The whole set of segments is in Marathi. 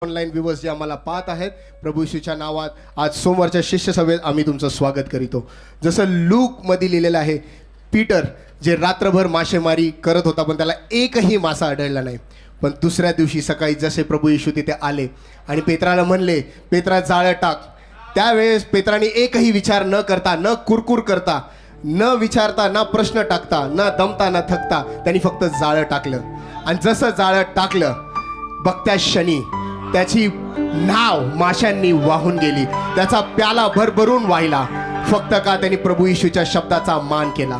ऑनलाईन व्ह्यूवर्स जे आम्हाला पाहत आहेत, प्रभू येशूच्या नावात आज सोमवारच्या शिष्य सभेत आम्ही तुमचं स्वागत करीतो. जसं लूक मध्ये लिहिलेलं आहे, पीटर जे रात्रभर मासेमारी करत होता पण त्याला एकही मासा आढळला नाही. पण दुसऱ्या दिवशी सकाळी जसे प्रभू येशू तिथे आले आणि पेत्राला म्हणले, पेत्रा जाळं टाक. त्यावेळेस पेत्राने एकही विचार न करता, न कुरकुर करता, न विचारता, न प्रश्न टाकता, न दमता, न थकता त्यांनी फक्त जाळं टाकलं. आणि जसं जाळं टाकलं बघत्या क्षणी त्याची नाव माशांनी वाहून गेली. त्याचा प्याला भरभरून वाहिला, फक्त का त्यांनी प्रभू येशूच्या शब्दाचा मान केला.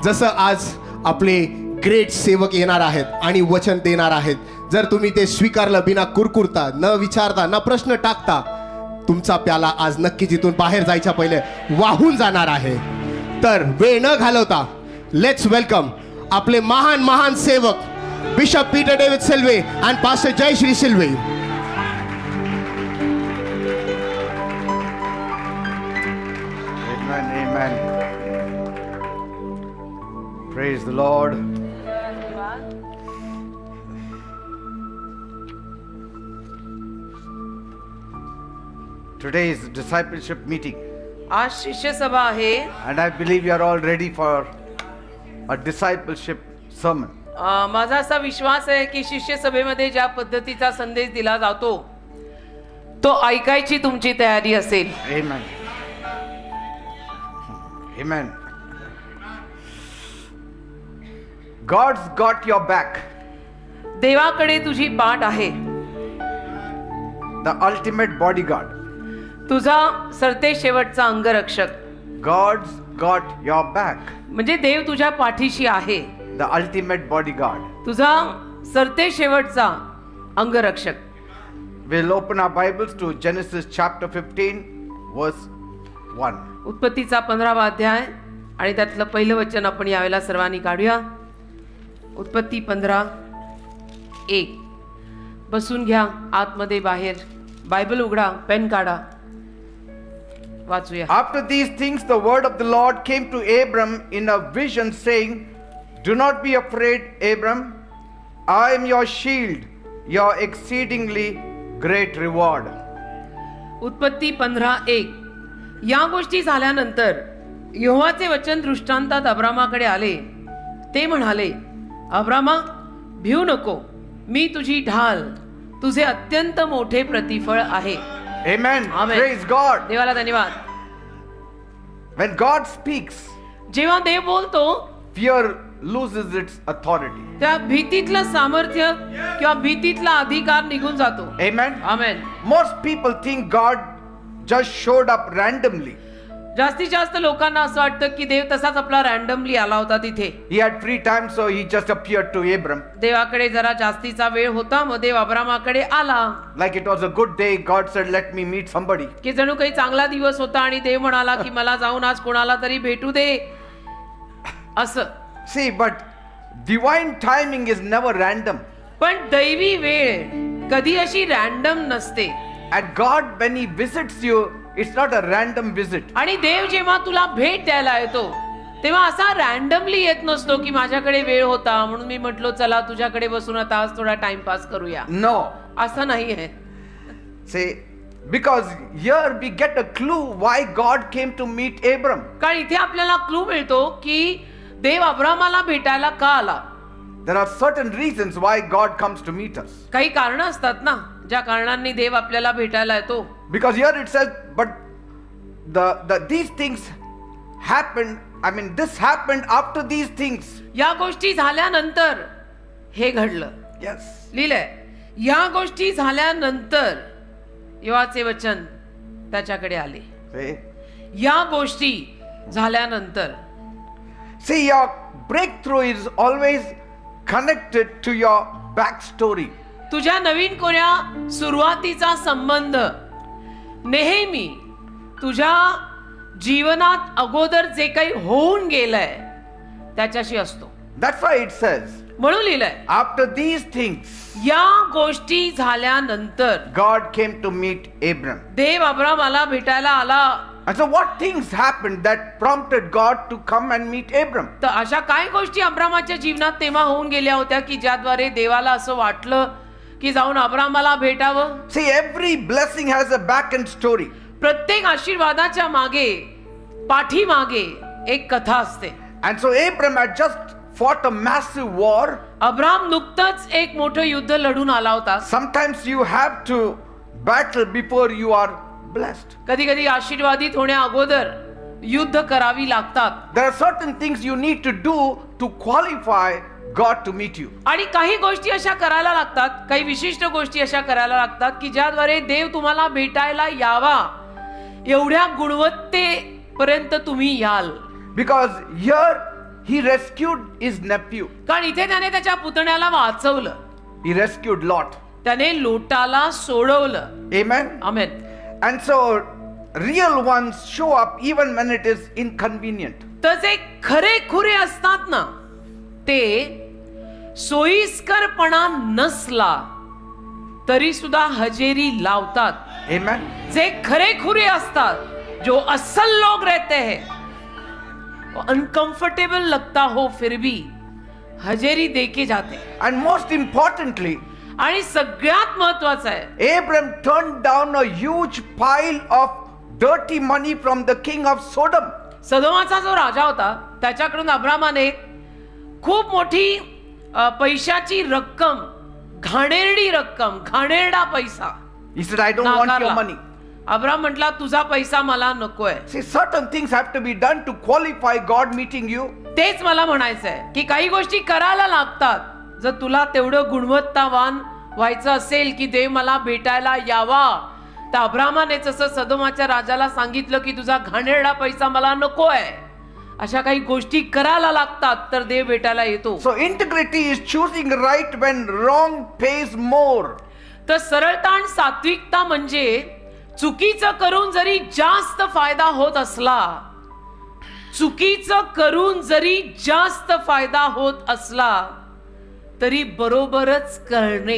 जसं आज आपले ग्रेट सेवक येणार आहेत आणि वचन देणार आहेत, जर तुम्ही ते स्वीकारलं बिना कुरकुरता, न विचारता, न प्रश्न टाकता, तुमचा प्याला आज नक्कीच इथून बाहेर जायच्या पहिले वाहून जाणार आहे. तर वेळ न घालवता लेट्स वेलकम आपले महान महान सेवक bishop Peter David Silve and pastor Jayashree Silve. Amen. Praise the Lord. Today is discipleship meeting, आज शिष्य सभा आहे and I believe you are all ready for a discipleship sermon. माझा असा विश्वास आहे की शिष्य सभेमध्ये ज्या पद्धतीचा संदेश दिला जातो तो ऐकायची तुमची तयारी असेल. Amen. Amen. God's got your back. देवाकडे तुझी पाठ आहे. The ultimate bodyguard. तुझा सरते शेवटचा अंगरक्षक. God's got your back. म्हणजे देव तुझ्या पाठीशी आहे. The ultimate bodyguard. तुझा सरते शेवटचा अंगरक्षक. We'll open our Bibles to Genesis chapter 15 verse 1. उत्पत्तीचा 15वा अध्याय आणि त्यातलं पहिलं वचन आपण यावेळेला सर्वांनी काढूया. उत्पत्ती 15:1. बसून घ्या, आतमध्ये बाहेर बायबल उघडा, पेन काढा, वाचूया. After these things the word of the Lord came to Abram in a vision saying, "Do not be afraid, Abram. I am your shield, your exceedingly great reward." उत्पत्ती 15:1. या गोष्टी झाल्यानंतर यहोवाचे वचन दृष्टांतात अब्रामाकडे आले. ते म्हणाले, अब्रामा, भिऊ नको, मी तुझी ढाल, तुझे अत्यंत मोठे प्रतिफळ आहे. Amen. Amen. Praise God. देवाला धन्यवाद. When God speaks, जेव्हा देव बोलतो fear loses its authority. त्या भीतीतलं सामर्थ्य किंवा भीतीतला अधिकार निघून जातो. Amen. आमेन. Most people think God just showed up randomly. जास्तीत जास्त लोकांना असं वाटतं की देव तसाच आपला रॅन्डमली आला होता तिथे. He had free time, so he just appeared to Abram. देवाकडे जरा जास्तीचा वेळ होता, मग देव अब्रामाकडे आला. Like it was a good day, God said, "Let me meet somebody." की जणू काही चांगला दिवस होता आणि देव म्हणाला की मला जाऊन आज कोणाला तरी भेटू दे असं. See, but divine timing is never random. पण दैवी वेळ कधी अशी रॅन्डम नसते. And God, when He visits you, it's not a random visit. आणि देव जेव्हा तुला भेट द्यायला येतो तेव्हा असा रॅन्डमली येत नसतो की माझ्याकडे वेळ होता म्हणून मी म्हटलो चला तुझ्याकडे बसून आता आज थोडा टाइमपास करूया. No. असं नाही आहे. See, because here we get a clue why God came to meet Abram. कारण इथे आपल्याला क्लू मिळतो की देव अब्रामाला भेटायला का आला. There are certain reasons why God comes to meet us. काही कारण असतात ना ज्या कारणांनी देव आपल्याला भेटायला येतो. Because here it says, but these things happened. I mean, this happened after these things. या गोष्टी झाल्यानंतर हे घडलं. Yes. लिहिलंय, या गोष्टी झाल्यानंतर यहोवाचे वचन त्याच्याकडे आले. See? या गोष्टी झाल्यानंतर. See, your breakthrough is always connected to your backstory. तुझ्या नवीन कोण्या सुरुवातीचा संबंध नेहमी तुझ्या जीवनात अगोदर जे काही होऊन गेलंय त्याच्याशी असतो. That's why it says, म्हणून लिहिलंय, after these things, या गोष्टी झाल्यानंतर God came to meet Abram. देव अब्रामाला भेटायला आला. And so what things happened that prompted God to come and meet Abram? तर अशा काय गोष्टी अब्रामाच्या जीवनात तेव्हा होऊन गेल्या होत्या की ज्याद्वारे देवाला असं वाटलं की जाऊन अब्रामाला भेटावं. See, every blessing has a back end story. प्रत्येक आशीर्वादाच्या मागे पाठीमागे एक कथा असते. And so Abram had just fought a massive war. Abram नुकतंच एक मोठं युद्ध लढून आला होता. Sometimes you have to battle before you are blessed. कधी कधी आशीर्वादित होण्या अगोदर युद्ध करावी लागतात. There are certain things you need to do to qualify God to meet you. आणि काही गोष्टी अशा करायला लागतात, काही विशिष्ट गोष्टी अशा करायला लागतात की ज्याद्वारे देव तुम्हाला भेटायला यावा एवढ्या गुणवत्तेपर्यंत तुम्ही याल. Because here he rescued his nephew. कारण इथे त्याने त्याच्या पुतण्याला वाचवलं. He rescued Lot. त्याने लोटाला सोडवलं. Amen. Amen. And so real ones show up even when it is inconvenient. तर जे खरे खुरे असतात ना ते सोयीस्करपणा नसला तरी सुद्धा हजेरी लावतात. Amen. जे खरे खुरे असतात, जो असल लोग रहते हैं, अनकंफर्टेबल लगता हो फिर भी हजेरी देके जाते. And most importantly, आणि सगळ्यात महत्वाचं आहे, Abram turned down a huge pile of dirty money from the king of Sodom. सदोमाचा जो राजा होता त्याच्याकडून अब्रामाने खूप मोठी पैशाची रक्कम, घाणेरडी रक्कम, घाणेरडा पैसा He said, I don't want your नाकारला. money. अब्राम म्हटला तुझा पैसा मला नकोय. See, certain things have to be done to qualify God meeting you. तेच मला म्हणायचंय की काही गोष्टी करायला लागतात. जर तुला तेवढं गुणवत्तावान व्हायचं असेल की देव मला भेटायला यावा, तर अब्रामाने जसं सदोमाच्या राजाला सांगितलं की तुझा घाणेरडा पैसा मला नकोय, अशा काही गोष्टी करायला लागतात तर देव भेटायला येतो. So integrity is choosing right when wrong pays more. तर सरळता आणि सात्विकता म्हणजे चुकीचं करून जरी जास्त फायदा होत असला, चुकीचं करून जरी जास्त फायदा होत असला तरी बरोबरच करणे,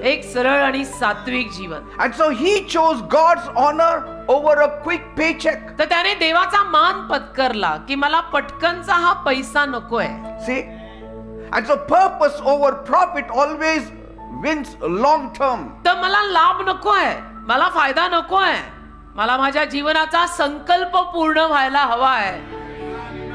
एक सरळ आणि सात्विक जीवन. And so he chose God's honor over a quick paycheck. तर त्याने देवाचा मान पत्करला की मला पटकनचा हा पैसा नकोय. See? And so purpose over profit always wins long term. तर मला लाभ नकोय, मला फायदा नकोय, मला माझ्या जीवनाचा संकल्प पूर्ण व्हायला हवाय,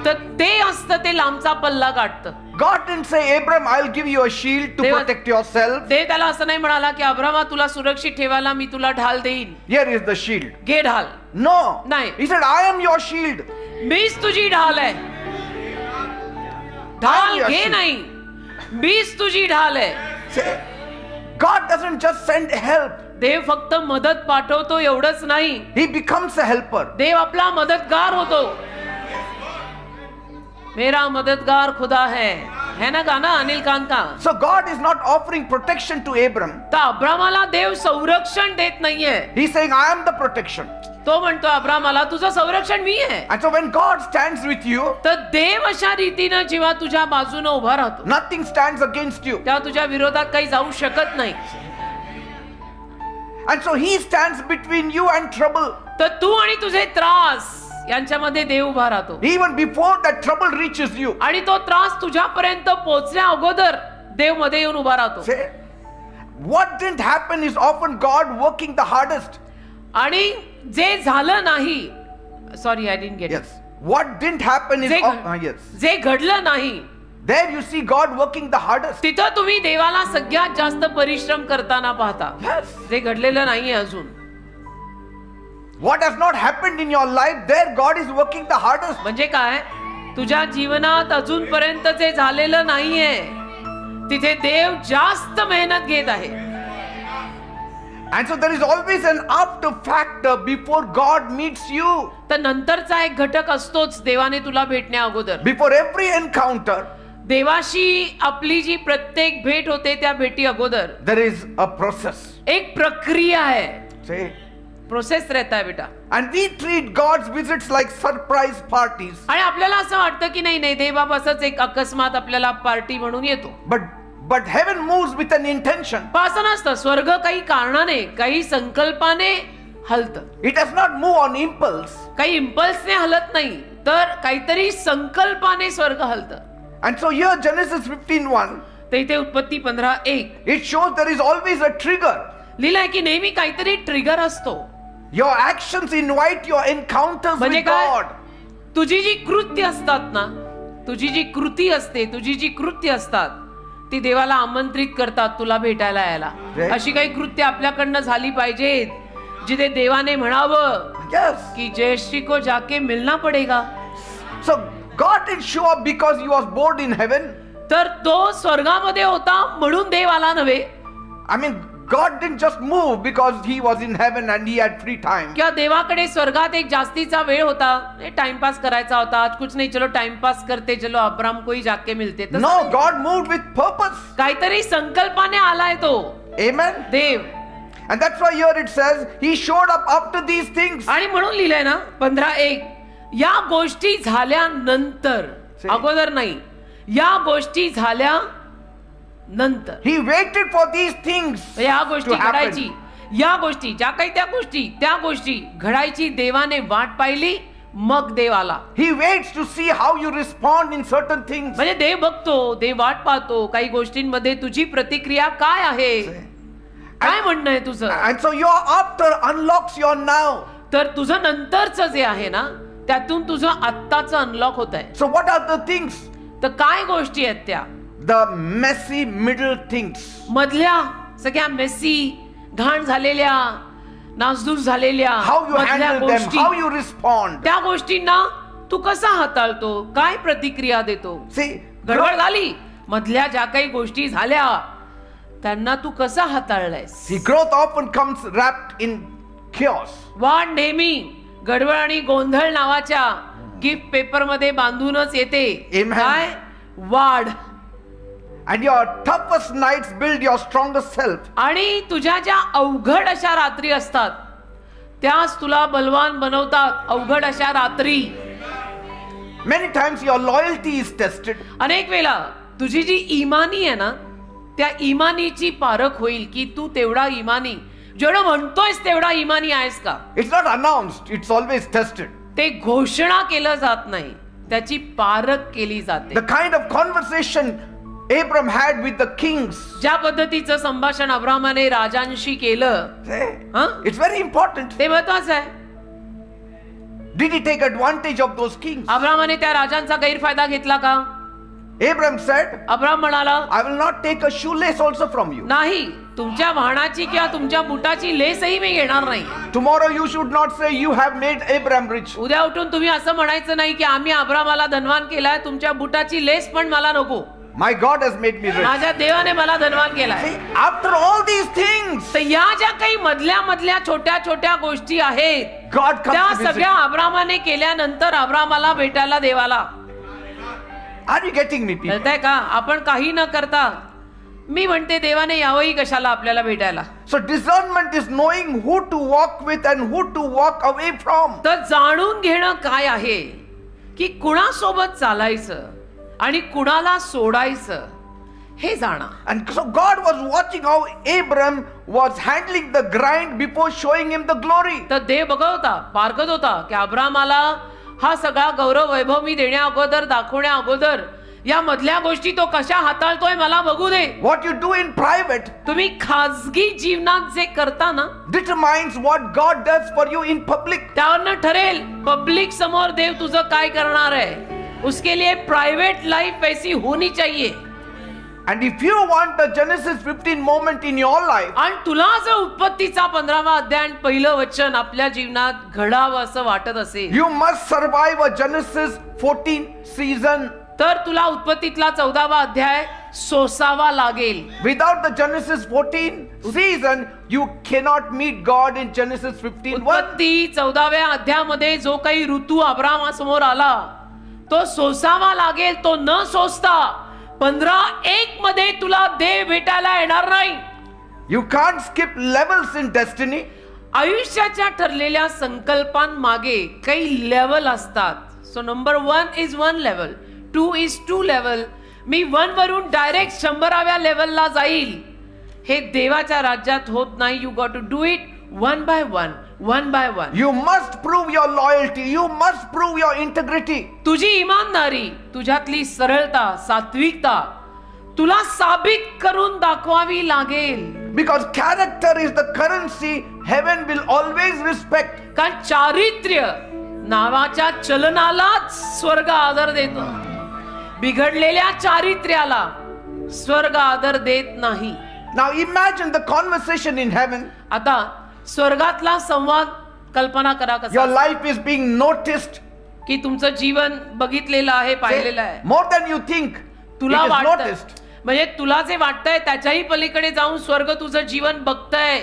तर ते असतं ते लांबचा पल्ला गाठतं. God didn't say, Abram, I'll give you a shield to देवा- protect yourself. देव त्याला असं नाही म्हणाला की अब्रामा तुला सुरक्षित ठेवायला मी तुला ढाल देईन, Here is the shield. घे ढाल. No. नाही. He said, I am your shield. मीच तुझी ढाल आहे. ढाल your घे shield. नाही, मीच तुझी ढाल आहे. See? God doesn't just send help. देव फक्त मदत पाठवतो एवढंच नाही, He becomes a helper. देव आपला मदतगार होतो. मेरा मददगार खुदा है ना गाना अनिल कांत का. So God is not offering protection to Abram. तर अब्रामाला देव संरक्षण देत नाहीये. He's saying, I am the protection. तो म्हणतो अब्रामाला तुझं संरक्षण मी आहे. And so when God stands with you, तर देव अशा रीतीनं जेव्हा तुझ्या बाजूने उभा राहतो nothing stands against you. तेव्हा तुझ्या विरोधात काही जाऊ शकत नाही. And so He stands between you and trouble. तर तू आणि तुझे त्रास यांच्यामध्ये देव उभा राहतो. Even before that trouble reaches you. आणि तो त्रास तुझ्यापर्यंत पोहोचण्या अगोदर देव मध्ये येऊन उभा राहतो. Say, what didn't happen is often God working the hardest. आणि जे झालं नाही, sorry I didn't get. Yes. What didn't happen is yes. जे घडलं नाही There you see God working the hardest. तिथं तुम्ही देवाला सगळ्यात जास्त परिश्रम करताना पाहता. Yes. जे घडलेलं नाहीये अजून. What has not happened in your life, there God is working the hardest. म्हणजे काय, तुझ्या जीवनात अजूनपर्यंत जे झालेलं नाहीये तिथे देव जास्त मेहनत घेत आहे. And so there is always an after factor before God meets you. तर नंतरचा एक घटक असतोच देवाने तुला भेटण्या अगोदर. Before every encounter, देवाशी आपली जी प्रत्येक भेट होते त्या भेटी अगोदर there is a process. एक प्रक्रिया आहे. Say, प्रोसेस रहता है बेटा. and we treat God's visits like surprise parties. आणि आपल्याला असं वाटतं की नाही देव बाबा असंच एक अकस्मात आपल्याला पार्टी म्हणून येतो. But heaven moves with an intention. पण असं नसतं. स्वर्ग काही कारणाने, काही संकल्पाने हलतं. It does not move on impulse. काही इम्पल्सने हलत नाही, तर काहीतरी संकल्पाने स्वर्ग हलतं. And so here Genesis 15:1, तर इथे उत्पत्ती 15:1 it shows there is always a trigger. लिहिलंय की नेहमी काहीतरी ट्रिगर असतो. Your actions invite your encounters म्हणजे with काय? God. तुझी जी कृत्य असतात ना, तुझी जी कृती असते, तुझी जी कृत्य असतात ती देवाला आमंत्रित करतात तुला भेटायला यायला. Right. अशी काही कृत्य आपल्याकडनं झाली पाहिजेत जिथे देवाने म्हणावं Yes. की जयश्री को जाके मिलना पडेगा. So God didn't show up because he was born in heaven. तर तो स्वर्गामध्ये होता म्हणून देव आला नव्हे, I mean, God didn't just move because he was in heaven and he had free time. किंवा देवाकडे स्वर्गात एक जास्तीचा वेळ होता, टाइमपास करायचा होता, आज कुछ नाही चलो टाइमपास करते, चलो अब्राम को ही जाके मिलते. तसं No, नाही. God moved with purpose. काहीतरी संकल्पाने आलाय तो Amen. Dev. And that's why here it says he showed up after these things. आणि म्हणून लिहिलंय ना 15:1 या गोष्टी झाल्यानंतर, See? अगोदर नाही, या गोष्टी झाल्या नंतर. He waited for these things या गोष्टी to happen. घडायची, या गोष्टी ज्या काही त्या गोष्टी घडायची देवाने वाट पाहिली, मग देव आला. He waits to see how you respond in certain things. म्हणजे देव बघतो, देव वाट पाहतो काही गोष्टींमध्ये तुझी प्रतिक्रिया काय आहे, काय म्हणणं आहे तुझं. And so your after unlocks your now. तर तुझं नंतरच जे आहे ना त्यातून तुझं आत्ताच अनलॉक होत आहे. So what are the things? तर काय गोष्टी आहेत त्या? The messy middle things. मधल्या सगळ्या मेसी, घाण झालेल्या, नासधूस झालेल्या How you मधल्या handle them, गोष्टी, how you respond. त्या गोष्टींना तू कसा हाताळतो, काय प्रतिक्रिया देतो. See, गडबड झाली, मधल्या ज्या काही गोष्टी झाल्या त्यांना तू कसा हाताळलायस. see, growth often comes wrapped in chaos. वाढ नेहमी गडबड आणि गोंधळ नावाच्या गिफ्ट पेपर मध्ये बांधूनच येते. Amen. काय वाढ. And your toughest nights build your strongest self. आणि तुझ्या ज्या अवघड अशा रात्री असतात त्याच तुला बलवान बनवतात. अवघड अशा रात्री. Many times your loyalty is tested. अनेक वेळा तुझी जी इमानी आहे ना त्या इमानीची पारख होईल की तू तेवढा इमानी, जेवढं म्हणतोयस तेवढा इमानी आहेस का. It's not announced, it's always tested. ते घोषणा केलं जात नाही, त्याची पारख केली जाते. The kind of conversation Abram had with the kings. ज्या पद्धतीचं संभाषण अब्रामाने राजांशी केलं, huh? It's very important. ते महत्वाचं आहे. Did he take advantage of those kings? अब्रामाने त्या राजांचा गैरफायदा घेतला का? Abram said, अब्राम म्हणाला, I will not take a shoelace also from you. नाही, तुमच्या वाहनाची किंवा तुमच्या बुटाची लेसही मी घेणार नाही. Tomorrow you should not say you have made Abram rich. उद्या उठून तुम्ही असं म्हणायचं नाही की आम्ही अब्रामाला धनवान केलाय, तुमच्या बुटाची लेस पण मला नको. My God has made me rich. माझ्या देवाने मला धनवान केलाय. See, after all these things, तर या ज्या काही मधल्या छोट्या छोट्या गोष्टी आहेत God त्या comes to visit. सगळ्या अब्रामाने केल्यानंतर अब्रामाला भेटायला देवाला. Are you getting me, people? कळतंय का? आपण काही न करता, मी म्हणते देवाने यावंही कशाला आपल्याला भेटायला. So discernment is knowing who to walk with and who to walk away from. तर जाणून घेणं काय आहे की कुणासोबत चालायचं आणि कुणाला सोडायचं हे जाणं. And so God was watching how Abram was handling the grind before showing him the glory. तर देव बघत होता, पारखत होता की अब्रामाला हा सगळा गौरव वैभव मी देण्या अगोदर, दाखवण्या अगोदर या मधल्या गोष्टी तो कशा हाताळतोय मला बघू दे. What you do in private तुम्ही खाजगी जीवनात जे करता ना determines what God does for you in public. त्यावरनं ठरेल पब्लिक समोर देव तुझं काय करणार आहे. उसके लिए प्राइवेट लाइफ वैसी होनी चाहिए. And if you want the Genesis 15 moment in your life, आणि तुला जर उत्पत्तीचा 15वा अध्याय आणि पहिलं वचन आपल्या जीवनात घडावं असं वाटत असेल you must survive a Genesis 14 season. तर तुला उत्पत्तीतला 14वा अध्याय सोसावा लागेल. Without the Genesis 14 season, you cannot meet God in Genesis 15:1. उत्पत्ती 14व्या अध्यायामध्ये जो काही ऋतू अब्रामासमोर आला तो सोसावा लागेल. तो न सोसता 15:1 मध्ये तुला देव भेटायला येणार नाही. You can't skip levels in destiny. आयुष्याच्या ठरलेल्या संकल्पांमागे काही लेवल असतात. So number 1 is 1 level, 2 is 2 level. मी 1 वरून डायरेक्ट 100व्या लेवलला जाईल हे देवाच्या राज्यात होत नाही. You got to do it one by one, one by one. You must prove your loyalty. You must prove your integrity. तुझी इमानदारी, तुझ्यातली सरळता, सात्विकता तुला साबित करून दाखवावी लागेल. Because character is the currency heaven will always respect. कारण चारित्र्य नावाच्या चलनालाच स्वर्ग आदर देतो. बिघडलेल्या चारित्र्याला स्वर्ग आदर देत नाही. Now imagine the conversation in heaven. आता स्वर्गातला संवाद कल्पना करा कसा Your life is being noticed. की तुमचं जीवन बघितलेलं आहे, पाहिलेलं आहे. More than you think. तुला It is वाटतं noticed. म्हणजे तुला जे वाटतंय त्याच्याही पलीकडे जाऊन स्वर्ग तुझं जीवन बघतंय.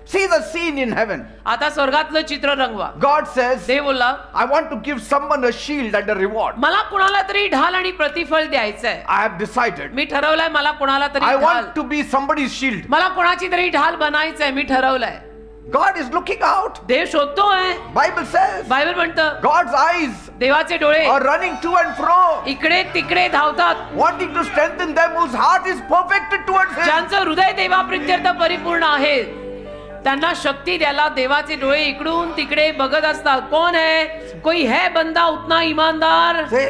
See the scene in heaven. आता स्वर्गातलं चित्र रंगवा. God says, देव बोलला, I want to give someone a shield and a reward. मला कुणाला तरी ढाल आणि प्रतिफळ द्यायचंय. I have decided. मी ठरवलंय मला कुणाला तरी I ढाल, want to be somebody's shield. मला कुणाची तरी ढाल बनायचंय. मी ठरवलंय. God is looking out. देव शोधतोय. Bible says, बायबल म्हणतं God's eyes देवाचे डोळे are running to and fro, इकडे तिकडे धावतात. wanting to strengthen them whose heart is perfected towards Him. ज्यांचं हृदय देवाप्रित्यर्थ परिपूर्ण आहे त्यांना शक्ती द्यायला देवाचे डोळे इकडून तिकडे बघत असतात. कौन है? कोई है बंदा उतना ईमानदार Say,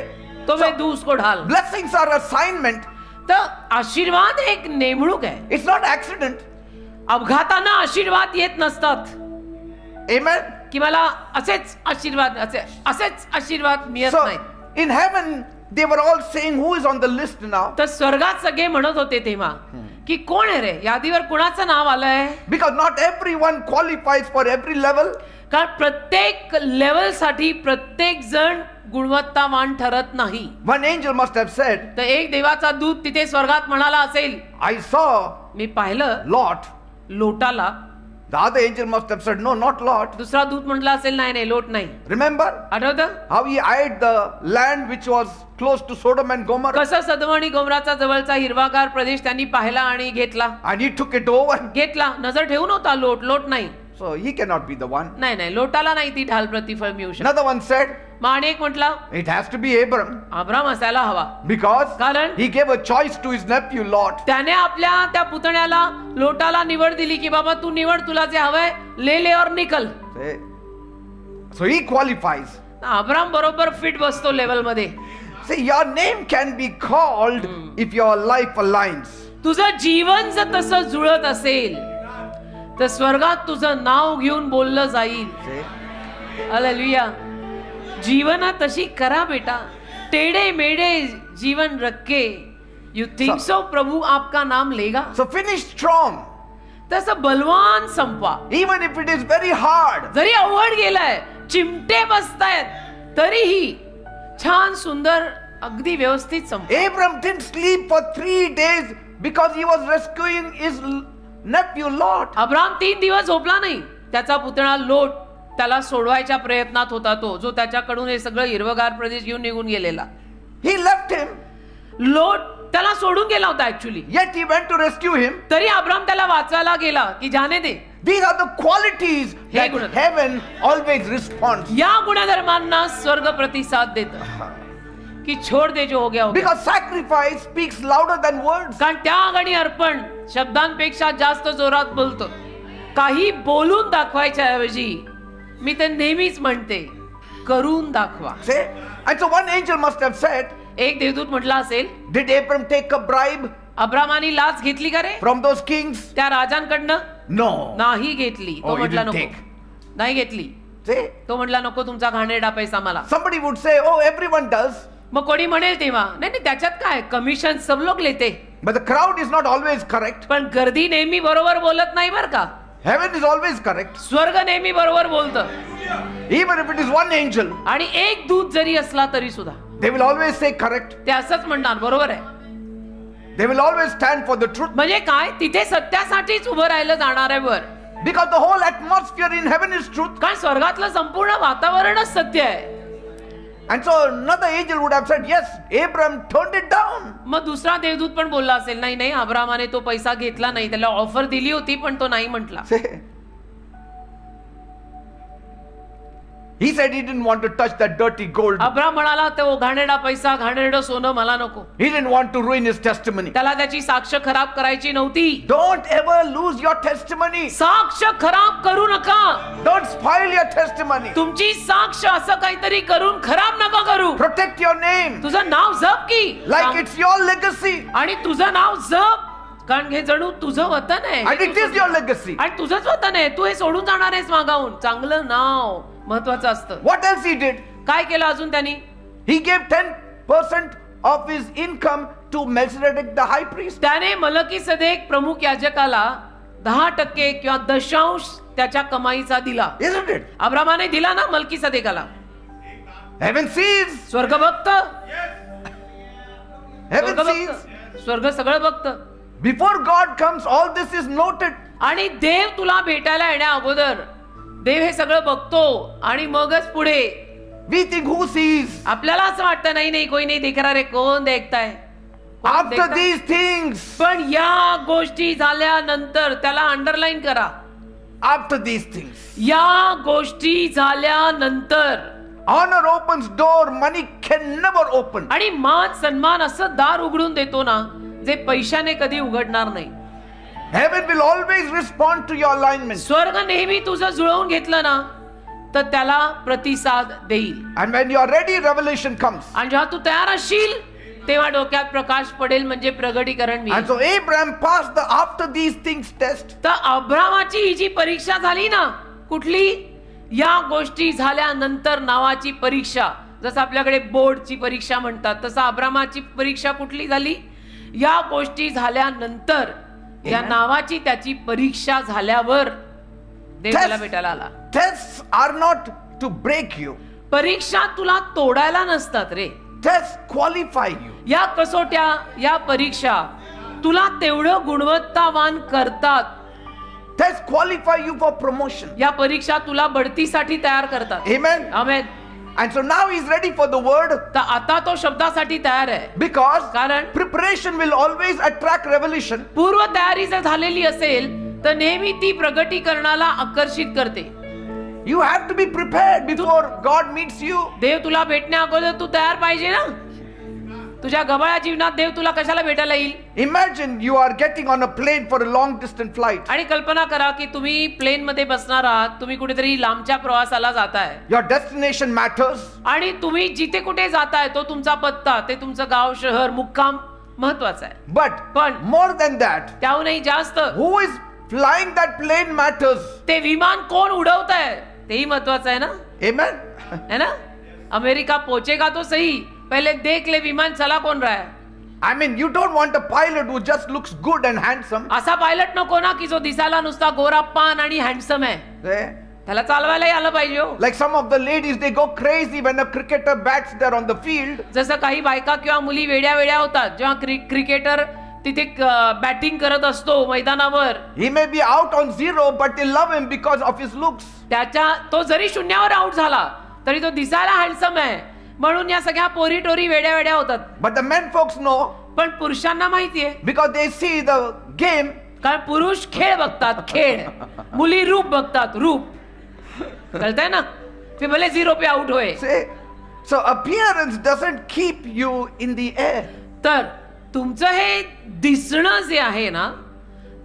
तो मैं दूं उसको ढाल. blessings are assignment. तर आशीर्वाद एक नेमणूक आहे. It's not accident. अपघातानं आशीर्वाद येत नसतात. Amen. की मला असेच आशीर्वाद असेच आशीर्वाद मिळत So नाही. in heaven they were all saying, who is on the list now? तर स्वर्गात सगळे म्हणत होते तेव्हा की कोण आहे रे, यादीवर कुणाचं नाव आलंय. Because not everyone qualifies for every level. कारण प्रत्येक लेवल साठी प्रत्येक जण गुणवत्तावान ठरत नाही. One angel must have said, तर एक देवाचा दूत तिथे स्वर्गात म्हणाला असेल, I saw मी पाहिलं Lot. लोटाला. The other angel must have said, no, not Lot. दुसरा दूत म्हटला असेल नाही नाही लोट नाही. Remember आठवतं how he eyed the land which was close to Sodom and Gomorrah? कसं सदम आणि गोमराचा जवळचा हिरवागार प्रदेश त्यांनी पाहिला आणि घेतला. And he took it over. घेतला, नजर ठेवून होता लोट नाही. So he cannot be the one. नाही लोटाला नाही ती ढाल प्रतिफळ मिळू शकत. Another one said, मग अनेक म्हटला it has to be Abram. Abram असायला हवा. Because कारण he gave a choice to his nephew Lot. त्याने आपल्या त्या पुतण्याला लोटाला निवड दिली की बाबा तू निवड, तुला जे हवंय ले और निकल. See? So he qualifies. Abram बरोबर फिट बसतो लेवल मध्ये. See, your name can be called if your life aligns. तुझं जीवन जर तसं जुळत असेल तर स्वर्गात तुझं नाव घेऊन बोललं जाईल. See? हालेलुया. जीवना तशी करा बेटा, टेढ़े मेढ़े जीवन रखे. यू थिंक सो प्रभु आपका नाम लेगा. So finish strong. तसं बलवान संपवा. Even if it is very hard. जरी अवघड गेलाय, चिमटे बसतायत, तरीही छान सुंदर अगदी व्यवस्थित संपवा. Abram didn't sleep for 3 days because he was rescuing his nephew Lot. Abram 3 दिवस झोपला नाही. त्याचा पुतणा लोट त्याला सोडवायच्या प्रयत्नात होता, तो जो त्याच्याकडून हे सगळं हिरवगार प्रदेश घेऊन निघून गेलेला. He left him. लोट त्याला सोडून गेला होता actually. Yet he went to rescue him. तरी अब्राम त्याला वाचवायला गेला की जाने दे. These are the qualities हे that गुण. heaven always responds. या गुणधर्मांना स्वर्ग प्रतिसाद देतं की छोड़ दे जो हो गया हो गया. Because sacrifice speaks louder than words. कारण त्याग आणि अर्पण शब्दांपेक्षा जास्त जोरात बोलतो. काही बोलून दाखवायच्या ऐवजी मी तर नेहमीच म्हणते करून दाखवा. See? And so one angel must have said, एक देवदूत म्हटला असेल, did Abram take a bribe अब्रामानी लाच घेतली का रे from those kings? त्या राजांकडनं? No. नाही घेतली. Oh, तो he म्हटला didn't नको, take. नाही घेतली. See? तो म्हटला नको तुमचा घाणेरडा पैसा मला. Somebody would say, oh, everyone does. मग कोणी म्हणेल तेव्हा नाही त्याच्यात काय, कमिशन सब लोक लेते. But the crowd is not always correct. पण गर्दी नेहमी बरोबर बोलत नाही बर का. Heaven is always correct. स्वर्ग नेहमी बरोबर बोलतं. Even if it is one angel, आणि एक दूत जरी असला तरी सुद्धा they will always say correct. ते असंच म्हणणार बरोबर आहे. They will always stand for the truth. म्हणजे काय, तिथे सत्यासाठीच उभं राहिलं जाणार आहे वर. Because the whole atmosphere in heaven is truth. कारण स्वर्गातलं संपूर्ण वातावरणच सत्य आहे. And so another angel would have said, yes, Abram turned it down. मग दुसरा देवदूत पण बोलला असेल, नाही नाही अब्रामाने तो पैसा घेतला नाही, त्याला ऑफर दिली होती पण तो नाही म्हटला. Say, He said he didn't want to touch that dirty gold. Abram म्हणाला तो घाणेरडा पैसा घाणेरडं सोनं मला नको. He didn't want to ruin his testimony. त्याला त्याची साक्ष खराब करायची नव्हती. Don't ever lose your testimony. साक्ष खराब करू नका. Don't spoil your testimony. तुमची साक्ष असं काहीतरी करून खराब नका करू. Protect your name तुझं नाव जप की. like it's your legacy. आणि तुझं नाव जप, कारण हे जणू तुझं वतन आहे. And it is your legacy. आणि तुझंच वतन आहे. तू हे सोडून जाणार आहेस मागाहून. चांगलं नाव महत्वाचं असतं. What else he did? काय केलं अजून त्यांनी? He gave 10% of his income to Melchizedek the high priest. त्याने मलकीसदेक प्रमुख याजकाला 10% किंवा दशांश त्याच्या कमाईचा दिला. Isn't it? अब्रामाने दिला ना मलकीसदेकाला. Heaven sees. स्वर्ग बघत. Heaven स्वर्ग sees. बघत. स्वर्ग सगळं बघत. Before God comes, all this is noted. आणि देव तुला भेटायला येण्या अगोदर देव हे सगळं बघतो आणि मगच पुढे. We think who sees? आपल्याला असं वाटतं नाही नाही कोई नाही देख रहा रे, कोण देखताय. कोण After देखताय? these things. पण या गोष्टी झाल्यानंतर त्याला अंडरलाईन करा. After these things. या गोष्टी झाल्यानंतर. Honor opens door, money can never open. आणि मान सन्मान असं दार उघडून देतो ना जे पैशाने कधी उघडणार नाही. Heaven will always respond to your alignment. स्वर्ग नेहमी तुझं जुळवून घेतलं ना तर त्याला प्रतिसाद देईल. And when you are ready, revelation comes. आणि जेव्हा तू तयार असशील तेव्हा डोक्यात प्रकाश पडेल, म्हणजे प्रगटीकरण And मिळेल. so Abraham passed the after these things test. तर अब्रामाची ही जी परीक्षा झाली ना, कुठली? या गोष्टी झाल्यानंतर नावाची परीक्षा. जसं आपल्याकडे बोर्डची परीक्षा म्हणतात तसं अब्रामाची परीक्षा कुठली झाली? या गोष्टी झाल्यानंतर या नावाची त्याची परीक्षा झाल्यावर देव त्याला भेटायला आला. Tests are not to break you. परीक्षा तुला तोडायला नसतात रे. Tests qualify you. या कसोट्या, या परीक्षा तुला तेवढं गुणवत्तावान करतात. Tests qualify you for promotion. या परीक्षा तुला बढतीसाठी तयार करतात. Amen. Amen. And so now he's ready for the word. तर आता तो शब्दासाठी तयार आहे. Because कारण preparation will always attract revelation. पूर्व तयारी जर झालेली असेल तर नेहमी ती प्रगटीकरणाला आकर्षित करते. You have to be prepared before God meets you. देव तुला भेटण्या अगोदर तू तयार पाहिजे ना. तुझ्या गबाळ्या जीवनात देव तुला कशाला भेटायला येईल? Imagine you are getting on a plane for a long distance flight. आणि कल्पना करा की तुम्ही प्लेन मध्ये बसणार आहात, तुम्ही कुठेतरी लांबच्या प्रवासाला जाताय Your destination matters. आणि तुम्ही जिथे कुठे जाताय तो तुमचा पत्ता, ते तुमचं गाव, शहर, मुक्काम महत्वाचा आहे. But more than that, त्याहूनही जास्त who is flying that plane matters. ते विमान कोण उडवत आहे तेही महत्वाचं आहे ना. Amen. है ना. अमेरिका पहुंचेगा तो सही, पहले देख ले विमान चला कौन रहा है. I mean, you don't want a pilot who just looks good and handsome. असा पायलट नको ना की जो दिसायला नुसता गोरा पान आणि हँडसम आहे. Eh? त्याला चालवायलाही आलं पाहिजे हो. Like some of the ladies, they go crazy when a cricketer bats there on the field. जसं काही बायका किंवा मुली वेड्या वेड्या होतात जेव्हा क्रिकेटर तिथे बॅटिंग करत असतो मैदानावर. He may be out on zero, but they love him because of his looks. त्याच्या तो जरी शून्यावर आउट झाला तरी तो दिसायला हँडसम आहे म्हणून या सगळ्या पोरी टोरी वेड्या वेड्या होतात. But the men folks know पण पुरुषांना माहितीये because they see the game. कारण पुरुष खेळ बघतात, खेळ. मुली रूप बघतात, रूप. कळतंय ना. ते भले 0 पे आउट होय. See? So appearance doesn't keep you in the air. तर तुमचं हे दिसणं जे आहे ना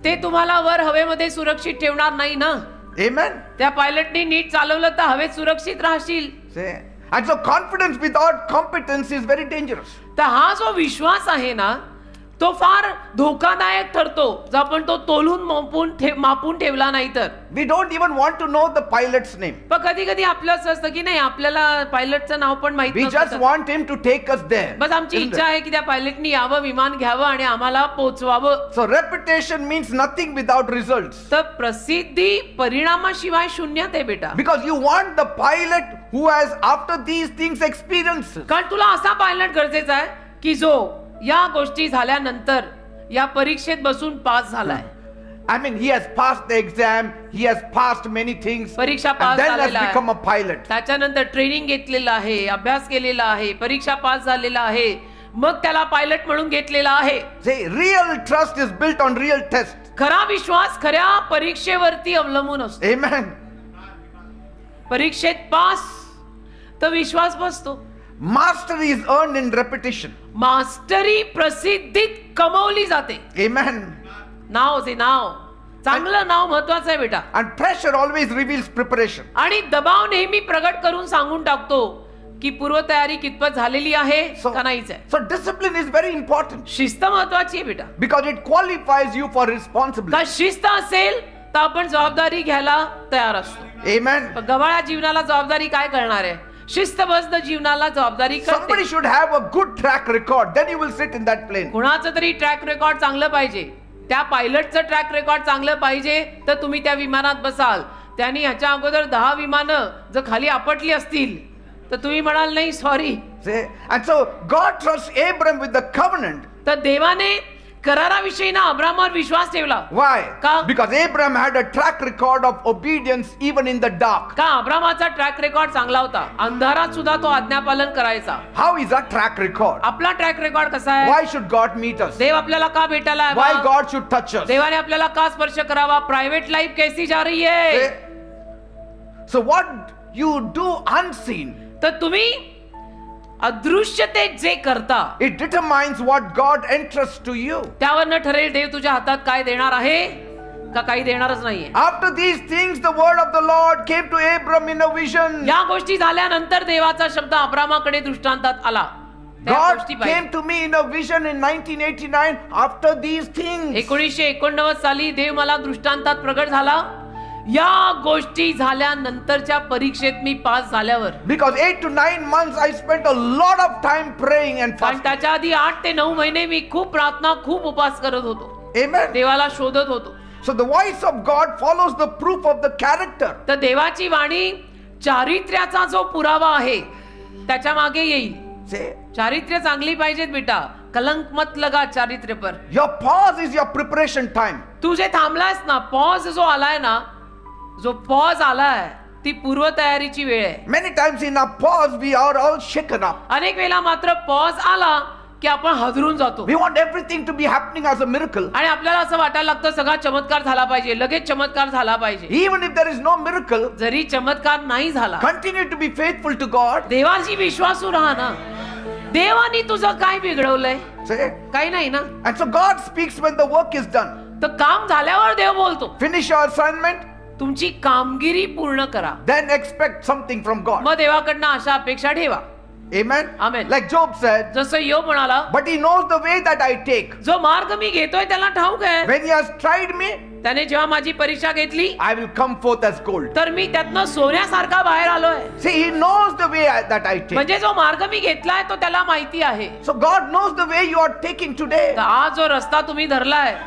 ते तुम्हाला वर हवेमध्ये सुरक्षित ठेवणार नाही ना. Amen. त्या पायलटनी नीट चालवलं तर हवेत सुरक्षित राहशील. See? And so confidence without competence is very dangerous. तर हा जो विश्वास आहे ना तो फार धोकादायक ठरतो जर आपण तो तोलून मापून ठेवला नाही तर. We don't even want to know the pilot's name. पण कधी कधी आपलं असं असतं की नाही आपल्याला पायलटचं नाव पण माहित We just नसतं. want him to take us there. बस आमची Isn't इच्छा it? आहे की त्या पायलटनी यावं, विमान घ्यावं आणि आम्हाला पोहोचवावं. So reputation means nothing without results. तर प्रसिद्धी परिणामाशिवाय शून्यात आहे बेटा. Because you want the pilot who has after these things experiences. कारण तुला असा पायलट गरजेचा आहे की जो या गोष्टी झाल्यानंतर या परीक्षेत बसून पास झालाय. I mean, he has passed the exam, he has passed many things, परीक्षा and पास then has झालेला become a आहे. pilot. त्याच्यानंतर ट्रेनिंग घेतलेलं आहे, अभ्यास केलेला आहे, परीक्षा पास झालेला आहे, मग त्याला पायलट म्हणून घेतलेला आहे. See, real trust is built on real tests. खरा विश्वास खऱ्या परीक्षेवरती अवलंबून असतो. Amen. परीक्षेत पास तर विश्वास बसतो. Mastery is earned in repetition. Mastery प्रसिद्धीत कमवली जाते. Amen. नाव चांगलं नाव महत्वाचं आहे बेटा. And pressure always reveals preparation. आणि दबाव नेहमी प्रगट करून सांगून टाकतो की पूर्वतयारी कितपत झालेली आहे का नाहीच आहे. So discipline is very important शिस्त महत्वाची आहे बेटा. because it qualifies you for responsibility. का शिस्त असेल तर आपण जबाबदारी घ्यायला तयार असतो. Amen. पण गबाळा जीवनाला जबाबदारी काय करणार आहे? शिस्तबद्ध जीवनाला जबाबदारी Somebody करते. should have a good track record. Then you will sit in that plane. कुणाचं तरी ट्रॅक रेकॉर्ड चांगलं पाहिजे. त्या पायलटचं ट्रॅक रेकॉर्ड चांगलं पाहिजे तर तुम्ही त्या विमानात बसाल. त्यांनी ह्याच्या अगोदर 10 विमानं जर खाली आपटली असतील तर तुम्ही म्हणाल नाही sorry. See? And so God trusts Abram with the covenant. तर देवाने कराराविषयी ना अब्रामावर विश्वास ठेवला. Why? का? Because Abram had a track record of obedience even in the dark. का अब्रामाचा ट्रॅक रेकॉर्ड चांगला होता. अंधारात सुद्धा तो आज्ञापालन करायचा. How is that track record? आपला ट्रॅक रेकॉर्ड कसा आहे? Why should God meet us? देव आपल्याला का भेटायला Why यावा? God should touch us? देवाने आपल्याला का स्पर्श करावा? प्रायव्हेट लाईफ कैसी जा रही है? See? So what you do unseen, तर तुम्ही अदृश्यतेत जे करता it determines what God entrusts to you. त्यावरनं ठरेल देव तुझ्या हातात काय देणार आहे का काही देणारच नाहीये. After these things, the word of the Lord came to Abram in a vision. या गोष्टी झाल्यानंतर देवाचा शब्द अब्रामाकडे दृष्टांतात आला. त्या God गोष्टी came पाहिजे. to me in a vision in 1989 after these things. 1989 साली देव मला दृष्टांतात प्रगट झाला. या गोष्टी झाल्यानंतरच्या परीक्षेत मी पास झाल्यावर. Because 8 to 9 months I spent a lot of time praying and पण fasting. त्याच्या आधी 8 ते 9 महिने मी खूप प्रार्थना खूप उपास करत होतो. Amen. देवाला शोधत होतो. So the voice of God follows the proof of the character. तर देवाची वाणी चारित्र्याचा जो पुरावा आहे त्याच्या मागे येईल. Say, चारित्र्य चांगली पाहिजेत बेटा. कलंक मत लगा चारित्र्य पर. your pause is your preparation time. तू जे थांबलायस ना, पॉज जो आलाय ना, जो पॉज आलाय ती पूर्व तयारीची वेळ आहे. Many times in our pause we are all shaken up. अनेक वेळेला मात्र पॉज आला की आपण हादरून जातो We want everything to be happening as a miracle. आणि आपल्याला असं वाटायला लागतं सगळा चमत्कार झाला पाहिजे, लगेच चमत्कार झाला पाहिजे. Even if there is no miracle, जरी चमत्कार नाही झाला, continue to be faithful to God. देवाची विश्वासू राहा ना. देवानी तुझं काय बिघडवलंय? Say, काही नाही ना. and so God speaks when the work is done. तर काम झाल्यावर देव बोलतो. Finish your assignment, तुमची कामगिरी पूर्ण करा, then expect something from God. मग देवाकडनं अशा अपेक्षा ठेवा. Amen. Amen. Like Job said, जसं योग म्हणाला, but he knows the way that I take. जो मार्ग मी घेतोय त्याला ठाऊक आहे. When he has tried me, त्याने जेव्हा माझी परीक्षा घेतली I will come forth as gold. तर मी त्यातनं सोन्यासारखा बाहेर आलोय. See, he knows the way that I take. म्हणजे जो मार्ग मी घेतलाय तो त्याला माहिती आहे. So God knows the way you are taking today. तर आज जो रस्ता तुम्ही धरलाय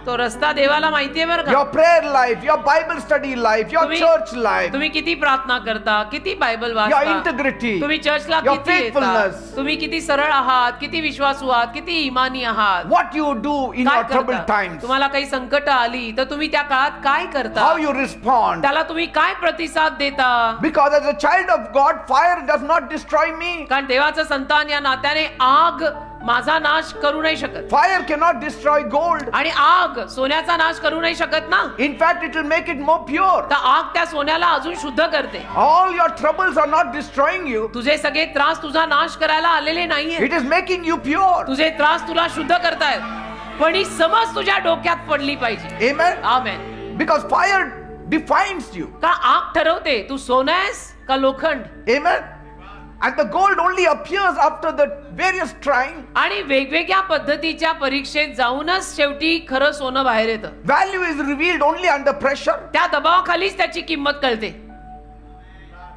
तो रस्ता देवाला माहितीये बरं का. Your prayer life, your Bible study life, your तुम्ही- church life, तुम्ही किती प्रार्थना करता, किती बायबल your वाचता, integrity, तुम्ही चर्चला your किती येता, faithfulness, तुम्ही किती सरळ आहात, किती विश्वासू आहात, किती इमानी आहात, what you do in काय your troubled करता. times, तुम्हाला काही संकट आली तर तुम्ही त्या काळात काय करता, how you respond. त्याला तुम्ही काय प्रतिसाद देता. Because as a child of God, fire does not destroy me. कारण देवाचं संतान या नात्याने आग माझा नाश करू नाही शकत Fire cannot destroy gold. आणि आग सोन्याचा नाश करू नाही शकत ना. In fact, it will make it more pure. तर आग त्या सोन्याला अजून शुद्ध करते. All your troubles are not destroying you. तुझे सगळे त्रास तुझा नाश करायला आलेले नाहीये. It is making you pure. तुझे त्रास तुला शुद्ध करतायत. पण ही समज तुझ्या डोक्यात पडली पाहिजे. Amen. Amen. Because fire defines you. का आग ठरवते तू सोनं आहेस का लोखंड. Amen. And the gold only appears after the various trying. आणि वेगवेगळ्या पद्धतीच्या परीक्षेत जाऊनच शेवटी खरं सोनं बाहेर येतं. Value is revealed only under pressure. त्या दबावाखालीच त्याची किंमत कळते.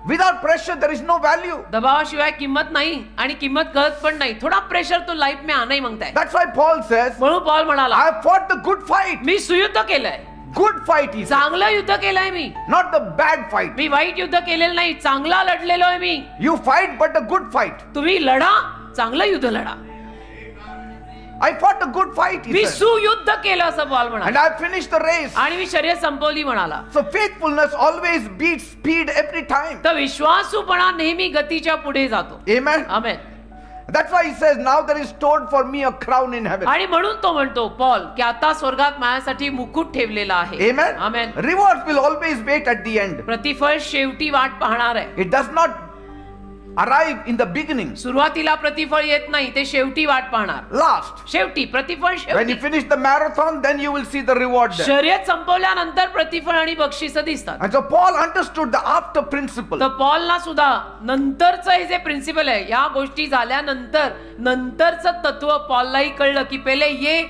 Without pressure, there is no value. दबावाशिवाय किंमत नाही आणि किंमत कळत पण नाही. थोडा प्रेशर तो लाईफ में आना ही मांगता है. That's why Paul says, म्हणून पॉल म्हणाला I have fought the good fight. मी सुयुद्ध केलंय. Good fight, he said. चांगलं युद्ध केलंय मी. Not the bad fight. मी वाईट युद्ध केलेलं नाही, चांगला लढलेलो आहे मी. You fight, but a good fight. तुम्ही लढा, चांगलं युद्ध लढा. I fought a good fight, he me said. सुयुद्ध केलं असं पॉल And म्हणाला. I finished the race. आणि मी शर्यत संपवली म्हणाला. So faithfulness always beats speed every time. तर विश्वासूपणा नेहमी गतीच्या पुढे जातो. Amen. Amen. That's why he says, now there is stored for me a crown in heaven. आणि म्हणून तो म्हणतो पॉल की आता स्वर्गात माझ्यासाठी मुकुट ठेवलेला आहे. Amen. Amen. Rewards will always wait at the end. प्रतिफळ शेवटी वाट पाहणार आहे. It does not arrive in the beginning, सुरुवातीला प्रतिफळ येत नाही, ते शेवटी वाट पाहणार. last. शेवटी प्रतिफळ When शेवटी. you finish the marathon, then you will see the reward there. शर्यत संपवल्यानंतर प्रतिफळ आणि बक्षीस दिसतात. And so Paul understood the after principle. तर पॉलला सुद्धा नंतरचं हे जे प्रिन्सिपल आहे, या गोष्टी झाल्यानंतर नंतरचं तत्व पॉललाही कळलं की पहिले ये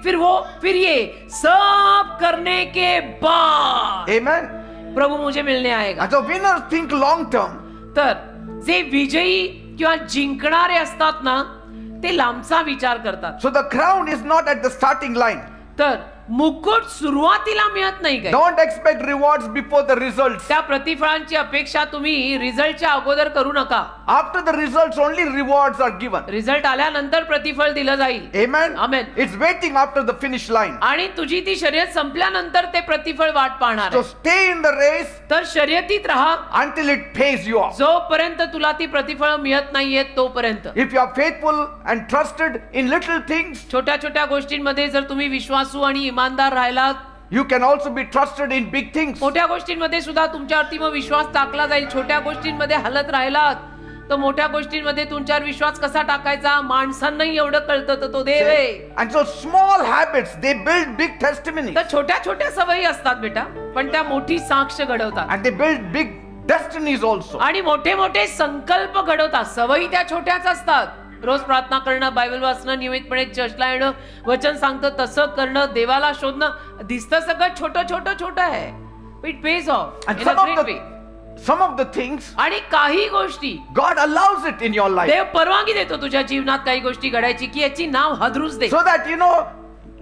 फिर वो फिर ये सब करने के बाद Amen. प्रभु मुझे मिलने आएगा. And so winners think long term. तर जे विजयी किंवा जिंकणारे असतात ना, ते लांबचा विचार करतात. So the crown is not at the starting line. तर मुकुट सुरुवातीला मिळत नाही काय. Don't expect rewards before the results. त्या प्रतिफळांची अपेक्षा तुम्ही रिझल्टच्या अगोदर करू नका. After the results, only rewards are given. Result आल्यानंतर प्रतिफळ दिलं जाईल. Amen. Amen. It's waiting after the finish line. आणि तुझी ती शर्यत संपल्यानंतर ते प्रतिफळ वाट पाहणार So आहे. stay in the race तर शर्यतीत राहा until it pays you off. जोपर्यंत तुला ती प्रतिफळ मिळत नाहीये तोपर्यंत. If you are faithful and trusted in little things, छोट्या छोट्या गोष्टींमध्ये जर तुम्ही विश्वासू आणि इमानदार राहिलात, you can also be trusted in big things. मोठ्या गोष्टींमध्ये सुद्धा तुमच्यावरती मग विश्वास टाकला जाईल. छोट्या गोष्टींमध्ये हलत राहिलात तर मोठ्या गोष्टींमध्ये तुमच्यावर विश्वास कसा टाकायचा माणसांनाही एवढं कळतं, तर तो देव आहे. And so small habits, they build big testimonies. तर छोट्या छोट्या सवयी असतात बेटा, पण त्या मोठी साक्ष घडवतात. And they build big destinies also. आणि मोठे मोठे संकल्प घडवतात. सवयी त्या छोट्याच असतात. रोज प्रार्थना करणं, बायबल वाचणं, नियमितपणे चर्चला येणं, वचन सांगतं तसं करणं, देवाला शोधणं, दिसतं सगळं छोटं छोटं छोटं आहे. It pays of And in a great way. some of the things आणि काही गोष्टी God allows it in your life देव परवानगी देतो तुझ्या जीवनात काही गोष्टी घडायची की याची नाव हादरूच दे. so that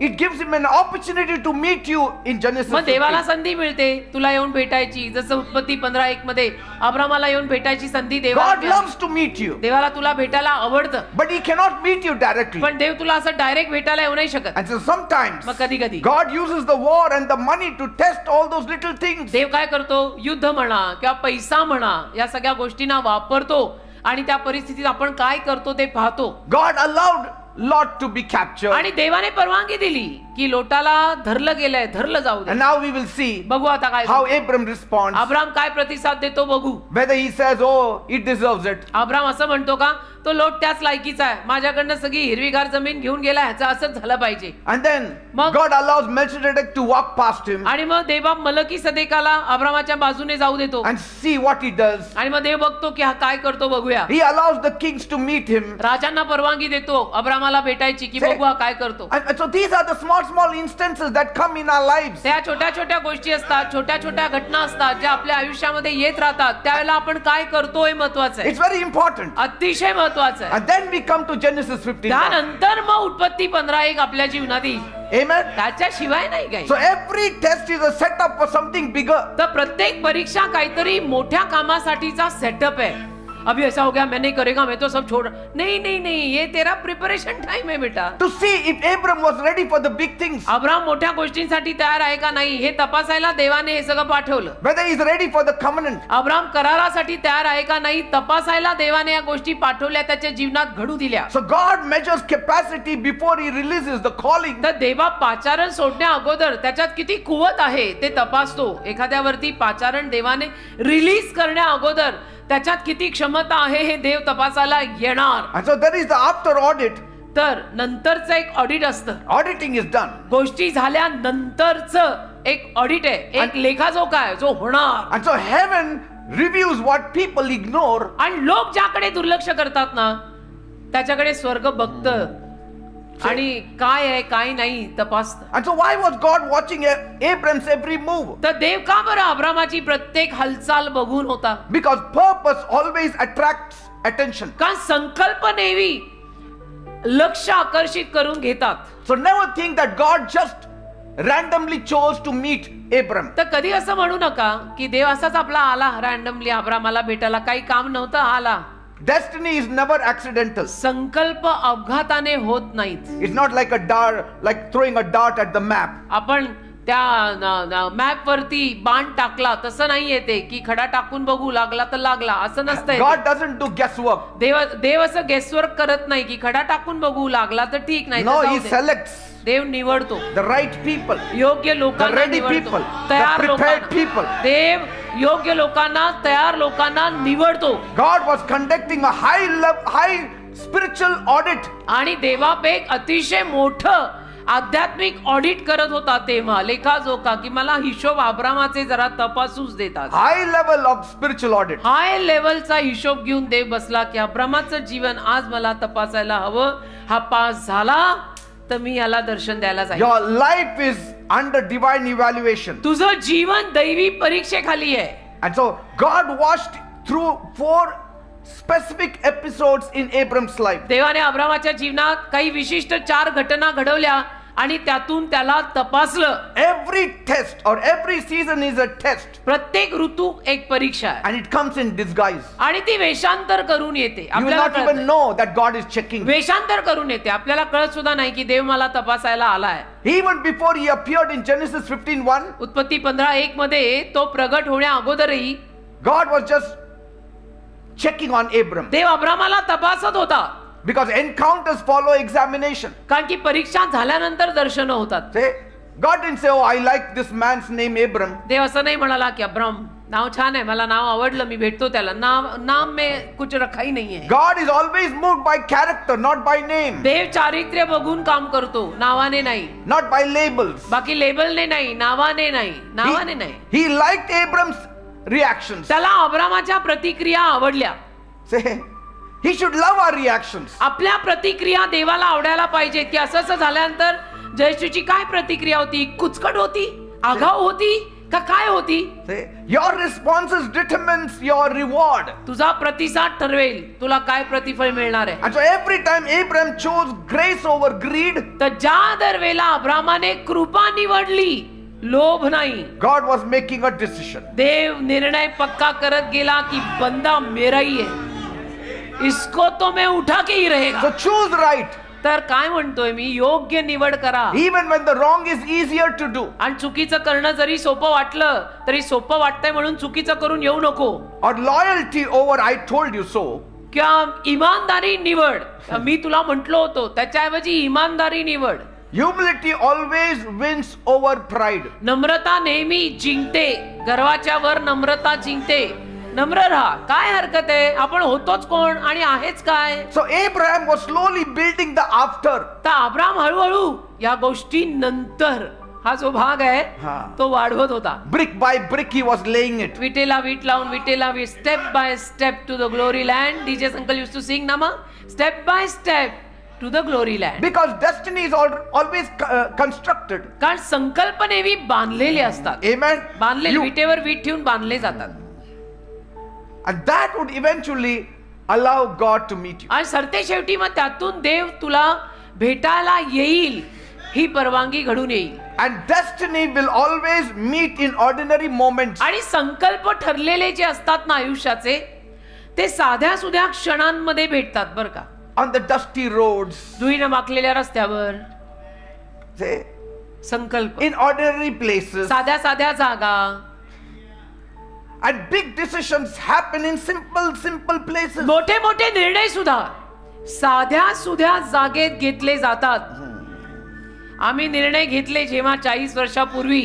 it gives him an opportunity to meet you in Genesis मग देवाला 15. संधी मिळते तुला येऊन भेटायची. जसं उत्पत्ती 15:1 मध्ये अब्रामाला येऊन भेटायची संधी देवाला God मिळाली. loves to meet you, देवाला तुला भेटायला आवडतं, but he cannot meet you directly. पण देव तुला असं डायरेक्ट भेटायला येऊ नाही शकत. And so sometimes मग कधी कधी God uses the war and the money to test all those little things. देव काय करतो, युद्ध म्हणा किंवा पैसा म्हणा, या सगळ्या गोष्टींना वापरतो आणि त्या परिस्थितीत आपण काय करतो ते पाहतो. God allowed Lot to be captured. आणि देवाने परवानगी दिली की लोटाला धरलं गेलंय, धरलं जाऊ दे. And now we will see बघू आता काय how Abram responds. अब्राम काय प्रतिसाद देतो बघू. Whether he says, oh, it deserves it. Abram असं म्हणतो का, तो लोट त्याच लायकीचा आहे, माझ्याकडनं सगळी हिरवीगार जमीन घेऊन गेला, ह्याचं असंच झालं पाहिजे. And then मग- God allows Melchizedek to walk past him आणि मग देवा मलकी सदेकाला अब्रामाच्या बाजूने जाऊ देतो. and see what he does. आणि मग देव बघतो की हा काय करतो बघूया. He allows the kings to meet him. राजांना परवानगी देतो अब्रामाला भेटायची की बघू हा काय करतो. And so these are the small instances that come in our lives. त्या छोट्या छोट्या गोष्टी असतात, छोट्या छोट्या घटना असतात ज्या आपल्या आयुष्यामध्ये येत राहतात. त्यावेळेला आपण काय करतोय महत्वाचं आहे, It's very important. अतिशय महत्वाचं आहे. And then we come to Genesis 15. त्यानंतर मग उत्पत्ती 15:1 आपल्या जीवनात येईल. Amen. त्याच्याशिवाय नाही काही. So every test is a setup for something bigger. तर प्रत्येक परीक्षा काहीतरी मोठ्या कामासाठीचा सेटअप है. अभी ऐसा हो गया, मैं नहीं करेगा, मैं तो सब छोड़. नहीं नहीं नहीं, ये तेरा प्रिपरेशन टाइम है बेटा. To see if Abram was ready for the big things. Abram मोठ्या गोष्टींसाठी तयार आहे का नाही हे तपासायला देवाने हे सगळं पाठवलं. Whether he is ready for the covenant. Abram करारासाठी तयार आहे का नाही तपासायला देवाने या गोष्टी पाठवल्या, त्याच्या जीवनात घडू दिल्या. So God measures capacity before he releases the calling. तर देवा पाचारण सोडण्या अगोदर त्याच्यात किती कुवत आहे ते तपासतो. एखाद्यावरती पाचारण देवाने रिलीज करण्या अगोदर त्याच्यात किती क्षमता आहे हे देव तपासायला येणार. And so there is the after audit. तर नंतरचं एक ऑडिट असतं. Auditing is done. गोष्टी झाल्यानंतरचं एक ऑडिट आहे, एक लेखाजोखा आहे जो होणार. And so heaven reviews what people ignore. आणि लोक ज्याकडे दुर्लक्ष करतात ना त्याच्याकडे स्वर्ग बघतं आणि काय आहे काय नाही तपासतं. And so why was God watching Abram's every move? तर देव का बरं अब्रामाची प्रत्येक हालचाल बघून होता? Because purpose always attracts attention. का संकल्प नेहमी लक्ष आकर्षित करून घेतात. So never think that God just randomly chose to meet Abram. तर कधी असं म्हणू नका की देव असाच आपला आला रॅन्डमली अब्रामाला भेटायला, काही काम नव्हतं आला. Destiny is never accidental. संकल्प अपघाताने होत नाहीत. It's not like a dart, like throwing a dart at the map. आपण त्या मॅप वरती बाण टाकला तसं नाहीये ते की खडा टाकून बघू लागला तर लागला असं नसतंय ते. God doesn't do guesswork. देव असं गेसवर्क करत नाही की खडा टाकून बघू लागला तर ठीक नाही तर No, जाऊ He दे. selects देव निवडतो the right people. योग्य लोकांना ready निवडतो people, तयार the prepared लोकांना people. देव योग्य लोकांना तयार लोकांना निवडतो God was conducting a high spiritual audit. आणि देवापेक अतिशय मोठं आध्यात्मिक ऑडिट करत होता तेव्हा लेखाजोखा की मला हिशोब अब्रामाचे जरा तपासूच देतात High level of spiritual audit. हाय लेवलचा हिशोब घेऊन देव बसला की अब्रामाचं जीवन आज मला तपासायला हवं हा पास झाला तर मी याला दर्शन द्यायला जाईल Your life is under divine evaluation. तुझं जीवन दैवी परीक्षेखाली आहे And so God watched through 4 specific episodes in Abram's life. देवाने अब्रामाच्या जीवनात काही विशिष्ट 4 घटना घडवल्या आणि त्यातून त्याला तपासलं Every test or every season is a test. प्रत्येक ऋतू एक परीक्षा आहे And it comes in disguise. आणि ती वेषांतर करून येते You will आपल्याला not कळत even नाही. know that God is checking. वेषांतर करून येते आपल्याला कळत सुद्धा नाही की देव मला तपासायला आलाय Even before he appeared in Genesis 15:1, उत्पत्ती 15:1 मध्ये तो प्रगट होण्या अगोदरही God was just checking on Abram. देव अब्रामाला तपासत होता Because encounters follow examination. कारण की परीक्षा झाल्यानंतर दर्शन होतात Say, God didn't say, oh, I like this man's name Abram. देव असं नाही म्हणाला की अब्राम नाव छान आहे मला नाव आवडलं मी भेटतो त्याला नाम में कुछ रखा ही नाही आहे God is always moved by character, not by name, देव चारित्र्य बघून काम करतो नावाने नाही not by labels. बाकी लेबलने नाही नावाने नाही He liked Abram's reactions. त्याला अब्रामाच्या प्रतिक्रिया आवडल्या Say, he should love our reactions. आपल्या प्रतिक्रिया देवाला आवडायला पाहिजेत की असं झाल्यानंतर जयशूची काय प्रतिक्रिया होती कुचकट होती आगाऊ होती का काय होती Say, your responses determines your reward. तुझा प्रतिसाद ठरवेल तुला काय प्रतिफळ मिळणार आहे And so every time Abram chose grace over greed, तर ज्या दरवेळेला अब्रामाने कृपा निवडली लोभ नाही God was making a decision. देव निर्णय पक्का करत गेला की बंदा मेरा ही है इसको तो मैं उठा के ही रहेगा So choose right. तर काय म्हणतोय मी योग्य निवड करा Even when the wrong is easier to do. आणि चुकीचं करणं जरी सोपं वाटलं तरी सोपं वाटतंय म्हणून चुकीचं करून येऊ नको Or loyalty over I told you so. किंवा इमानदारी निवड मी तुला म्हटलो होतो त्याच्याऐवजी इमानदारी निवड Humility always wins over pride. नम्रता नेहमी जिंकते गर्वाच्या वर नम्रता जिंकते नम्र राहा काय हरकत आहे आपण होतोच कोण आणि आहेच काय So Abraham was slowly building the after. तर अब्राम हळूहळू या गोष्टी नंतर हा जो भाग आहे हा. तो वाढवत होता Brick by brick he was laying it. विटेला वीट लावून विटेला वीट step by step to the glory land DJ uncle use to sing ना मग step by step to the glory land Because destiny is always constructed. कारण संकल्प नेहमी बांधलेले असतात Amen. बांधलेले You- विटेवर वीट ठेवून बांधले जातात and that would eventually allow God to meet you. आणि सरते शेवटी मग त्यातून देव तुला भेटायला येईल ही परवानगी घडून येईल And destiny will always meet in ordinary moments. आणि संकल्प ठरलेले जे असतात ना आयुष्याचे ते साध्या सुध्या क्षणांमध्ये भेटतात बर का On the dusty roads. धुळीनं माखलेल्या रस्त्यावर Say, संकल्प in ordinary places. साध्या साध्या जागा And big decisions happen in simple places. मोठे मोठे निर्णय सुद्धा साध्या सुध्या जागेत घेतले जातात आम्ही निर्णय घेतले जेव्हा 40 वर्षापूर्वी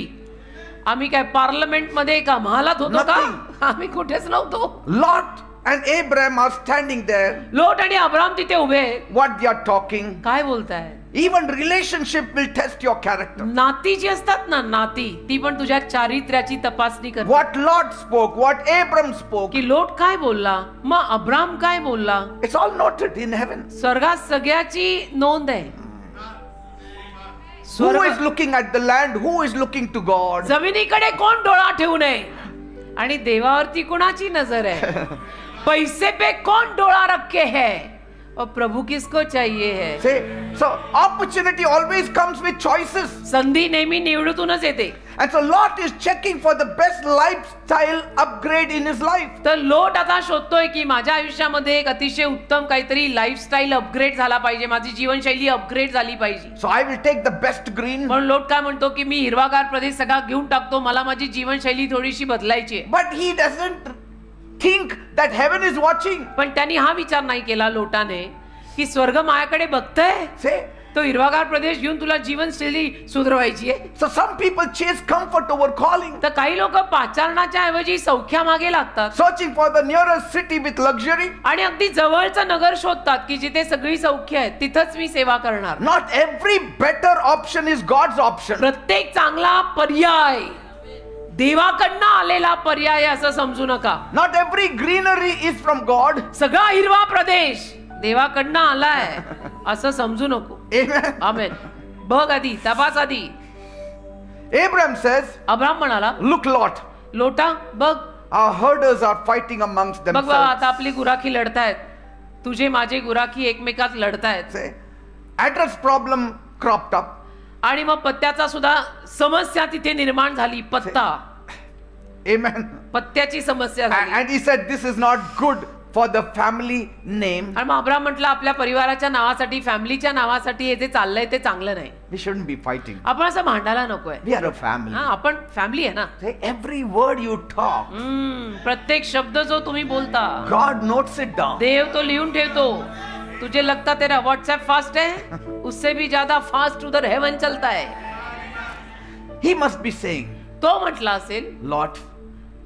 आम्ही काय पार्लमेंट मध्ये का महालात होतो का आम्ही कुठेच नव्हतो Lot and Abraham are standing there. लोट आणि अब्राम तिथे उभे आहेत. What they are talking. काय बोलताय Even relationship will test your character. नाती जी असतात ना नाती ती पण तुझ्या चारित्र्याची तपासणी करतात What Lot spoke, what Abram spoke, की लोट काय बोलला मग अब्राम काय बोलला it's all noted in heaven. स्वर्गात सगळ्याची नोंद आहे Who is स्वर्ग looking at the land? Who is looking to God? जमिनीकडे कोण डोळा ठेवू नये आणि देवावरती कोणाची नजर आहे पैसे पे कौन डोळा रखे है और प्रभु किसको चाहिए है Say, so opportunity always comes with choices. संधी नेहमी निवडूनच येते And so Lot is checking for the best lifestyle upgrade in his life. तर लोट आता शोधतोय की माझ्या आयुष्यामध्ये एक अतिशय उत्तम काहीतरी लाईफस्टाईल अपग्रेड झाला पाहिजे, माझी जीवनशैली अपग्रेड झाली पाहिजे. So I will take the best green. म्हणून लोट काय म्हणतो की मी हिरवागार प्रदेश सगळा घेऊन टाकतो, मला माझी जीवनशैली थोडीशी बदलायची आहे. But he doesn't think that heaven is watching. पण त्यांनी हा विचार नाही केला लोटाने की स्वर्ग माझ्याकडे बघतोय, Say, तो हिरवागार प्रदेश घेऊन तुला जीवनशैली सुधरवायची आहे. so some people chase comfort over calling, तर काही लोक पाचारणाच्या ऐवजी सौख्या मागे लागतात searching for the nearest city with luxury. आणि अगदी जवळचं नगर शोधतात की जिथे सगळी सौख्य आहेत, तिथंच मी सेवा करणार. Not every better option is God's option. प्रत्येक चांगला पर्याय देवाकडनं आलेला पर्याय असं समजू नका. Not every greenery is from God. सगळा हिरवा प्रदेश देवाकडनं आलाय असं समजू नको. Amen. आमेन. बघ आधी, तपास आधी. Abraham says, अब्राम म्हणाला, look Lot, लोटा बघ, our herders are fighting amongst बघ बघ themselves. आता आपली गुराखी लढतायत, तुझे माझे गुराखी एकमेकात लढतायत. Say, address problem cropped up. आणि मग पत्त्याचा सुद्धा समस्या तिथे निर्माण झाली. पत्ता, Amen. पत्त्याची समस्या झाली. And he said, this is not good for the family name. आणि मग अब्राम म्हटलं आपल्या परिवाराच्या नावासाठी, फॅमिलीच्या नावासाठी हे जे चाललंय ते चांगलं नाही. We shouldn't be fighting. आपण असं भांडायला नकोय. We are a family. हा, आपण फॅमिली आहे ना. Say, every word you talk, प्रत्येक शब्द जो तुम्ही बोलता God notes it down. देव तो लिहून ठेवतो. तुझे लगता तेरा व्हाट्सएप फास्ट है, उससे भी ज्यादा फास्ट उधर हेवन चलता है. He must be saying, तो म्हटला असेल, Lot,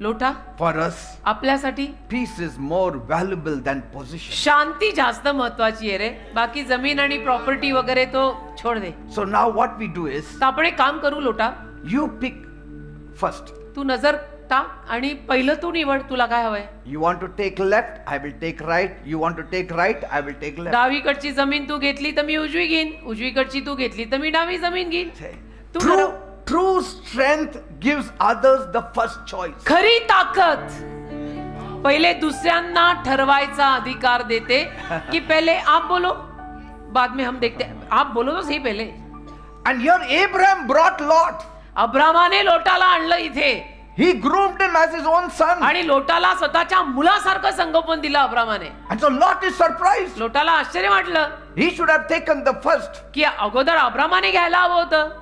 लोटा for us, आपल्यासाठी peace is more valuable than possession. शांती जास्त महत्वाची आहे रे, बाकी जमीन आणि प्रॉपर्टी वगैरे तो छोड दे. So now what we do is, तर आपण एक काम करू लोटा, you pick first. तू नजर टाक आणि पहिलं तू निवड, तुला काय हवंय. You want to take left, I will take right. You want to take right, I will take left. डावीकडची जमीन तू घेतली तर मी उजवी घेईन, उजवीकडची तू घेतली तर मी डावी जमीन घेईन. Say, तू True, ठरव. true strength gives others the first choice. खरी ताकद पहिले दुसऱ्यांना ठरवायचा अधिकार देते कि पहले आप बोलो बाद में हम देखते हैं. आप बोलो तो सही पहले. And here Abraham brought Lot. अब्रामाने लोटाला आणलं इथे He groomed him as his own son. आणि लोटाला स्वतःच्या मुलासारखं संगोपन दिलं अब्रामाने. And so Lot is surprised. लोटाला आश्चर्य वाटलं He should have taken the first. की अगोदर अब्रामाने घ्यायला हवं होतं.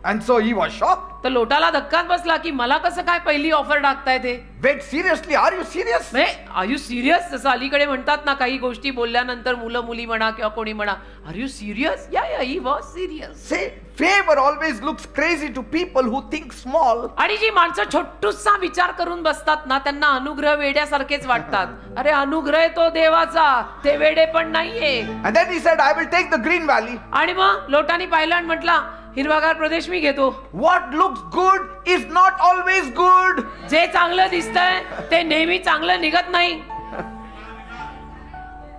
And so he was shocked. तर लोटाला धक्काच बसला की मला कसं काय पहिली ऑफर टाकताय ते. Wait, seriously, are you serious? Are you serious. जसं अलीकडे म्हणतात ना, काही गोष्टी बोलल्यानंतर मुलं मुली म्हणा किंवा कोणी म्हणा, R you serious. Yeah he was serious. Say, favor always looks crazy to people who think small. आणि जी माणसं छोटूसा विचार करून बसतात ना, त्यांना अनुग्रह वेड्यासारखेच वाटतात. अरे अनुग्रह तो देवाचा, ते वेडे पण नाहीये. And then he said, I will take the green valley. आणि मग लोटानी पाहिलं आणि म्हटला हिरवागार प्रदेश मी घेतो. What looks good is not always good. जे चांगलं दिसतंय ते नेहमी चांगलं निघत नाही.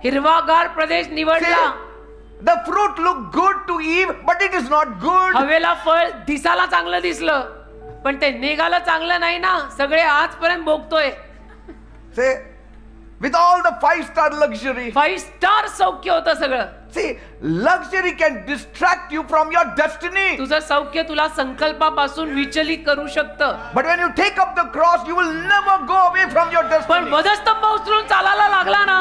हिरवागार प्रदेश निवडला. See, the fruit looked good to Eve, but it is not good. हवेला फळ दिसायला चांगलं दिसलं पण ते निघालं चांगलं नाही ना. सगळे आजपर्यंत भोगतोय. Say, with all the 5-star luxury. 5 star सौख्य होतं सगळं. See, luxury can distract you from your destiny. तुझं सौख्य तुला संकल्पापासून विचलित करू शकतं. But when you take up the cross, you will never go away from your पण destiny. वधस्तंभ उचलून चालायला लागला ना,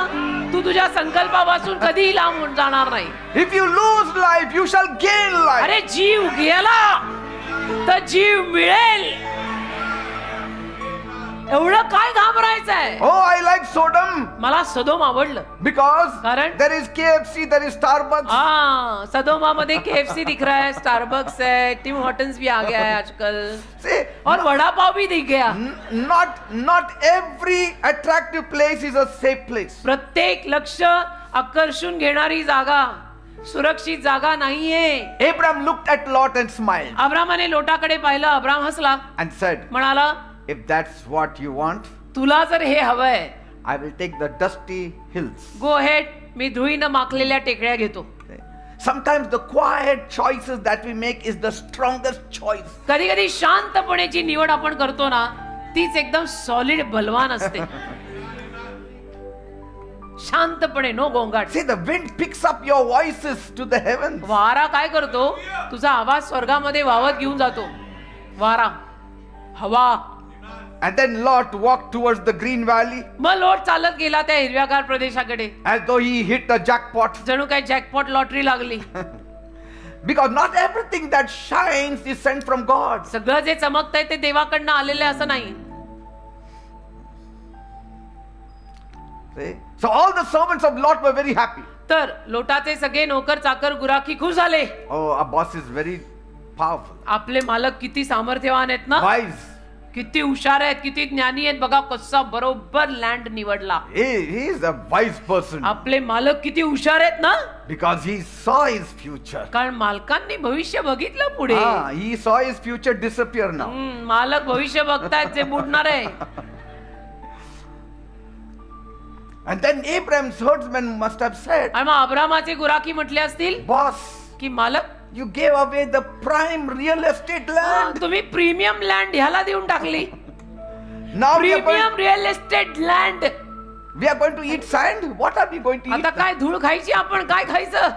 तू तुझ्या संकल्पापासून कधीही लांब जाणार नाही. If you lose life, you shall gain life. अरे जीव गेला तर जीव मिळेल. एवढं काय घाबरायचंय. Oh, I like Sodom मला सदोम आवडलं. because कारण? there is KFC, there is Starbucks. हाँ, सदोमामध्ये KFC दिख रहा है, स्टारबक्स है, टिम हॉर्टन्स भी आ गया है आजकल, See, और वड़ा पाव भी दिख गया. not every attractive place is a safe place. प्रत्येक लक्ष आकर्षून घेणारी जागा सुरक्षित जागा नाहीये. Abraham looked at Lot and smiled अब्रामाने लोटाकडे पाहिलं. अब्राम हसला, and said, म्हणाला if that's what you want, तुला जर हे हवंय, I will take the dusty hills. Go ahead. मी धुळीनं माखलेल्या टेकड्या घेतो. Sometimes the quiet choices that we make is the strongest choice. कधी कधी शांतपणेची निवड आपण करतो ना, तीच एकदम सॉलिड बलवान असते. शांतपणे, नो गोंगाट. See, the wind picks up your voices to the heavens. वारा काय करतो, तुझा आवाज स्वर्गामध्ये वाहत घेऊन जातो. वारा हवा. And then Lot walked towards the green valley मग लोट चालत गेला त्या हिरव्यागार प्रदेशाकडे, as though he hit a jackpot. जणू काही जॅकपॉट लॉटरी लागली. Because not everything that shines is sent from God. सगळं जे चमकतंय ते देवाकडनं आलेलं आहे असं नाही. See? So all the servants of Lot were very happy. तर लोटाचे सगळे नोकर चाकर गुराखी खुश झाले. Oh, our boss is very powerful, आपले मालक किती सामर्थ्यवान आहेत ना, wise. किती हुशार आहेत, किती ज्ञानी आहेत. बघा कसा बरोबर लँड निवडला. He is a wise person आपले मालक किती हुशार आहेत ना, because he saw his future. कारण मालकांनी भविष्य बघितलं पुढे. He saw his future disappear now. मालक भविष्य बघतायत जे बुडणार आहे. And then Abraham's herdsmen must have said, आणि मग अब्रामाचे गुराखी म्हटले असतील boss, की मालक, you gave away the prime real estate land. तुम्ही प्रीमियम लँड ह्याला देऊन टाकली. Now we are premium real estate land. going to eat sand. What are we going to eat? आता काय धूळ खायची, आपण काय खायचं.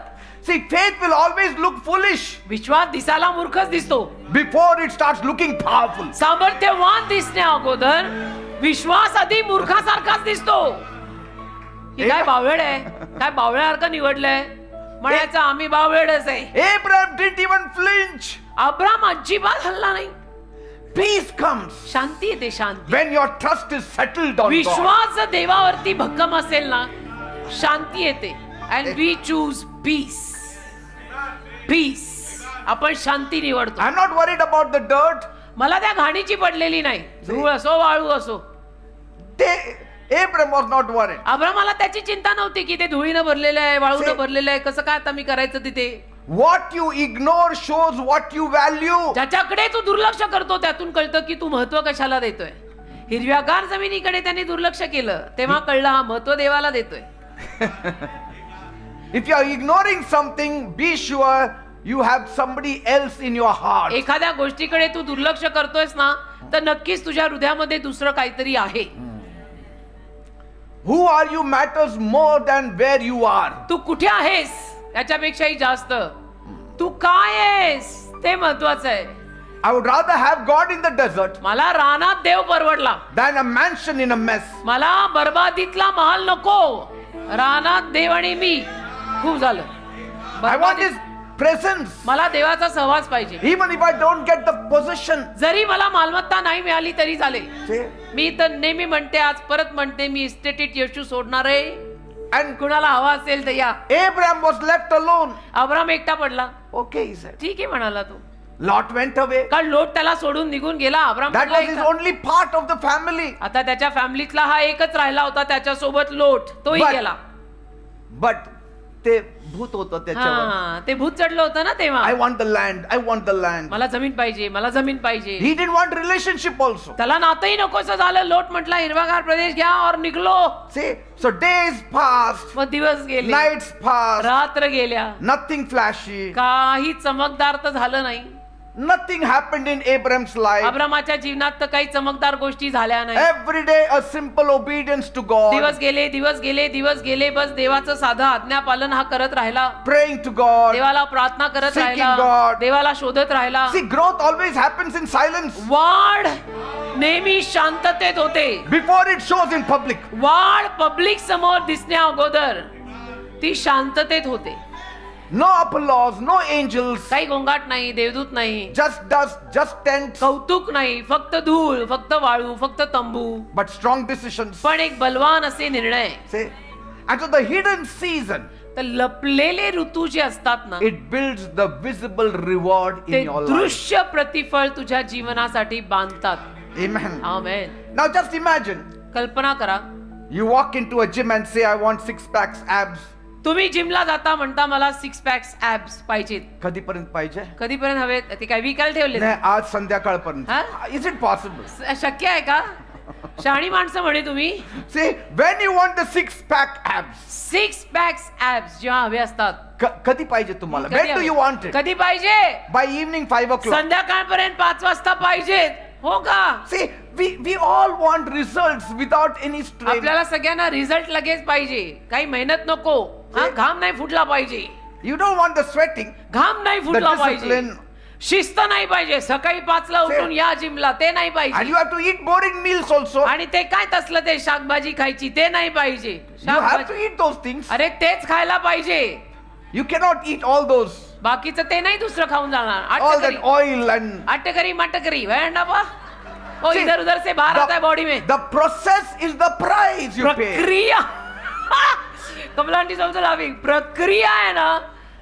See, faith will always look foolish विश्वास दिसायला मूर्खच दिसतो, before it starts looking powerful. सामर्थ्यवान दिसण्या अगोदर विश्वास आधी मूर्खासारखाच दिसतो. ही काय बावळ आहे, काय बावळ्यासारखं निवडलंय म्हणायचं, आम्ही बावळच आहे. Abraham didn't even flinch. Abram अजिबात हल्ला नाही. Peace comes शांती येते, शांती. when your trust is settled on God. विश्वास जर देवावरती भक्कम असेल ना, शांती येते. And we choose peace. Peace, आपण शांती निवडतो. I'm not worried about the dirt. मला त्या घाणीची पडलेली नाही, धूळ असो वाळू असो. Abraham was not worried. अब्रामाला त्याची चिंता नव्हती की ते धुळीनं भरलेलं आहे, वाळूनं भरलेलं आहे, कसं काय आता मी करायचं तिथे. What you ignore shows what you value. ज्याच्याकडे तू दुर्लक्ष करतो त्यातून कळतं की तू महत्व कशाला देतोय. हिरव्यागार जमिनीकडे त्याने दुर्लक्ष केलं तेव्हा कळलं हा महत्व देवाला देतोय. If you are ignoring something, be sure you have somebody else in your heart. एखाद्या गोष्टीकडे तू दुर्लक्ष करतोयस ना, तर नक्कीच तुझ्या हृदयामध्ये दुसरं काहीतरी आहे. Who are you matters more than where you are. तू कुठे आहेस याच्यापेक्षाही जास्त तू काय आहेस ते महत्वाचं आहे. I would rather have God in the desert मला रानात देव परवडला, than a mansion in a mess. मला बरबादीतला महाल नको, रानात देव आणि मी खूप झालं. I want His presence. मला देवाचा सहवास पाहिजे. Even if I don't get the possession. जरी मला मालमत्ता नाही मिळाली तरी चालेल. See? मी तर नेहमी म्हणते, आज परत म्हणते, मी इस्टेटीत येशू सोडणार आहे. And कुणाला हवा असेल तर या. Abraham was left alone. Abram एकटा पडला. Okay, he said. ठीक आहे म्हणाला तो. Lot went away. कारण लोट त्याला सोडून निघून गेला. Abram That was his only part of the family. आता त्याच्या फॅमिलीतला हा एकच राहिला होता त्याच्यासोबत लोट, तोही गेला. But ते भूत होतं त्याच्यावर. ते भूत चढलं होतं ना तेव्हा. I want the land. I want the land. मला जमीन पाहिजे, मला जमीन पाहिजे. He didn't want relationship also. त्याला नातंही नकोसं झालं. लोट म्हटला हिरवागार प्रदेश घ्या और निघलो. See, so days passed, मग दिवस गेले, nights passed, रात्र गेल्या, nothing flashy, काही चमकदार तर झालं नाही. nothing happened in Abraham's life. अब्रामाच्या जीवनात तर काही चमकदार गोष्टी झाल्या नाही. Every day a simple obedience to God, दिवस गेले, दिवस गेले, दिवस गेले, बस देवाचं साधं आज्ञापालन हा करत राहिला. praying to God, देवाला प्रार्थना करत Seeking राहिला, God. देवाला शोधत राहिला. See, growth always happens in silence वाढ नेहमी शांततेत होते. before it shows in public. वाढ पब्लिक समोर दिसण्या अगोदर ती शांततेत होते. No applause, no angels, काही गोंगाट नाही, देवदूत नाही, just dust, just tents, कौतुक नाही, फक्त धूळ, फक्त वाळू, फक्त तंबू, but strong decisions. पण एक बलवान असे निर्णय. See, and so the hidden season, तर लपलेले ऋतू जे असतात ना, it builds the visible reward ते in your life. दृश्य प्रतिफळ तुझ्या जीवनासाठी बांधतात. Amen. आमेन. Now just imagine, कल्पना करा, you walk into a gym and say, I want 6 packs abs. तुम्ही जिमला जाता, म्हणता मला 6 पॅक्स ऍब्स पाहिजेत. कधीपर्यंत पाहिजे? कधीपर्यंत हवेत? ते काय विकायला ठेवले? नाही, आज संध्याकाळपर्यंत. हा? Is it possible? शक्य आहे का? शहाणी माणसं म्हणे तुम्ही. See, when you want the 6 pack abs, 6 pax abs जेव्हा हवे असतात, कधी पाहिजे तुम्हाला? कधी When do हवे? you want it? कधी पाहिजे? By evening 5 o'clock. संध्याकाळपर्यंत 5 वाजता पाहिजेत. हो का? See, we all want results without any strain. आपल्याला सगळ्यांना रिझल्ट लगेच पाहिजे, काही मेहनत नको. हा, घाम नाही फुटला पाहिजे, You don't want the sweating, घाम नाही the फुटला पाहिजे, discipline. शिस्त नाही पाहिजे. सकाळी 5ला उठून या जिमला, ते नाही And पाहिजे. you have to eat boring meals also. आणि ते काय तसलं ते शाकभाजी खायची, ते नाही पाहिजे. You have to शाकभाजी, eat those things. अरे तेच खायला पाहिजे. You cannot eat all those. बाकीचं ते नाही दुसरं खाऊन जाणार. All that oil and अट्टकरी मटकरी वेंडापा, ओ इधर उधर से बाहर आता है बॉडी में. the process is the price you pay. प्रक्रिया कमलांटी समजून लाविंग, प्रक्रिया आहे ना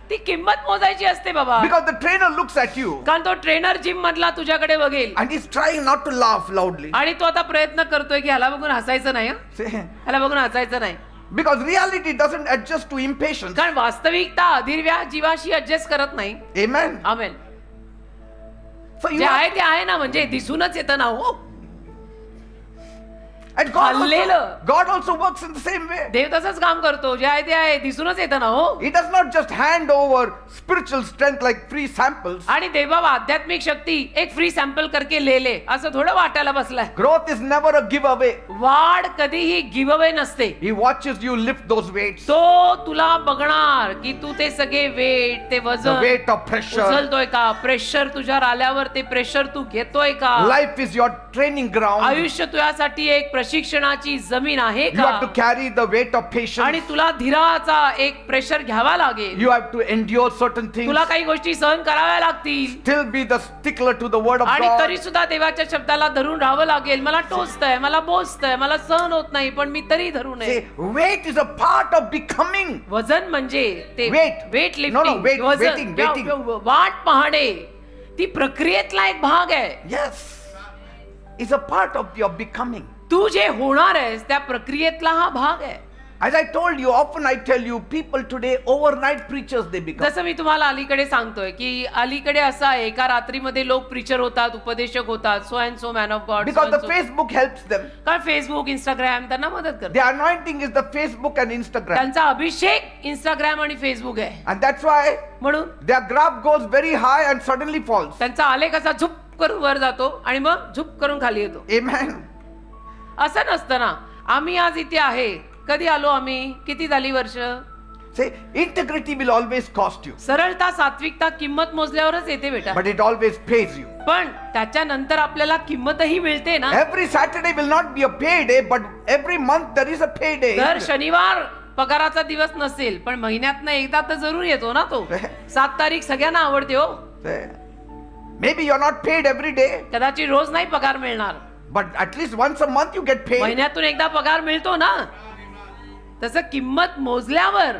ती किंमत मोजायची असते बाबा. Because the trainer looks at you कारण तो ट्रेनर जिम मधला तुझ्याकडे बघेल and he's trying not to laugh loudly. आणि तो आता प्रयत्न करतोय की ह्याला बघून हसायचं नाही हं? See? ह्याला बघून हसायचं नाही. Because reality doesn't adjust to impatience. कारण वास्तविकता अधीर जीवाशी ऍडजस्ट करत नाही. Amen. आमेन. So you जे आहे have, ते आहे ना, म्हणजे दिसूनच येतं ना. हो, and God खाल्लेलं. also, God also works in the same way. देव तसंच काम करतो. जे आहे ते आहे, दिसूनच येतं ना. हो, He does not just hand over spiritual strength like free samples. आणि देवा आध्यात्मिक शक्ती एक फ्री सॅम्पल करके ले ले असं थोडं वाटायला बसलाय. Growth is never a giveaway. वाढ कधीही गिव्ह अवे नसते. He watches you lift those weights. तो तुला बघणार की तू ते सगळे वेट, ते The वजन weight of pressure. उचलतोय का, प्रेशर तुझ्यावर आल्यावर ते प्रेशर तू घेतोय का. Life is your training ground. आयुष्य तुझ्यासाठी एक प्रशिक्षणाची जमीन आहे You have to का, carry the weight of आणि patience. तुला धीराचा एक प्रेशर घ्यावा लागेल. You have to endure certain things. तुला काही गोष्टी सहन कराव्या लागतील Still be the stickler to the word of आणि God. तरी सुद्धा देवाच्या शब्दाला धरून राहावं लागेल. मला टोचतंय, मला बोचतंय, मला सहन होत नाही, पण मी तरी धरू नये. See, weight is a part of becoming. वजन म्हणजे ते Weight. Weight No, no, wait, waiting, waiting. वाट पाहणे ती प्रक्रियेतला एक भाग आहे. Yes. It's a part of your becoming. तू जे होणार आहेस त्या प्रक्रियेतला हा भाग आहे. As I told you, often I tell you, people today, overnight preachers they become. जसं मी तुम्हाला अलीकडे सांगतोय की अलीकडे असं आहे, एका रात्रीमध्ये लोक प्रीचर होतात, उपदेशक होतात, so and so man of God. Because the Facebook helps them. कारण फेसबुक, इंस्टाग्राम त्यांना मदत करते. The anointing is the Facebook and Instagram. त्यांचा अभिषेक इंस्टाग्राम आणि फेसबुक आहे. And that's why म्हणून their graph goes very high and suddenly falls. त्यांचा आलेख असा झुप करून वर जातो आणि मग झुप करून खाली येतो. Amen. असं नसतं ना. आम्ही आज इथे आहे, कधी आलो आम्ही, किती झाली वर्ष. See, integrity will always cost you, सरळता, सात्विकता किंमत मोजल्यावरच येते बेटा. but it always pays you. पण त्याच्यानंतर आपल्याला किंमतही मिळते ना. Every Saturday will not be a payday, but every month there is a payday. दर शनिवार पगाराचा दिवस नसेल, पण महिन्यातनं एकदा तर जरूर येतो ना तो. 7 तारीख सगळ्यांना आवडते हो. See, maybe you're not paid every day, कदाचित रोज नाही पगार मिळणार, but at least once a month you get paid. महिन्यातून एकदा पगार मिळतो ना. तसं किंमत मोजल्यावर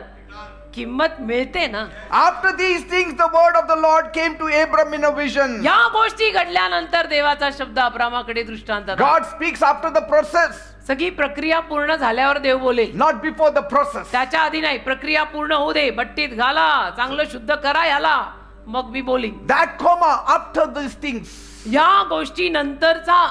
किंमत मिळते ना. After these things, the word of the Lord came to Abram in a vision. या गोष्टी घडल्यानंतर देवाचा शब्द अब्रामाकडे दृष्टांतात. God speaks after the process, सगळी प्रक्रिया पूर्ण झाल्यावर देव बोलेल, not before the process. त्याच्या आधी नाही. प्रक्रिया पूर्ण होऊ दे, भट्टीत घाला, चांगलं शुद्ध करा याला, मग मी बोलीन. That comma after these things, या गोष्टी नंतरचा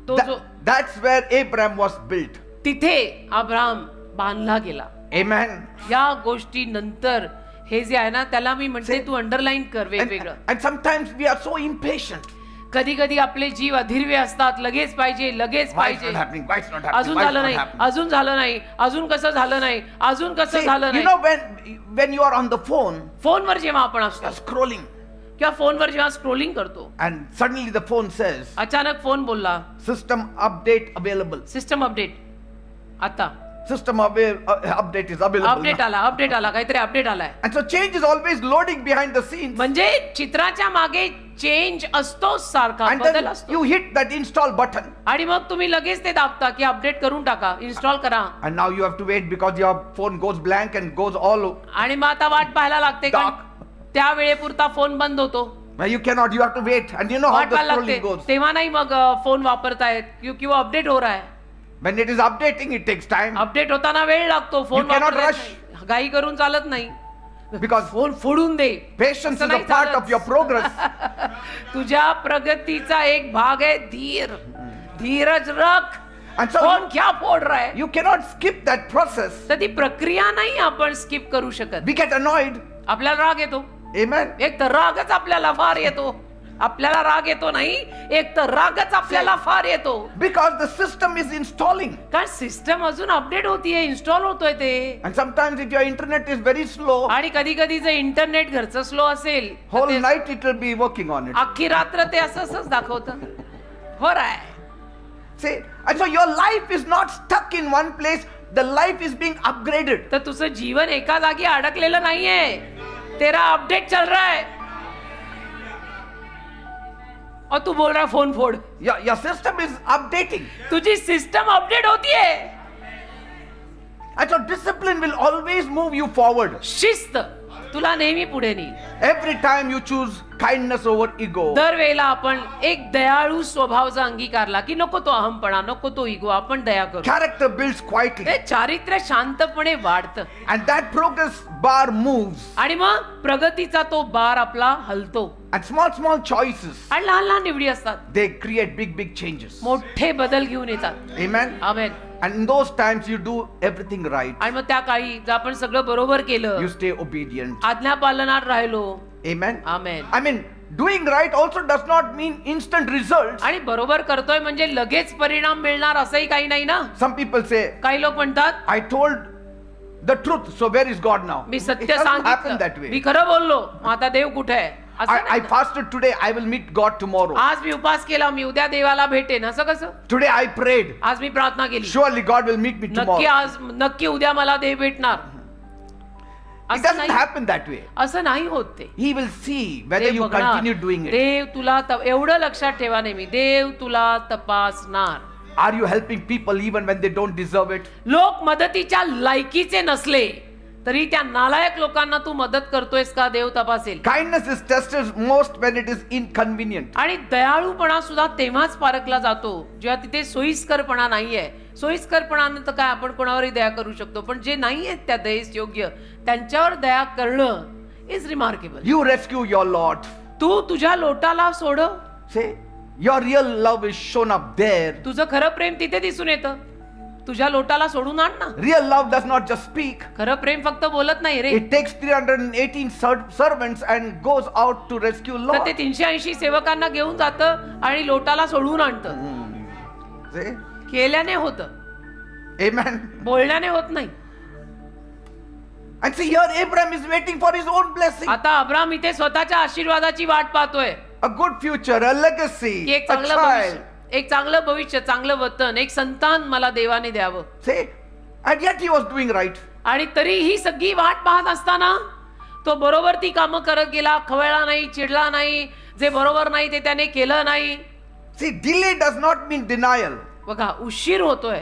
तो जो that's where Abram was built. तिथे अब्राम बांधला गेला. Amen. या गोष्टी नंतर हे जे आहे ना, त्याला मी म्हणते तू अंडरलाईन कर वेगवेगळं. And sometimes we are so impatient. कधी कधी आपले जीव अधीरवे असतात. लगेच पाहिजे, लगेच Why it's पाहिजे. not happening? Why it's not happening? अजून Why it's झालं not नाही, happening? अजून झालं नाही, अजून कसं झालं नाही, अजून कसं See, झालं you नाही. know when you are on the phone, फोनवर जेव्हा आपण असतो you're scrolling, किंवा फोनवर जेव्हा स्क्रोलिंग करतो, and suddenly the phone says, अचानक फोन बोलला, "System update available." System update. आता System update is available. Update now. आला, अपडेट आला, काहीतरी अपडेट आलाय. And so change is always loading behind the scenes. म्हणजे चित्राच्या मागे चेंज असतो, सारखा And बदल then असतो. you hit that install button, आणि मग तुम्ही लगेच ते दाबता की अपडेट करून टाका, इन्स्टॉल करा. and now you have to wait because your phone goes blank and goes all over. आणि मग आता वाट पाहायला लागते, कारण त्या वेळेपुरता फोन बंद होतो. You cannot. You have to wait, and you know how वाट the पाहायला scrolling लागते, goes. तेव्हा नाही मग फोन वापरतायत किंवा अपडेट हो रहा है. When it is updating, it takes time update होताना वेळ लागतो. Phone You cannot rush. घाई करून चालत नाही. because फोन फोडून दे. patience असं is a नाही part चालत. of your progress. तुझ्या प्रगतीचा एक भाग आहे धीर. धीरज रख. And so फोन क्या फोड रहा है. you cannot skip that process. तर ती प्रक्रिया नाही आपण स्किप करू शकत. We get annoyed. आपल्याला राग येतो. Amen. एक तर रागच आपल्याला फार येतो. आपल्याला राग येतो नाही, एक तर रागच आपल्याला फार येतो. Because the system is installing. कारण सिस्टम अजून अपडेट होतीये, इन्स्टॉल होतोय ते. And sometimes if your internet is very slow, आणि कधी कधी जर इंटरनेट घरचं स्लो असेल तर whole ते night it will be working on it. अख्खी रात्र ते असंच दाखवतं. हो Rai. See, and so your life is not stuck in one place. The life is being upgraded. तर तुझं जीवन एका जागी अडकलेलं नाहीये, तेरा अपडेट चल रहा है. और तू बोल रहा है फोन फोड़. Your system is updating. तुझी सिस्टम अपडेट होतीये. And so discipline will always move you forward. शिस्त तुला नेहमी पुढे नेईल. Every time you choose kindness over ego. दरवेळेला आपण एक दयाळू स्वभावाचा अंगीकारला की नको तो अहमपणा, नको तो इगो, आपण दया करू. Character builds quietly. ते चारित्र्य शांतपणे वाढतं. And that progress bar moves. आणि मग प्रगतीचा तो बार आपला हलतो. And small choices, आणि लहान लहान निवडी असतात, they create big changes. मोठे बदल घेऊन येतात. Amen. Amen. And in those times you do everything right. आणि मग त्या काळी जर आपण सगळं बरोबर केलं, You stay obedient. आज्ञा पालनात राहिलो. Amen. Amen. I mean, doing right also does not mean instant results. आणि बरोबर करतोय म्हणजे लगेच परिणाम मिळणार असंही काही नाही ना. Some people say, काही लोक म्हणतात I told the truth, so where is God now? Me It सत्य doesn't happen that सांगितलं, मी way. खरं बोललो, मग आता देव कुठे आहे असं I नाही. fasted today, I will meet God tomorrow. आज मी उपास केला, मी उद्या देवाला भेटेन असं कसं. Today I prayed, आज मी प्रार्थना केली, surely God will meet me नक्की tomorrow. आज नक्की उद्या मला देव भेटणार. It असं doesn't नाही, happen that way. असं नाही होत ते. He will see whether Dev you बघणार. continue doing it. देव तुला एवढं लक्षात ठेवा नेहमी, देव तुला तपासणार. Are you helping people even when they don't deserve it? लोक मदतीच्या लायकीचे नसले तरी त्या नालायक लोकांना तू मदत करतोयस का, देव तपासेल. Kindness is tested most when it is inconvenient. आणि दयाळूपणा सुद्धा तेव्हाच पारखला जातो जेव्हा तिथे सोयीस्करपणा नाहीये. सोयीस्करपणानं तर काय आपण कोणावरही दया करू शकतो, पण जे नाहीयेत त्या दयेस योग्य त्यांच्यावर दया करणं is remarkable. You rescue your lot. तू तुझ्या लोटाला सोड. Say, your real love is shown up there. तुझं खरं प्रेम तिथे दिसून येतं. तुझ्या लोटाला सोडून आण ना. Real love does not just speak. खरं प्रेम फक्त बोलत नाही रे. It takes 318 servants and goes out to rescue तर Lot. ते 380 सेवकांना घेऊन जातं आणि लोटाला सोडून आणतं. See? केल्याने होतं, Amen. बोलण्याने होत नाही. And see, here Abraham is waiting for his own blessing. आता अब्राम इथे स्वतःच्या आशीर्वादाची वाट पाहतोय. A good future, a legacy, की एक a चांगलं child. भविष्य, एक चांगलं भविष्य, चांगलं वतन, एक संतान मला देवाने द्यावं. See? And yet he was doing right. आणि तरी ही सगळी वाट पाहत असताना तो बरोबर ती कामं करत गेला, खवळला नाही, चिडला नाही, जे बरोबर नाही ते त्याने केलं नाही. See, delay does not mean denial. बघा, उशीर होतोय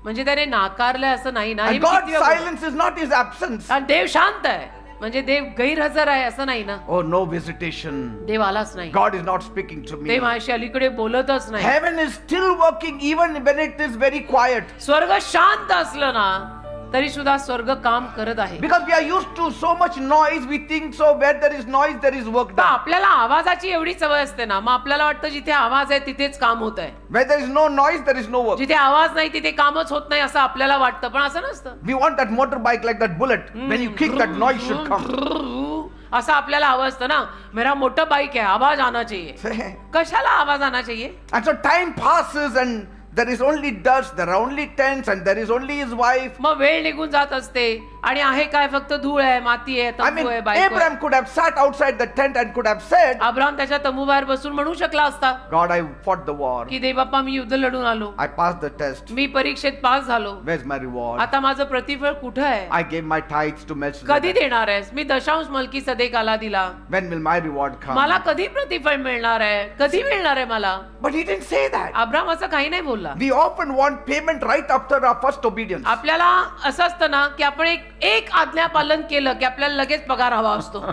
म्हणजे त्याने नाकारलंय असं नाही ना. हे And मी God's किती वेळा बोललो. silence is not his absence. आणि देव शांत आहे म्हणजे देव गैरहजर आहे असं नाही ना. Oh, no visitation. देव आलाच नाही, God is not speaking to me. ते माझ्या अलीकडे बोलतच नाही. Heaven is still working even when it is very quiet. स्वर्ग शांत असलं ना तरी सुद्धा स्वर्ग काम करत आहे. Because we are used to so much noise, we think so where there is noise, there is work तर done. आपल्याला आवाजाची एवढी सवय असते ना, मग आपल्याला वाटतं जिथे आवाज आहे तिथेच काम होत आहे, Where there is no noise, there is no work. जिथे आवाज नाही तिथे कामच होत नाही असं आपल्याला वाटतं, पण असं नसतं. We want that motorbike like that bullet. When you kick, that noise should come. असं आपल्याला हवं असतं ना. मेरा मोटर बाईक आहे, आवाज आना चाहिए. कशाला आवाज आना चाहिए. And so time passes and there is only dust, there are only tents, and there is only his wife. मग वेळ निघून जात असते आणि आहे काय, फक्त धूळ आहे, माती आहे, I mean, तंबू आहे, बायको आहे. Abraham could have sat outside the tent and could have said, Abram त्याच्या तंबूबाहेर बसून म्हणू शकला असता God, I fought the war. की देव बाप्पा मी युद्ध लढून आलो, I passed the test. मी परीक्षेत पास झालो, Where's my reward? आता माझं प्रतिफळ कुठं आहे. I gave my tithes to कधी Melchizedek. देणार आहेस, मी दशांश मलकी सदेकाला दिला, When will my reward come? मला कधी प्रतिफळ मिळणार आहे, कधी मिळणार आहे मला. But he didn't say that. Abram असं काही नाही बोलला. We often want payment right after our first obedience. आपल्याला असं असतं ना की आपण एक आज्ञा पालन केलं की आपल्याला लगेच पगार हवा असतो.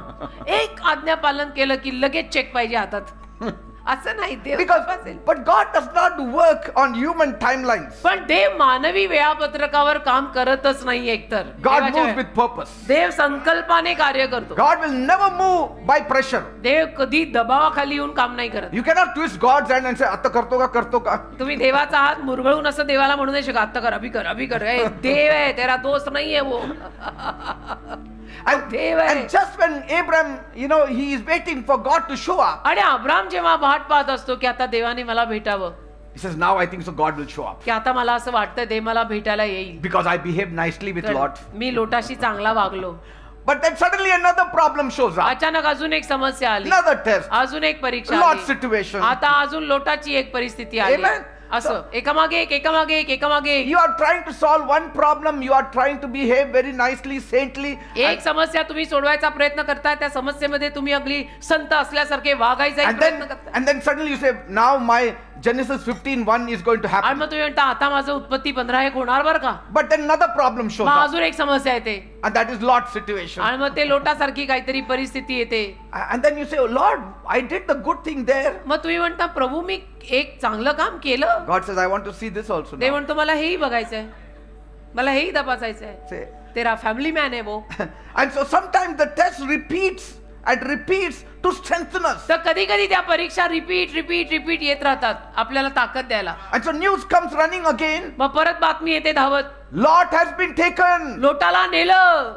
एक आज्ञा पालन केलं की लगेच चेक पाहिजे हातात. असं नाही, देव Because, तपासेल. but God does not work on human timelines. पण देव मानवी वेळापत्रकावर काम करतच नाही. एकतर God देवाच्या moves with purpose. देव संकल्पाने कार्य करतो. God will never move by pressure. देव कधी दबावाखाली येऊन काम नाही करत. You cannot twist God's hand and say, "Atta karto ka." तुम्ही देवाचा हात मुरगळून असं देवाला म्हणू नाही शकत, आता कर, अभी कर, अभी कर. ए, देव आहे, तेरा दोस्त नाहीये वो. देव आहे. And just when Abraham, he is waiting for God to show up, आणि अब्राम जेव्हा वाट पाहत असतो की आता देवाने मला भेटावं, he says, now I think so God will show up. की आता मला असं वाटतं देव मला भेटायला येईल, Because I behaved nicely with Lot. मी लोटाशी चांगला वागलो. But then suddenly another problem shows up. अचानक अजून एक समस्या आली, Another test. अजून एक परीक्षा Lot आली. situation. आता अजून लोटाची एक परिस्थिती आली. Amen. असं एकामागे एक एकामागे एक एकामागे एक. You are trying to solve one problem. You are trying to behave very nicely, saintly. एक समस्या तुम्ही सोडवायचा प्रयत्न करताय, त्या समस्येमध्ये तुम्ही अगदी संत असल्यासारखे वागायचा And प्रयत्न then, करताय. and then suddenly you say, now my Genesis 15:1 is going to आणि happen. मग तुम्ही म्हणता आता माझं उत्पत्ती 15 होणार बरं का. But then another problem shows मग up. अजून एक समस्या येते And that is Lot's situation. आणि मग ते लोटासारखी काहीतरी परिस्थिती येते. And then you say, oh Lord, I did the good thing there. मग तुम्ही म्हणता प्रभू मी एक चांगलं काम केलं. God says, I want to see this also ते now. म्हणतो मला हेही बघायचंय, मला हेही तपासायचंय. Say, तेरा फॅमिली मॅन आहे वो. and so sometimes the test repeats and repeats to strengthen us. तर कधी कधी त्या परीक्षा रिपीट रिपीट रिपीट येत राहतात आपल्याला ताकद द्यायला. And so news comes running again. मग परत बातमी येते धावत, Lot has been taken. लोटाला नेलं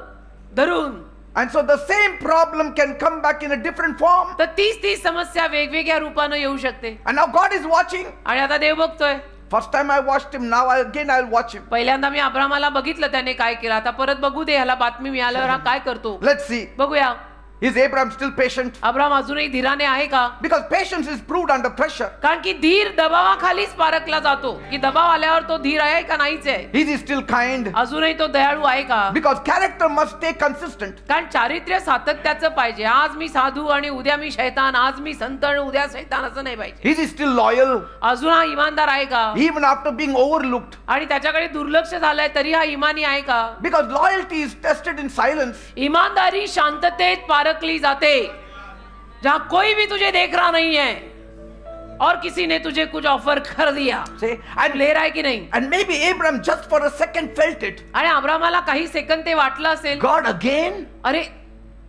धरून. And so the same problem can come back in a different form. तर तीच समस्या वेगवेगळ्या रूपानं येऊ शकते. And now God is watching. आणि आता देव बघतोय. First time I watched him, now I'll watch him. पहिल्यांदा मी अब्रामाला बघितलं त्याने काय केलं, आता परत बघू दे ह्याला बातमी मिळाल्यावर हा काय करतो. Let's see. बघूया. Is Abraham still patient? Abram अजूनही धीराने आहे का. Because patience is proved under pressure. कारण की धीर दबावाखालीच पारखला जातो, की दबाव आल्यावर तो धीर आहे का नाहीच आहे. Is he still kind? अजूनही तो दयाळू आहे का. Because character must stay consistent. कारण चारित्र्य सातत्याचं पाहिजे. आज मी साधू आणि उद्या मी शैतान, आज मी संत आणि उद्या शैतान असं नाही पाहिजे. Is he still loyal? अजून हा इमानदार आहे का. Even after being overlooked. आणि त्याच्याकडे दुर्लक्ष झालंय तरी हा इमानी आहे का. Because loyalty is tested in silence. ईमानदारी शांततेत पारखली जाते, जहां कोई भी तुझे देख रहा नहीं है और किसी ने तुझे कुछ ऑफर कर दिया. See, तू ले रहा है की नाही. and maybe Abraham just for a second felt it. आणि अब्रामाला काही सेकंद ते वाटलं असेल, God again? अरे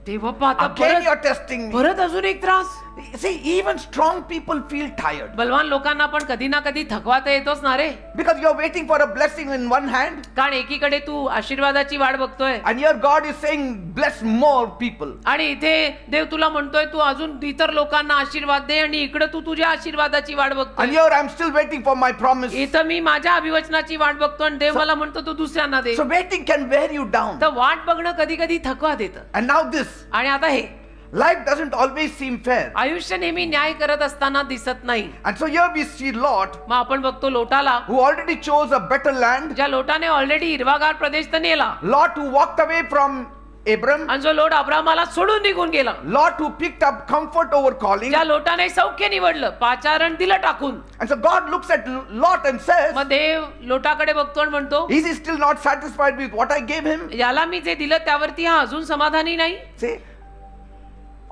देवप्पा आता Again you're परत testing me. परत अजून एक त्रास. See, even strong people feel tired. बलवान लोकांना पण कधी ना कधी थकवा तर येतोच ना रे. Because you're waiting for a blessing in one hand. कारण एकीकडे तू आशीर्वादाची वाट बघतोय And here God is saying, bless more people. आणि इथे देव तुला म्हणतोय तू अजून इतर लोकांना आशीर्वाद दे, आणि इकडे तू तुझ्या आशीर्वादाची वाट And बघतोय. here I'm still waiting for my promise. इथं मी माझ्या अभिवचनाची वाट बघतो आणि देव मला म्हणतो तू दुसऱ्यांना दे. So waiting can wear you down. तर वाट बघणं कधी कधी थकवा देतं. And now this. आणि आता हे Life doesn't always seem fair. आयुष्य नेहमी न्याय करत असताना दिसत नाही. And so here we see Lot, मग आपण बघतो लोटाला, who already chose a better land. ज्या लोटाने ऑलरेडी हिरवागार प्रदेश तर नेला, Lot who walked away from Abram. आणि जो लोट अब्रामाला सोडून निघून गेला, Lot who picked up comfort over calling. ज्या लोटाने सौख्य निवडलं, पाचारण दिलं टाकून. And so God looks at Lot and says, मग देव लोटाकडे बघतो आणि म्हणतो, is he still not satisfied with what I gave him? याला मी जे दिलं त्यावरती हा अजून समाधानी नाही. See,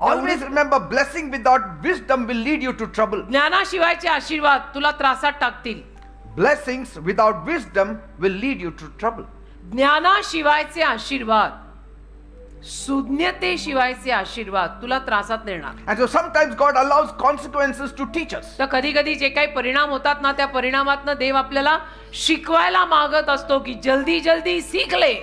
always remember, blessing without wisdom will lead you to trouble. ज्ञानाशिवायचे आशीर्वाद तुला त्रासात टाकतील. Blessings without wisdom will lead you to trouble. ज्ञानाशिवायचे आशीर्वाद, सुज्ञतेशिवायचे आशीर्वाद तुला त्रासात नेणार. And so sometimes God allows consequences to teach us. तर कधी कधी जे काही परिणाम होतात ना, त्या परिणामातनं देव आपल्याला शिकवायला मागत असतो की जल्दी जल्दी सीख ले.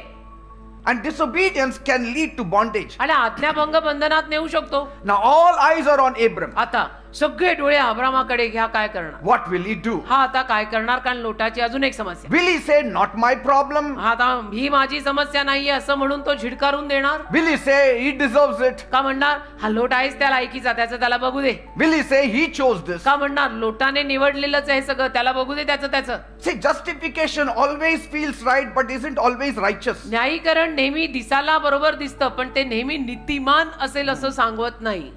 And disobedience can lead to bondage. आणि आज्ञाभंग बंधनात नेऊ शकतो. Now all eyes are on Abram. आता सगळे डोळे अब्रामाकडे घ्या, काय करणार. What will he do? हा आता काय करणार, कारण लोटाची अजून एक समस्या. Will he say, not my problem? हा आता ही माझी समस्या नाहीये असं म्हणून तो झिडकारून देणार. Will he say, he deserves it? का म्हणणार हा लोट आहेच त्या लायकीचा, त्याचं त्याला बघू दे. Will he say, he chose this? का म्हणणार लोटाने निवडलेलंच आहे सगळं, त्याला बघू दे त्याचं त्याचं. See, justification always feels right but isn't always righteous. न्यायीकरण नेहमी दिसायला बरोबर दिसतं, पण ते नेहमी नीतिमान असेल असं सांगवत नाही.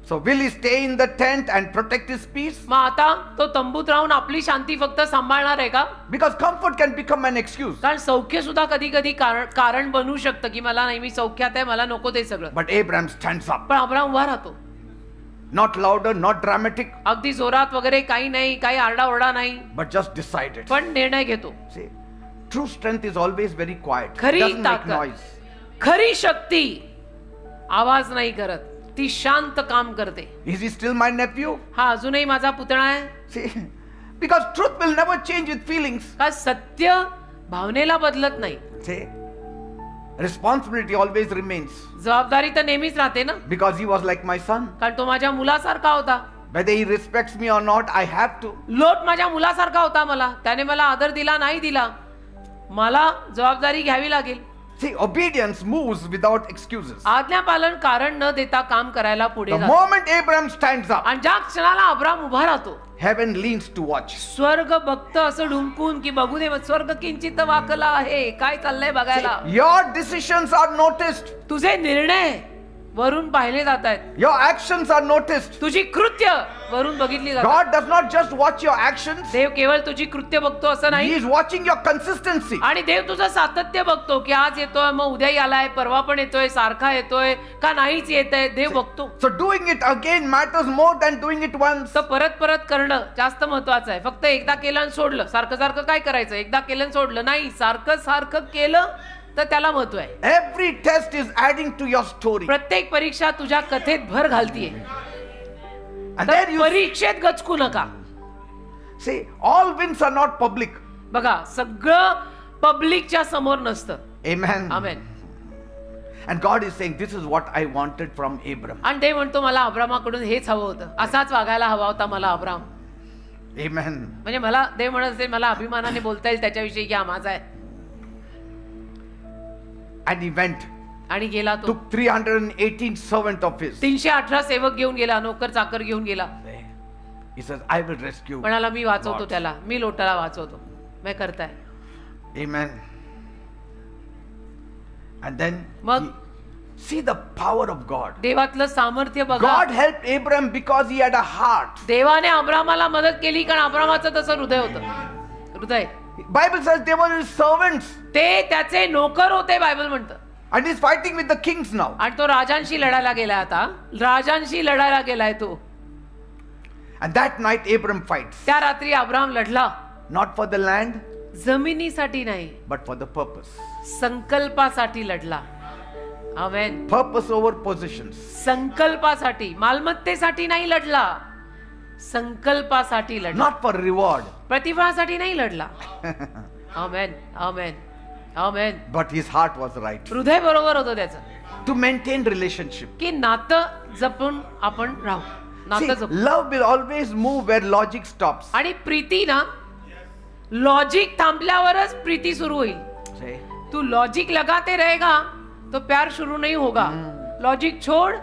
So will he stay in the tent and protect his peace? मग आता तो तंबूत राहून आपली शांती फक्त सांभाळणार आहे का. Because comfort can become an excuse. कारण सौख्य सुद्धा कधी कधी कारण बनू शकतं की मला नाही, मी सौख्यात आहे, मला नको ते सगळं. But Abraham stands up. पण अब्राम उभा राहतो. Not louder, not dramatic, अगदी जोरात वगैरे काही नाही, काही आरडाओरडा नाही, but just decided. पण निर्णय घेतो. See, true strength is always very quiet. खरी Doesn't make ताकद, noise. खरी शक्ती आवाज नाही करत, ती शांत काम करते. Is he still my nephew? हा अजूनही माझा पुतळा आहे. See, because truth will never change with feelings. का सत्य भावनेला बदलत नाही. See, Responsibility always remains जबाबदारी तर नेहमीच राहते ना, because he was like my son. कारण तो माझ्या मुलासारखा होता. Whether he respects me or not, I have to. लोट माझ्या मुलासारखा होता मला, त्याने मला आदर दिला नाही दिला, मला जबाबदारी घ्यावी लागेल. See, obedience moves without excuses. आज्ञापालन कारण न देता काम करायला पुढे The जातो. moment Abraham stands up, आणि ज्या क्षणाला अब्राम उभा राहतो, heaven leans to watch. स्वर्ग बघतं असं ढुंकून की बघू दे, स्वर्ग किंचित वाकला आहे, काय चाललंय बघायला. Your decisions are noticed. तुझे निर्णय वरून पाहिले जात आहेत, Your actions are noticed. तुझी कृत्य वरून बघितली जातात. God does not just watch your actions, देव केवळ तुझी कृत्य बघतो असं He नाही, is watching your consistency. आणि देव तुझं सातत्य बघतो की आज येतोय मग उद्याही आलाय, परवा पण येतोय, सारखा येतोय का नाहीच येतंय, देव बघतो. So doing it again matters more than doing it once. तर परत परत करणं जास्त महत्वाचं आहे. फक्त एकदा केलं आणि सोडलं, सारखं सारखं काय करायचं, एकदा केलं आणि सोडलं नाही, सारखं सारखं केलं तर त्याला महत्व आहे. Every test is adding to your story. प्रत्येक परीक्षा तुझ्या कथेत भर घालतीये. And तर then you परीक्षेत गचकू नका. see, all wins are not public. बघा, सगळं पब्लिकच्या समोर नसतं. Amen. Amen. And God is saying, this is what I wanted from Abram. आणि देव म्हणतो मला अब्रामाकडून हेच हवं होतं, असाच वागायला हवा होता मला अब्राम. Amen. म्हणजे मला देव म्हणत असेल मला अभिमानाने बोलता येईल त्याच्याविषयी की हा माझा आहे. And he went, आणि गेला तो, took 318 servant of his. 318 सेवक घेऊन गेला, नोकर चाकर घेऊन गेला. He says, I will rescue. म्हणाला मी वाचवतो Lord. त्याला, मी लोटाला वाचवतो, मैं करताय. Amen. And then मग see the power of God. देवातलं सामर्थ्य बघा. God helped Abram because he had a heart. देवाने अब्रामाला मदत केली कारण अब्रामाचं तसं हृदय होतं. हृदय, Bible says they were his servants. ते त्याचे नोकर होते बायबल म्हणतं. And he's fighting with the kings now. आणि तो राजांशी लढायला गेलाय, आता राजांशी लढायला गेलाय तो. And that night Abram fights. त्या रात्री अब्राम लढला, Not for the land, जमिनीसाठी नाही, but for the purpose. संकल्पासाठी लढला. आमेन. Purpose over positions. संकल्पासाठी, मालमत्तेसाठी नाही लढला, संकल्पासाठी लढला. Not for reward. प्रतिफळासाठी नाही लढला. आमेन, आमेन, आमेन. But his heart was right. हृदय बरोबर होतं त्याचं, To maintain relationship. की नातं जपून आपण राहू, See, नातं जपू. love will always move where logic stops. आणि प्रीती ना, लॉजिक थांबल्यावरच प्रीती सुरू होईल. Say, तू लॉजिक लगाते रहेगा तो प्यार शुरू नहीं होगा, लॉजिक छोड़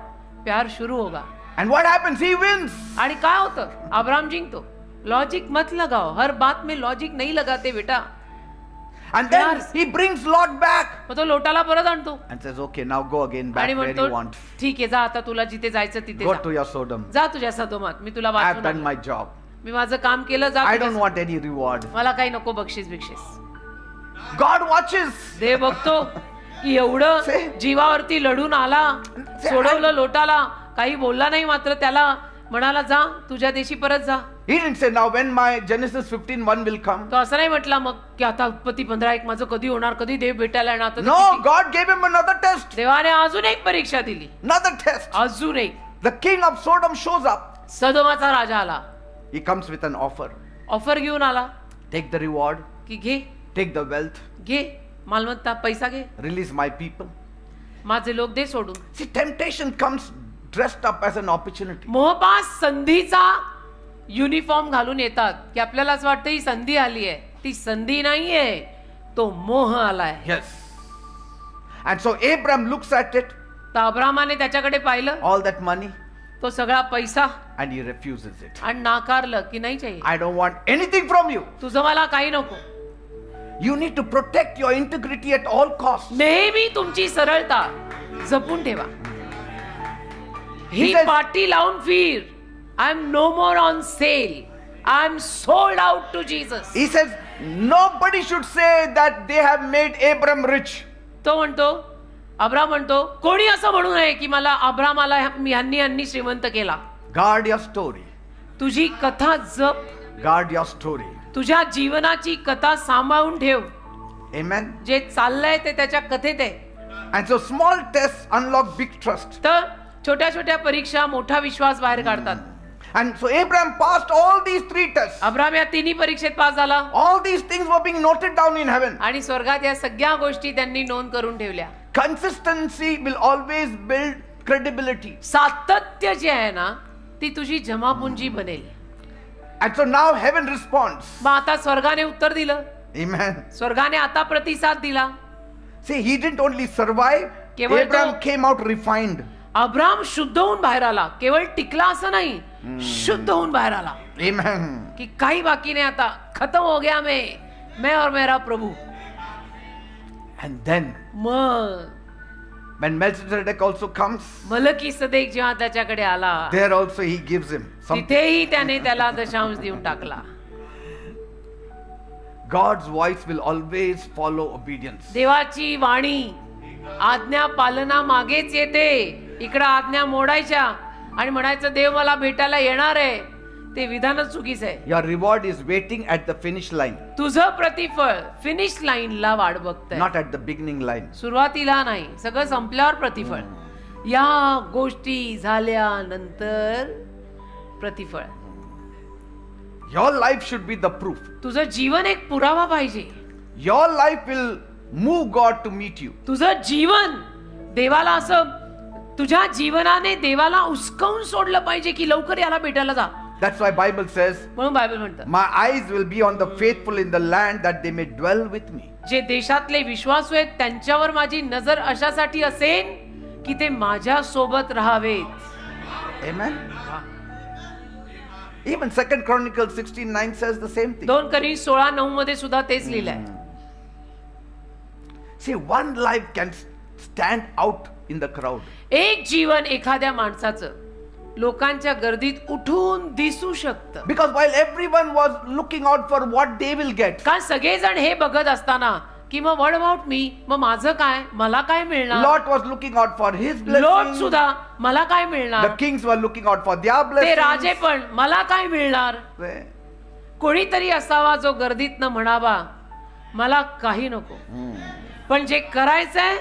प्यार शुरू होगा. and what happens? He wins. आणि काय होतं, अब्राम जिंकतो. लॉजिक मत लगाओ, हर बात में लॉजिक नहीं लगाते बेटा. And then Yes. he brings Lot back मग तो लोटाला परत आणतो and says, okay, now go again back आणि where म्हणतो you want. ठीक आहे, जा आता तुला जिथे जायचं तिथे Go जा. to your Sodom. जा तुझ्या सदोमात, मी तुला I have वाचवून done आणलं. my job. मी माझं काम केलं, जा I तुझ्या don't want any reward. मला काही नको बक्षीस बिक्षीस. God watches. देव बघतो की एवढं जीवावरती लढून आला, सोडवलं लोटाला, काही बोलला नाही, मात्र त्याला म्हणाला जा तुझ्या देशी परत जा. He didn't say, now when my Genesis 15:1 will come. तो असं नाही म्हटला मग की आता उत्पत्ती 15:1 माझं कधी होणार, कधी देव भेटायला येणार. आता No, God gave him another test. देवाने अजून एक परीक्षा दिली, Another test. अजून एक. The king of Sodom shows up. सदोमाचा राजा आला, He comes with an offer. Offer घेऊन आला Take the reward, की घे take the wealth, घे मालमत्ता, पैसा घे, release my people. माझे लोक दे सोडून. See, temptation comes dressed up as an opportunity. मोहपास संधीचा युनिफॉर्म घालून येतात की आपल्याला असं वाटतं ही संधी आली आहे, ती संधी नाहीये, तो मोह आलाय. Yes. And so Abram looks at it, तर अब्रामाने त्याच्याकडे पाहिलं, all that money, तो सगळा पैसा, and he refuses it. आणि नाकारलं की नाही चाहिए, I don't want anything from you. तुझं मला काही नको. You need to protect your integrity at all costs. नेहमी तुमची सरळता जपून ठेवा. ही says- पाटी लावून फिर, I am no more on sale, I am sold out to Jesus. He says, nobody should say that they have made Abram rich. तो म्हणतो, अब्राम म्हणतो, कोणी असं म्हणू नये की मला अब्रामाला ह्यांनी श्रीमंत केला. Guard your story. तुझी कथा जप, Guard your story. तुझ्या जीवनाची कथा सांभाळून ठेव. Amen. जे चाललंय ते त्याच्या कथेत आहे. And so small tests unlock big trust. तर छोट्या छोट्या परीक्षा मोठा विश्वास बाहेर काढतात. And so Abraham passed all these 3 tests. Abram या तिन्ही परीक्षेत पास झाला All these things were being noted down in heaven. आणि स्वर्गात या सगळ्या गोष्टी त्यांनी नोंद करून ठेवल्या. Consistency will always build credibility. सातत्य जे आहे ना ती तुझी जमापुंजी बनेल. And so now heaven responds. मग आता स्वर्गाने उत्तर दिलं. Amen. स्वर्गाने आता प्रतिसाद दिला. See, he didn't only survive, केवळ Abraham तो- came out refined. अब्राम शुद्ध होऊन बाहेर आला. केवळ टिकला असं नाही, शुद्ध होऊन बाहेर आला. Amen. कि काही बाकी नहीं आता, खत्म हो गया मैं और मेरा प्रभु. And then, मग when Melchizedek also comes, Melchizedek जेव्हा त्याच्याकडे आला there also he gives him something. तिथेही त्याने त्याला दशांश देऊन टाकला. God's voice will always follow obedience. देवाची वाणी आज्ञा पालना मागेच येते. इकडं आज्ञा मोडायच्या आणि म्हणायचं देव मला भेटायला येणार आहे, ते विधानच चुकीचं आहे. Your reward is waiting at the finish line, तुझं प्रतिफळ फिनिश लाईनला वाट बघतंय, not at the beginning line. सुरुवातीला नाही. सगळं संपल्यावर प्रतिफळ. या गोष्टी झाल्यानंतर प्रतिफळ. Your life should be the proof. तुझं जीवन एक पुरावा पाहिजे. Your life will move God to meet you. तुझं जीवन देवाला असं, तुझ्या जीवनाने देवाला उस्कवून सोडलं पाहिजे की लवकर याला भेटायला जा. That's why Bible says, म्हणून बायबल म्हणतं my eyes will be on the faithful in the land that they may dwell with me. जे देशातले विश्वासू आहेत त्यांच्यावर माझी नजर अशासाठी असेल की ते माझ्या सोबत राहावेत. Amen. Even 2 Chronicles 16:9 says the same thing. 2 Korinथ 16:9 मध्ये सुद्धा तेच लिहिलंय. See, one life can stand out in the crowd. एक जीवन एखाद्या माणसाचं लोकांच्या गर्दीत उठून दिसू शकतं. Because while everyone was looking out for what they will get, कारण सगळेजण हे बघत असताना की मग व्हॉट अबाउट मी, मग माझं काय, मला काय मिळणार. Lot was looking out for his लोट blessing. सुद्धा मला काय The मिळणार. kings were looking out for their ते राजे blessings. पण मला काय मिळणार. कोणीतरी असावा जो गर्दीत न म्हणावा मला काही नको, पण जे करायचंय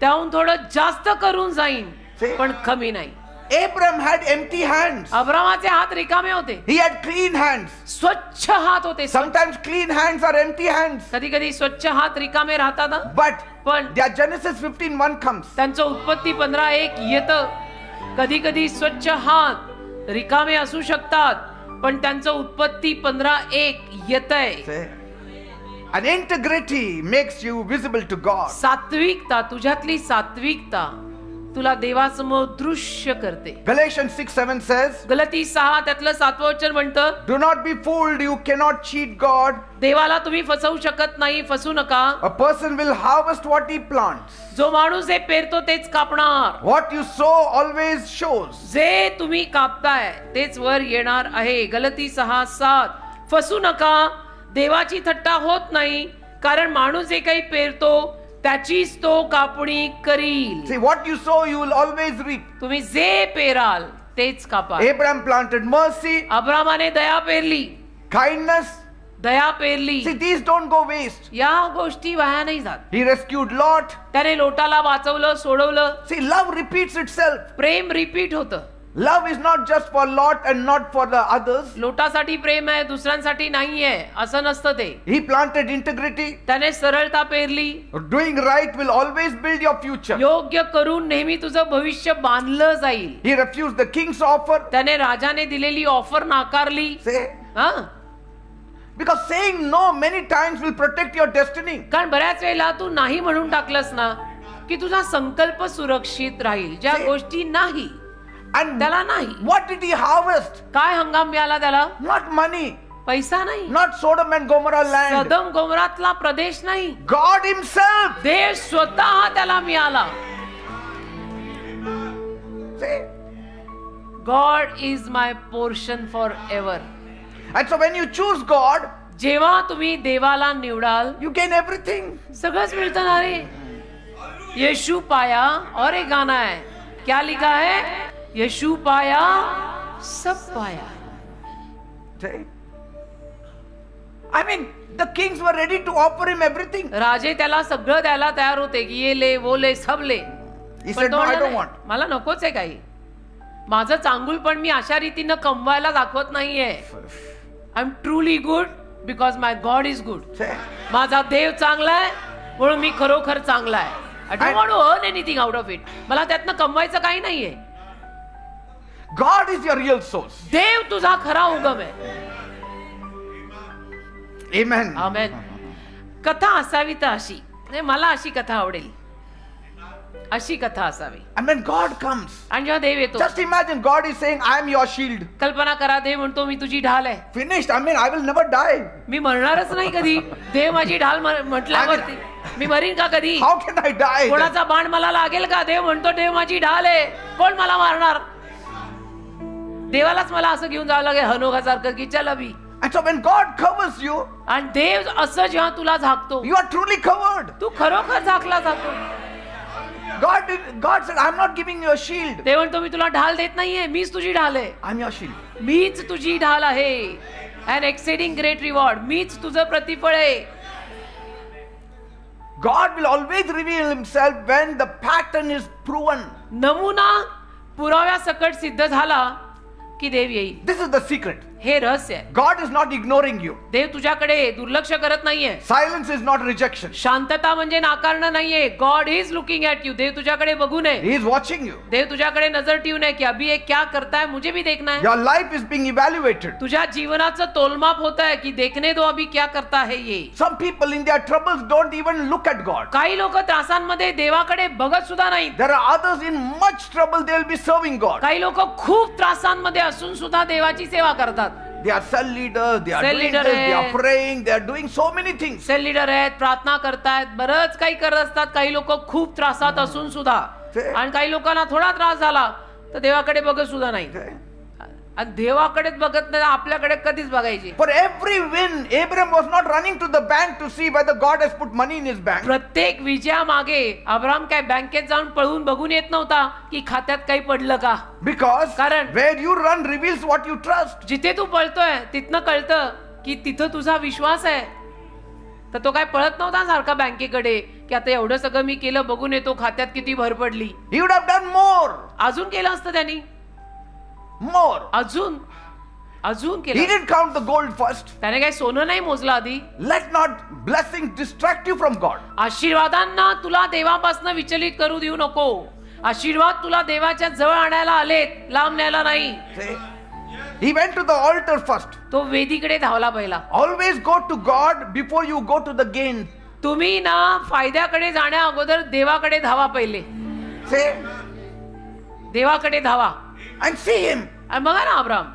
त्याहून थोडं जास्त करून जाईन, पण कमी नाही. Abraham had empty hands. अब्रामाचे हात रिकामे होते, He had clean hands. स्वच्छ हात होते. Sometimes clean hands are empty hands. कधी कधी स्वच्छ हात रिकामे राहतात ना. But पण their Genesis 15:1 comes. त्यांचं उत्पत्ती 15:1 येतं. कधी कधी स्वच्छ हात रिकामे असू शकतात, पण त्यांचं उत्पत्ती 15:1 येतंय. Say, and integrity makes you visible to God. सात्विकता, तुझ्यातली सात्विकता तुला देवासमोर दृश्य करते. Galatians 6:7 says, गलती 6 त्यातलं 7वं वचन म्हणतं, do not be fooled, you cannot cheat God. देवाला तुम्ही फसवू शकत नाही, फसू नका. A person will harvest what he plants. जो माणूस हे पेरतो तेच कापणार. What you sow always shows. जे तुम्ही कापताय तेच वर येणार आहे. गलती 6:7. फसू नका, देवाची थट्टा होत नाही, कारण माणूस जे काही पेरतो त्याचीच तो कापणी करील. See, what you sow, you will always reap. तुम्ही जे पेराल तेच कापाल. Abraham planted mercy, अब्रामाने Daya पेरली, kindness. Daya पेरली. See, these don't go waste. या गोष्टी वाया नाही जात. He rescued Lot. त्याने लोटाला वाचवलं, सोडवलं. See, love repeats itself. प्रेम रिपीट होतं. Love is not just for Lot and not for the others. लोटासाठी प्रेम आहे, दुसऱ्यांसाठी नाहीये असं नसतं ते. He planted integrity. त्याने सरळता पेरली. Doing right will always build your future. योग्य करून नेहमी तुझं भविष्य बांधलं जाईल. He refused the king's offer. त्याने राजाने दिलेली ऑफर नाकारली. Say, हा, because saying no many times will protect your destiny. कारण बऱ्याच वेळेला तू नाही म्हणून टाकलंस ना की तुझा संकल्प सुरक्षित राहील. ज्या गोष्टी नाही And त्याला नाही. what did he harvest? काय हंगाम मिळाला त्याला? Not money, पैसा नाही, not Sodom and Gomorrah land. सदम गोमरातला प्रदेश नाही, God himself. देव स्वतः त्याला मिळाला. Say, God is my portion for ever. and so when you choose God, जेव्हा तुम्ही देवाला निवडाल you gain everything. सगळंच मिळतं ना रे. यीशु पाया और एक गाना है, क्या लिखा है? यीशु पाया सब पाया. Say, I mean, the kings were ready to offer him everything. राजे त्याला सगळं द्यायला तयार होते की ये ले वो ले सब ले. He पण said, तो no, I म्हणाला, don't want. मला नकोच आहे काही. माझं चांगुल पण मी अशा रीतीनं कमवायला दाखवत नाहीये. I am truly good because my God is good. Say, माझा देव चांगला आहे म्हणून मी खरोखर चांगला आहे. I don't want to earn anything out of it. मला त्यातनं कमवायचं काही नाहीये. God is your real source. देव तुझा खरा उगम आहे. Amen. आमेन. कथा असावी तर अशी, म्हणजे मला अशी कथा आवडेल, अशी कथा असावी. And when God comes, आणि जेव्हा देव येतो, just imagine God is saying, I am your shield. कल्पना करा, देव म्हणतो मी तुझी ढाल आहे. Finished. I mean, I will never die. मी मरणारच नाही कधी. देव माझी ढाल म्हटल्यावरती मी मरीन का कधी? How can I die? कोणाचा बाण मला लागेल का? देव म्हणतो देव माझी ढाल आहे, कोण मला मारणार? देवालाच मला असं घेऊन जावं लागेल हनोखासारखं की चल अभी. And so when God covers you, आणि देव असं जेव्हा तुला झाकतो, you are truly covered. तू खरोखर झाकला जातो. God said, I'm not giving you a shield. देव म्हणतो मी तुला ढाल देत नाहीये, मीच तुझी ढाल आहे. I'm your shield. मीच तुझी ढाल आहे. अँड एक्सेडिंग ग्रेट रिवॉर्ड, मीच तुझं प्रतिफळ आहे. God will always reveal himself when the pattern is proven. नमुना पुराव्या सकट सिद्ध झाला की देव येईल. This is the secret. हे रहस्य आहे. God is not ignoring you. देव तुझ्याकडे दुर्लक्ष करत नाहीये. Silence is not rejection. शांतता म्हणजे नाकारणं नाहीये. God is looking at you. देव तुझ्याकडे बघून आहे. He is watching you. देव तुझ्याकडे नजर ठेवून आहे की अभी ये क्या करता है, मुझे भी देखना है. Your life is being evaluated. तुझ्या जीवनाचं तोलमाप होत आहे की देखने दो अभी क्या करता है ये. Some people in their troubles don't even look at God. काही लोक त्रासांमध्ये देवाकडे बघत सुद्धा नाहीत. There are others in much trouble, they will be serving God. काही लोक खूप त्रासांमध्ये असून सुद्धा देवाची सेवा करतात. They are cell leaders, they are Cell doing leader this, they are है. praying, they are doing so many things. Cell leader आहेत, प्रार्थना करतायत, बरंच काही करत असतात. काही लोक खूप त्रासात असून सुद्धा, आणि काही लोकांना थोडा त्रास झाला तर देवाकडे बघत सुद्धा नाही. आणि देवाकडेच बघत नाही, आपल्याकडे कधीच बघायची. For every win, Abraham was not running to the bank to see whether God has put money in his bank. प्रत्येक विजयामागे अब्राम काय बँकेत जाऊन पळून बघून येत नव्हता की खात्यात काही पडलं का. Because कारण where you run reveals what you trust. जिथे तू पळतोय तिथनं कळतं की तिथं तुझा विश्वास आहे. तर तो काय पळत नव्हता सारखा बँकेकडे की आता एवढं सगळं मी केलं, बघून येतो खात्यात किती भर पडली. He would have done more. अजून केलं असतं त्यांनी, More. अजून He केलं. didn't count the gold first. त्याने काही सोनं नाही मोजलं आधी. Let not blessings distract you from God. आशीर्वादांना तुला देवापासून विचलित करू देऊ नको. आशीर्वाद तुला देवाच्या जवळ आणायला आलेत, लांब न्यायला नाही. See? He went to the altar first. तो वेदीकडे धावला पहिला. Always go to God before you go to the gain. तुम्ही ना फायद्याकडे जाण्या अगोदर देवाकडे धावा पहिले. Say, देवाकडे धावा. and see him. आणि बघा ना Abram,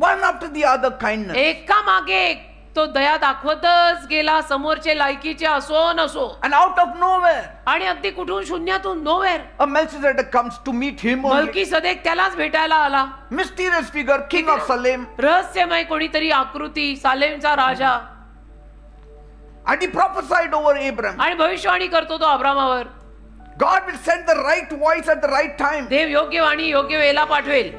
One after the other kindness. एका मागे एक तो दया दाखवतच गेला, समोरचे लायकीचे असो नसो. And out of nowhere, आणि अगदी कुठून शून्यातून, नोवेर, a Melchizedek comes to meet him. Only. मल्कीसदेक त्यालाच भेटायला आला. Mysterious figure, king of Salem. रहस्यमय कोणीतरी आकृती, सालेमचा राजा. And he prophesied over Abraham. आणि भविष्यवाणी करतो तो अब्रामावर. God will send the right voice at the right time. देव योग्य वाणी योग्य वेळेला पाठवेल.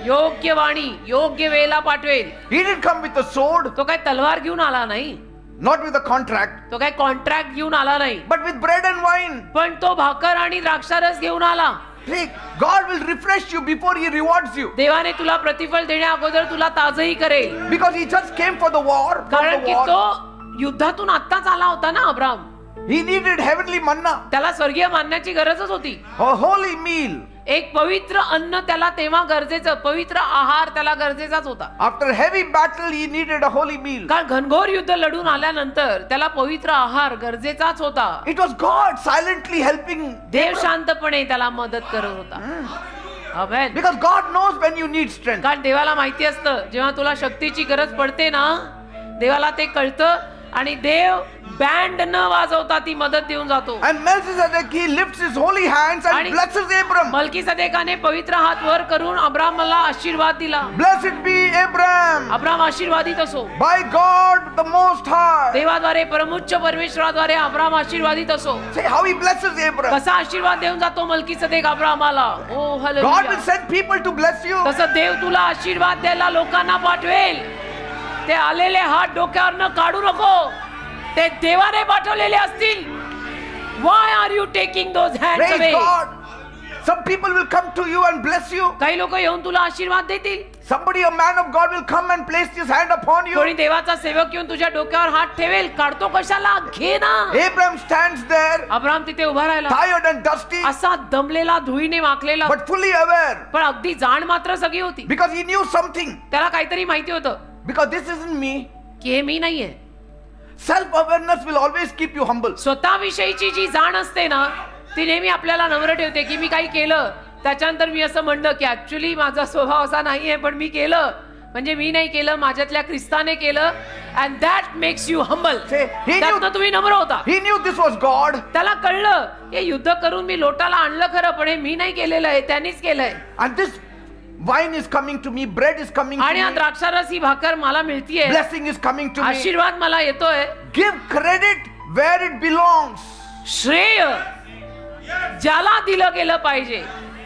योग्य वाणी योग्य वेळेला पाठवेल. He didn't come with a sword, तो काय तलवार घेऊन आला नाही. not with a contract, तो काय कॉन्ट्रॅक्ट घेऊन आला नाही. but with bread and wine. पण तो भाकर आणि द्राक्षारस घेऊन आला. See, God will refresh you before He rewards you. देवाने तुला प्रतिफळ देण्या अगोदर तुला ताजही करेल. Because He just came for the war. from कारण the की war. तो युद्धातून आत्ताच आला होता ना Abram. He needed heavenly manna, त्याला स्वर्गीय मानण्याची गरजच होती. a holy meal. एक पवित्र अन्न त्याला तेव्हा गरजेचं, पवित्र आहार त्याला गरजेचाच होता. After heavy battle, He needed a holy meal. कारण घनघोर युद्ध लढून आल्यानंतर त्याला पवित्र आहार गरजेचाच होता. It was God silently helping. देव शांतपणे त्याला मदत करत होता. आमेन. Because God knows when you need strength. कारण देवाला माहिती असतं जेव्हा तुला शक्तीची गरज पडते ना, देवाला ते कळतं आणि देव बँड न वाजवता ती मदत देऊन जातो. And Melchizedek, he lifts his holy hands and आणि blesses Abram. मल्कीसदेकाने पवित्र हात वर करून अब्रामला आशीर्वाद दिला. Blessed be Abram अब्राम आशीर्वादित असो. by God the Most High. देवाद्वारे परमोच्च परमेश्वराद्वारे अब्राम आशीर्वादित असो. See how he blesses Abram. कसा आशीर्वाद देऊन जातो मल्कीसदेक अब्रामाला. ओ God will hallelujah. send people to bless you. तसं देव तुला आशीर्वाद द्यायला लोकांना पाठवेल. ते आलेले हात डोक्यावरनं काढू नको, ते देवाने पाठवलेले असतील. Why are you taking those hands Praise away? God. Some people will come to you and bless you. काही लोक येऊन तुला आशीर्वाद देतील. Somebody, a man of God, will come and place his hand upon you. कोणी देवाचा सेवक येऊन तुझ्या डोक्यावर हात ठेवेल. काढतो कशाला? घे ना. Abraham stands there, अब्राम तिथे उभा राहिला, tired and dusty, असा दमलेला, धुळीने माखलेला, but fully aware, पण अगदी जाण मात्र सगळी होती. because he knew something. त्याला काहीतरी माहिती होतं Because this isn't me. की हे मी नाहीये. Self-awareness will always keep you humble. स्वतःविषयीची जी जाण असते ना, ती नेहमी आपल्याला नम्र ठेवते. की मी काही केलं, त्याच्यानंतर मी असं म्हणलं की ऍक्च्युली माझा स्वभाव असा नाहीये, पण मी केलं म्हणजे मी नाही केलं, माझ्यातल्या ख्रिस्ताने केलं. And that makes you humble. Say, he knew- त्यातनं तुम्ही नम्र होता. He knew this was God. त्याला कळलं हे युद्ध करून मी लोटाला आणलं खरं, पण हे मी नाही केलेलं आहे, त्यांनीच केलंय. And this wine is coming to me, bread is coming to आणि हा me, द्राक्षारस ही भाकर मला मिळतीये, blessing is coming to me. आशीर्वाद मला येतोय. Give credit where it belongs. श्रेय ज्याला दिलं गेलं पाहिजे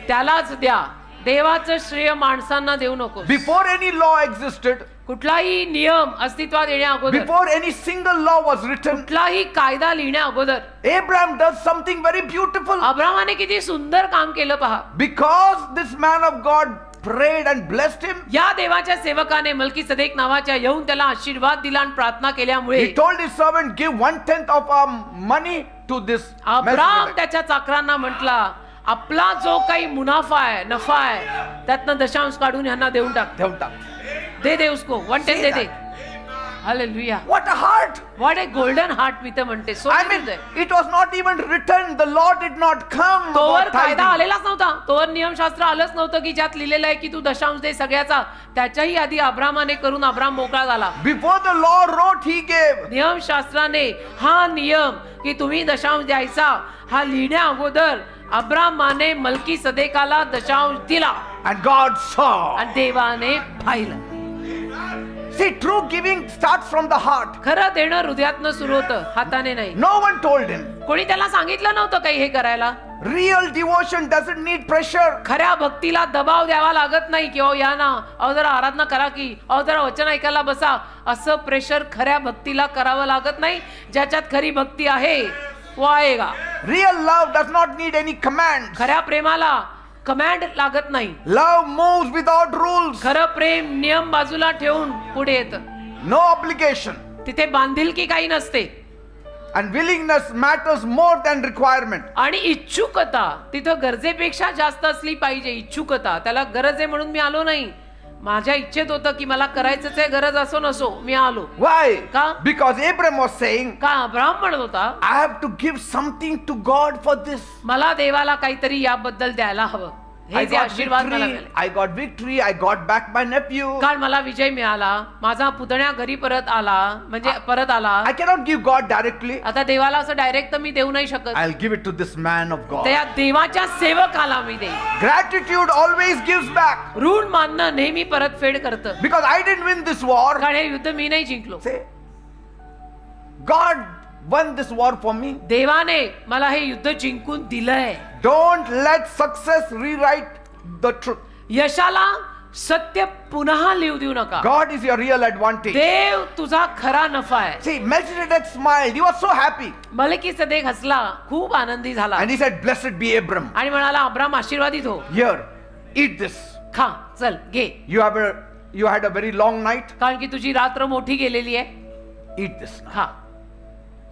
त्यालाच द्या. देवाचं श्रेय माणसांना देऊ नको. Before any law existed, कुठलाही नियम अस्तित्वात येण्या अगोदर, before any single law was written, कुठलाही कायदा लिहिण्या अगोदर Abraham does something very beautiful. अब्रामाने किती सुंदर काम केलं पहा. Because this man of God prayed and blessed him, या देवाच्या सेवकाने मल्कीसदेक नावाच्या येऊन त्याला आशीर्वाद दिला आणि प्रार्थना केल्यामुळे he told his servant, give 1/10 of our money to this Abram Melchizedek. त्याच्या चाकरांना म्हटला, आपला जो काही मुनाफा आहे, नफा आहे, त्यातनं दशांश काढून यांना देऊन टाक. देऊन टाक. दे दे उसको 1/10 दे दे. Hallelujah. What a heart! What a golden heart मी तर म्हणते. So I mean, it was not even written. The law did not come तोवर about कायदा tithing. आलेलाच नव्हता, तोवर नियमशास्त्र आलंच नव्हतं की ज्यात लिहिलेलं आहे की तू दशांश दे सगळ्याचा. त्याच्याही आधी अब्रामाने करून अब्राम मोकळा झाला. Before the law wrote, he gave. नियमशास्त्राने हा नियम की तुम्ही दशांश द्यायचा हा लिहिण्या अगोदर अब्रामाने मल्कीसदेकाला दशांश दिला And God saw. आणि देवाने पाहिलं. See, true giving starts from the heart. खरं देणं हृदयातनं सुरू होतं, हाताने नाही. No one told him. कोणी त्याला सांगितलं नव्हतं काही हे करायला. Real devotion doesn't need pressure. खऱ्या भक्तीला दबाव द्यावा लागत नाही की अहो या ना, अहो जरा आराधना करा की, अहो जरा वचन ऐकायला बसा. असं प्रेशर खऱ्या भक्तीला करावं लागत नाही. ज्याच्यात खरी भक्ती आहे वो आएगा. Real love does not need any command. खऱ्या प्रेमाला कमांड लागत नाही. Love moves without rules. खरं प्रेम नियम बाजूला ठेवून पुढे येतं. No obligation. तिथे बांधिलकी काही नसते. And willingness matters more than requirement. आणि इच्छुकता तिथं गरजेपेक्षा जास्त असली पाहिजे. इच्छुकता, त्याला गरज आहे म्हणून मी आलो नाही, माझ्या इच्छेत होतं की मला करायचंच आहे, गरज असो नसो मी आलो. Why? का? Because Abraham was saying, का अब्राम म्हणत होता I have to give something to God for this. मला देवाला काहीतरी याबद्दल द्यायला हवं. हे I जे got आशीर्वाद मला victory. मिळाले, I got victory. I got back my nephew. कारण मला विजय मिळाला, माझा पुतण्या घरी परत आला, म्हणजे परत आला. I cannot give God directly. आता देवाला असं डायरेक्ट तर मी देऊ नाही शकत. I'll give it to this man of God. त्या देवाच्या सेवकाला मी देईन. Gratitude always gives back. ऋण मानणं नेहमी परतफेड करतं. Because I didn't win this war. कारण हे युद्ध मी नाही जिंकलो, Say, God won this war for me. देवाने मला हे युद्ध जिंकून दिलंय. Don't let success rewrite the truth. यशाला सत्य पुन्हा लिहू देऊ नका. God is your real advantage. देव तुझा खरा नफा आहे. See, Melchizedek smiled. He was so happy. Melchizedek हसला, खूप आनंदी झाला And he said, Blessed be Abram. आणि म्हणाला अब्राम आशीर्वादित हो. Here, eat this. खा, चल घे, You had a very long night. कारण की तुझी रात्र मोठी गेलेली आहे. Eat this now. खा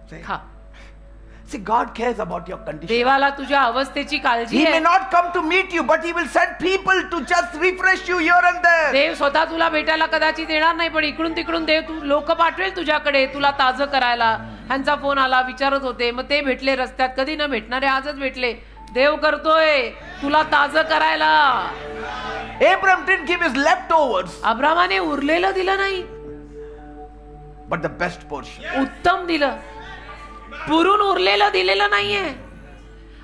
See, खा. see, God cares about your condition. देवाला तुझ्या अवस्थेची काळजी He may आहे. not come to meet you, but He will send people to just refresh you here and there. देव स्वतः तुला भेटायला कदाचित येणार नाही, पण इकडून तिकडून देव तू लोक पाठवेल तुझ्याकडे तुला ताजं करायला. ह्यांचा फोन आला, विचारत होते, मग ते भेटले रस्त्यात, कधी न भेटणारे आजच भेटले. देव करतोय तुला ताजं करायला. Abram didn't give his leftovers, अब्रामाने उरलेलं दिलं नाही, but the best portion. उत्तम दिलं. पुरून उरलेलं दिलेलं नाहीये,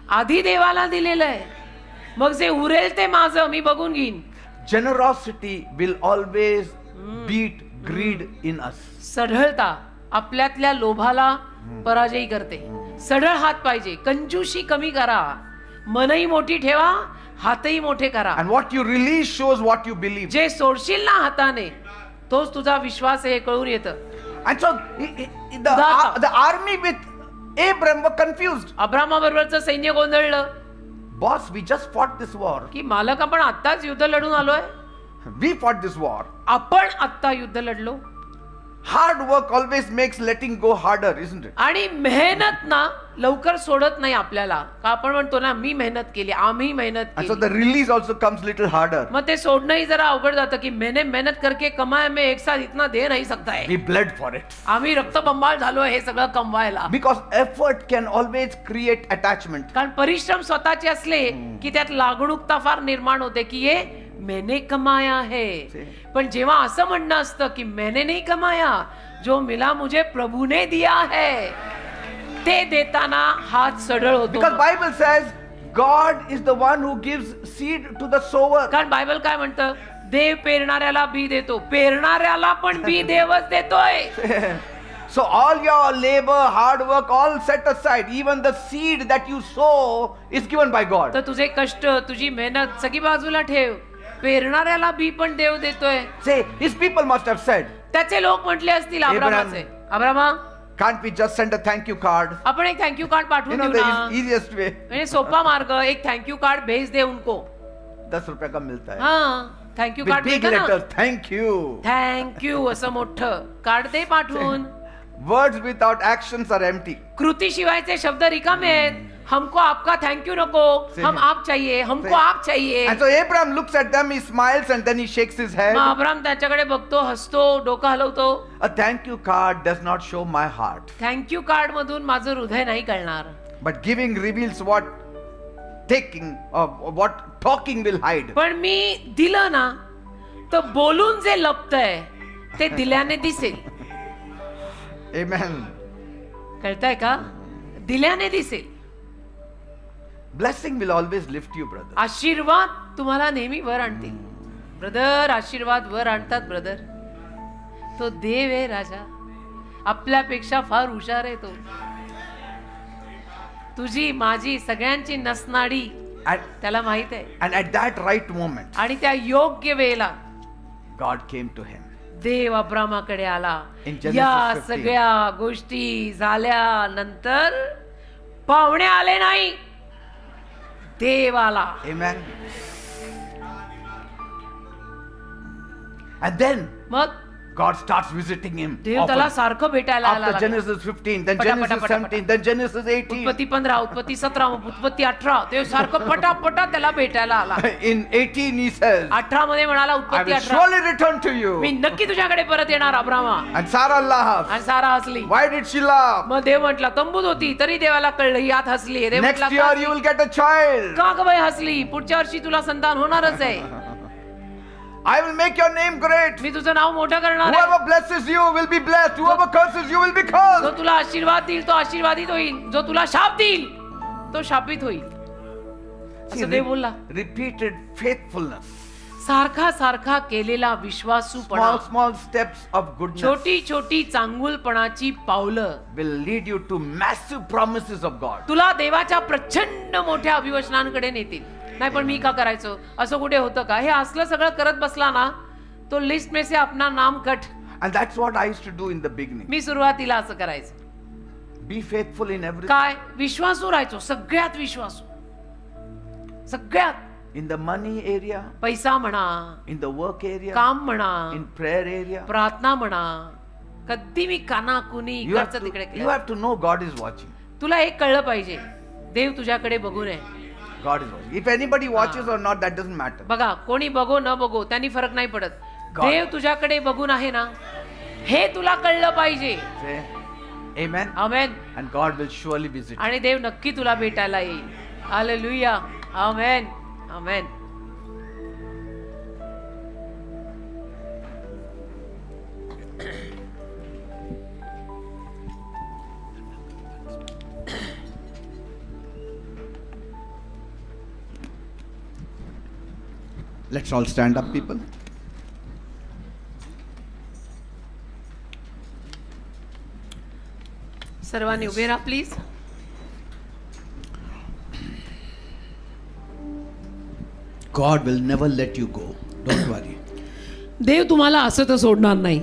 आधी देवाला दिलेलं आहे. मग जे उरेल ते माझं मी बघून घेईन. Generosity will always beat greed in us. सढळता आपल्यातल्या लोभाला पराजयी करते. सढळ हात पाहिजे. कंजूशी कमी करा, मनही मोठी ठेवा, हातही मोठे करा. And what you release shows what you believe. जे सोडशील ना हाताने तोच तुझा विश्वास आहे हे कळून येतं. And so the army with Abram were confused. Abrama बरोबरचं सैन्य गोंधळलं Boss, we just fought this war. की मालक आपण आत्ताच युद्ध लढून आलोय. We fought this war. आपण आत्ता युद्ध लढलो. Hard work always makes letting go harder, isn't it? आणि मेहनत ना लवकर सोडत नाही आपल्याला. का आपण म्हणतो ना मी मेहनत केली, आम्ही मेहनत And so केली. the release also comes little harder. मग ते सोडणंही जरा अवघड जातं की मैंने मेहनत करके कमाया मैं एक साथ इतना दे नहीं सकता है. We bled for it. आम्ही रक्तबंबाळ झालो हे सगळं कमवायला. Because effort can always create attachment. कारण परिश्रम स्वतःचे असले की त्यात लागणूकता फार निर्माण होते की ये मैंने कमाया है. पण जेव्हा असं म्हणणं असतं की मैंने नहीं कमाया, जो मिला मुझे प्रभु ने दिया है, ते देताना हात सडळ होतो. Because Bible says God is the one who gives seed to the sower. कारण बायबल काय म्हणतं, देव पेरणाऱ्याला बी देतो, पेरणाऱ्याला पण बी देवच देतोय. So all your labor, hard work, all set aside. Even the seed that you sow is given by God. तर तुझे कष्ट, तुझी मेहनत सगळी बाजूला ठेव, पेरणाऱ्याला बी पण देव देतोय. Say, his people must have said, त्याचे लोक म्हटले असतील Abraham. अब्रामाचे, Abrama can't we just send a thank you card? आपण एक थँक्यू कार्ड You पाठवून know देऊ the ना. easiest way. म्हणजे सोपा मार्ग, एक थँक्यू कार्ड भेज दे उनको. 10 रुपये का मिलता है. हा थँक्यू With कार्ड big देतं ना, letters, thank you. थँक्यू असं मोठं कार्ड दे पाठवून. Words without actions are empty. कृती शिवायचे शब्द रिकामे आहेत. हमको आपका थँक्यू नको, हम आप चाहिए, हमको आप चाहिए. And so Abraham looks at them, he smiles and then he shakes his head. मग अब्राम त्याच्याकडे बघतो, हसतो, डोकं हलवतो. A thank you card does not show my heart. Thank you card मधून माझं हृदय नाही कळणार. But giving reveals what taking or what talking will hide. पण मी दिलं ना तर बोलून जे लपतंय ते दिल्याने दिसेल. Amen. कळतंय का? दिल्याने दिसेल. Blessing will always lift you, brother. आशीर्वाद तुम्हाला नेहमी वर आणतील. ब्रदर, आशीर्वाद वर आणतात ब्रदर. तो देव आहे राजा, आपल्यापेक्षा फार हुशार आहे तो. तुझी माझी सगळ्यांची नसनाडी त्याला माहित आहे. And at that right moment, आणि त्या योग्य वेळेला God came to him. देव अब्रामाकडे आला. In Genesis या 15. सगळ्या गोष्टी झाल्यानंतर पाहुणे आले नाही, देव आला. Amen. And then मग God starts visiting him. देव त्याला often. सारखं भेटायला आला. After Genesis 15, then पटा, Genesis पटा, पटा, 17, then Genesis 18. उत्पत्ती 15, उत्पत्ती 17, उत्पत्ती 18, देव सारखं पटापटा त्याला भेटायला आला. In 18 he says, 18 मध्ये म्हणाला, I उत्पत्ती will 18, surely return to you. मी नक्की तुझ्याकडे परत येणार अब्रामा. And Sarah laughs. आणि सारा हसली. Why did she laugh? मग देव म्हटला, तंबूत होती तरी देवाला कळलं ही आत हसली. देव Next म्हटला, year you will get a child. का ग बाई हसली? पुढच्या वर्षी तुला संतान होणारच आहे. I will make your name great. मी तुझं नाव मोठं करणार आहे. Whoever blesses you will be blessed. Whoever curses you will be जो cursed. तुला आशीर्वाद देईल तो आशीर्वादित होईल, जो तुला शाप देईल तो शापित होईल. असं देव बोलला. Repeated faithfulness. सारखा सारखा केलेला विश्वासूपणा, Small, small steps of goodness छोटी छोटी चांगुलपणाची पावलं will lead you to massive promises of God. तुला देवाच्या प्रचंड मोठ्या अभिवचनांकडे नेतील. नाही पण मी का करायचं, असं कुठे होतं का? हे असलं सगळं करत बसला ना तो लिस्ट में से अपना नाम cut. And that's what I used to do in the beginning. मी सुरुवातीला असं करायचं. Be faithful in everything. काय? विश्वासू राहायचो, सगळ्यात विश्वासू, सगळ्यात. In the money area, पैसा म्हणा, in the work area, काम म्हणा, in prayer area. प्रार्थना म्हणा, कधी मी कानाकुनी You have इकडचं तिकडे to, केलं. you have to know God is watching. तुला एक कळलं पाहिजे, देव तुझ्याकडे बघून आहे. God is watching. If anybody watches or not, that doesn't matter. बघा, कोणी बघो न बघो त्यांनी फरक नाही पडत. God. देव तुझ्याकडे बघून आहे ना, हे तुला कळलं पाहिजे. Say, Amen. Amen. And God will surely visit. आणि देव नक्की तुला भेटायला येईल. Hallelujah. Amen. Amen. Let's all stand up, people. सर्वांनी उभे राहा please. God will never let you go. Don't worry. देव तुम्हाला असं तर सोडणार नाही,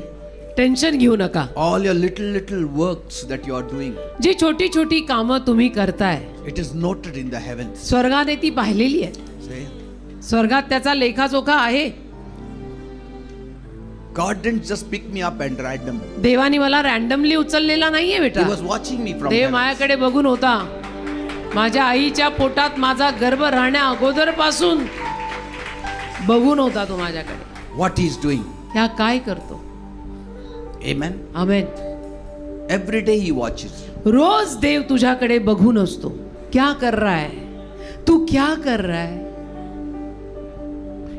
टेन्शन घेऊ नका. All your little works that you are doing, जी छोटी छोटी कामं तुम्ही करताय, it is noted in the heavens. स्वर्गाने ती पाहिलेली आहे. Say, स्वर्गात त्याचा लेखाजोखा आहे. God didn't just pick me up and random. देवाने मला रॅन्डमली उचललेला नाहीये बेटा. He was watching me from Dev heaven. माझ्याकडे बघून होता. माझ्या आईच्या पोटात माझा गर्भ राहण्या अगोदर पासून बघून होता तो माझ्याकडे. What he is doing. ह्या काय करतो. Amen. Amen. Every day he watches. रोज देव तुझ्याकडे बघून असतो. क्या कर रहा है, तू क्या कर रहा है.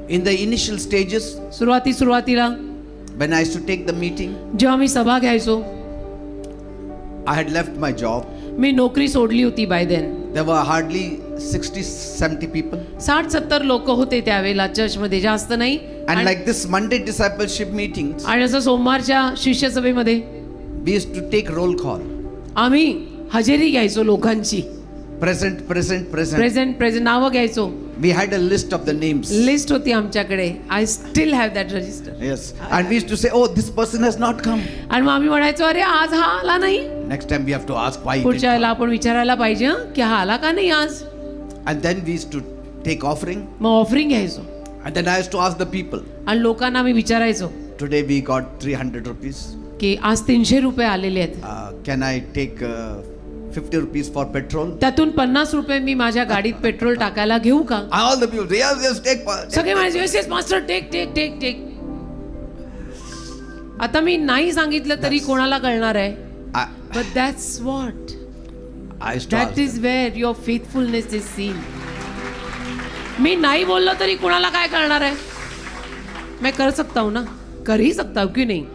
In the initial stages, सुरुवातीला when I used to take the meeting, जेव्हा मी सभा घ्यायचो, I had left my job. मी नोकरी सोडली होती by then. There were hardly 60-70 people. 60-70 लोक होते त्यावेळेला चर्चमध्ये, जास्त नाही. And like this Monday discipleship meetings, आणि असं सोमवारच्या शिष्य सभेमध्ये we used to take roll call. आम्ही हजेरी घ्यायचो लोकांची. Present. प्रेझेंट नावं घ्यायचो. We had a list of the names. List होती आमच्याकडे. I still have that register. Yes. And we used to say, oh, this person has not come. आणि मग आम्ही म्हणायचो अरे आज हा आला नाही. Next time we have to ask why he didn't पुढच्या वेळेला come. आपण विचारायला पाहिजे की हा आला का नाही आज. And then we used to take offering. मग ऑफरिंग घ्यायचो. And then I used to ask the people. आणि लोकांना आम्ही विचारायचो Today we got 300 rupees. की आज 300 रुपये आलेले आहेत. Can I take 50 rupees for petrol? त्यातून 50 रुपये मी माझ्या गाडीत पेट्रोल टाकायला घेऊ का. All the people, yes, take. सगळे म्हणायचे येस येस मास्टर टेक. आता मी नाही सांगितलं तरी कोणाला कळणार आहे. But that's what. I used to that ask. Is where your faithfulness is seen. मी नाही बोललो तरी कोणाला काय कळणार आहे. मैं कर सकता हूं ना, कर ही सकता हूं, क्यों नहीं.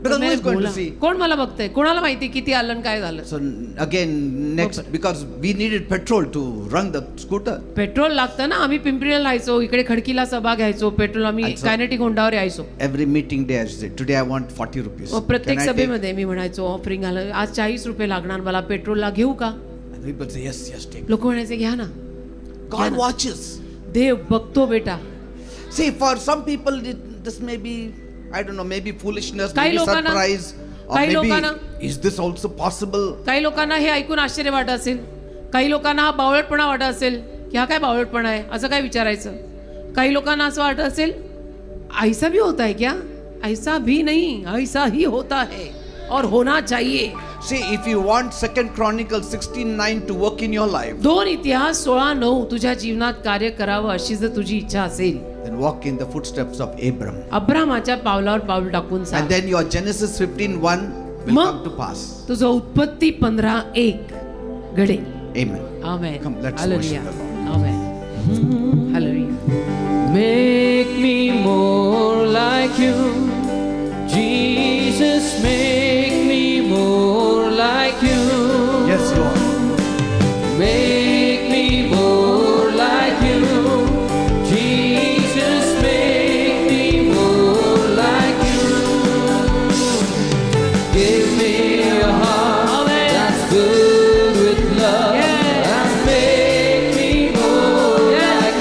Because who Maine is going to बोला. see? कोण मला बघतंय, कोणाला माहिती किती आलं आणि काय झालं. So again, next, because we needed petrol to run the scooter. Petrol लागतं ना. आम्ही पिंपरीला राहायचो, इकडे खडकीला सभा घ्यायचो. पेट्रोल आम्ही अच्छा. कायनेटिक होंडावर यायचो. Every meeting day I said, today I want 40 rupees. मग प्रत्येक Can I take? सभेमध्ये मी म्हणायचो ऑफरिंग आलं, आज 40 रुपये लागणार मला पेट्रोलला, घेऊ का. And people say, yes, take. लोक म्हणायचे घ्या ना. God watches. देव बघतो बेटा. See, for some people, this may be, I don't know, maybe foolishness, काही maybe लोकांना- surprise, or काही maybe, लोकांना- is this also possible? काही लोकांना हे ऐकून आश्चर्य वाटत असेल. काही लोकांना हा बावळटपणा वाटत असेल की हा काय बावळटपणा आहे असं काय विचारायचं. काही लोकांना असं वाटत असेल ऐसा भी होता है क्या. ऐसा भी नहीं, ऐसा ही होता है और होना चाहिए. See, if you want 2 Chronicles 16:9 to work in your life, 2 इतिहास 16:9 तुझ्या जीवनात कार्य करावं अशी जर तुझी इच्छा असेल, then walk in the footsteps of Abram. अब्रामाच्या पावलावर पाऊल टाकून And सांग. then your Genesis 15:1 will मग- come to pass. तुझं उत्पत्ती 15:1 घडेल. Amen. Amen. Come, let's Hallelujah. worship the Lord. Amen. Hallelujah. Make me more like you, Jesus. Make me more like you. Yes, Lord. Make me more like you, Jesus. Make me more like you. Give me a heart that's good with love. And make me more like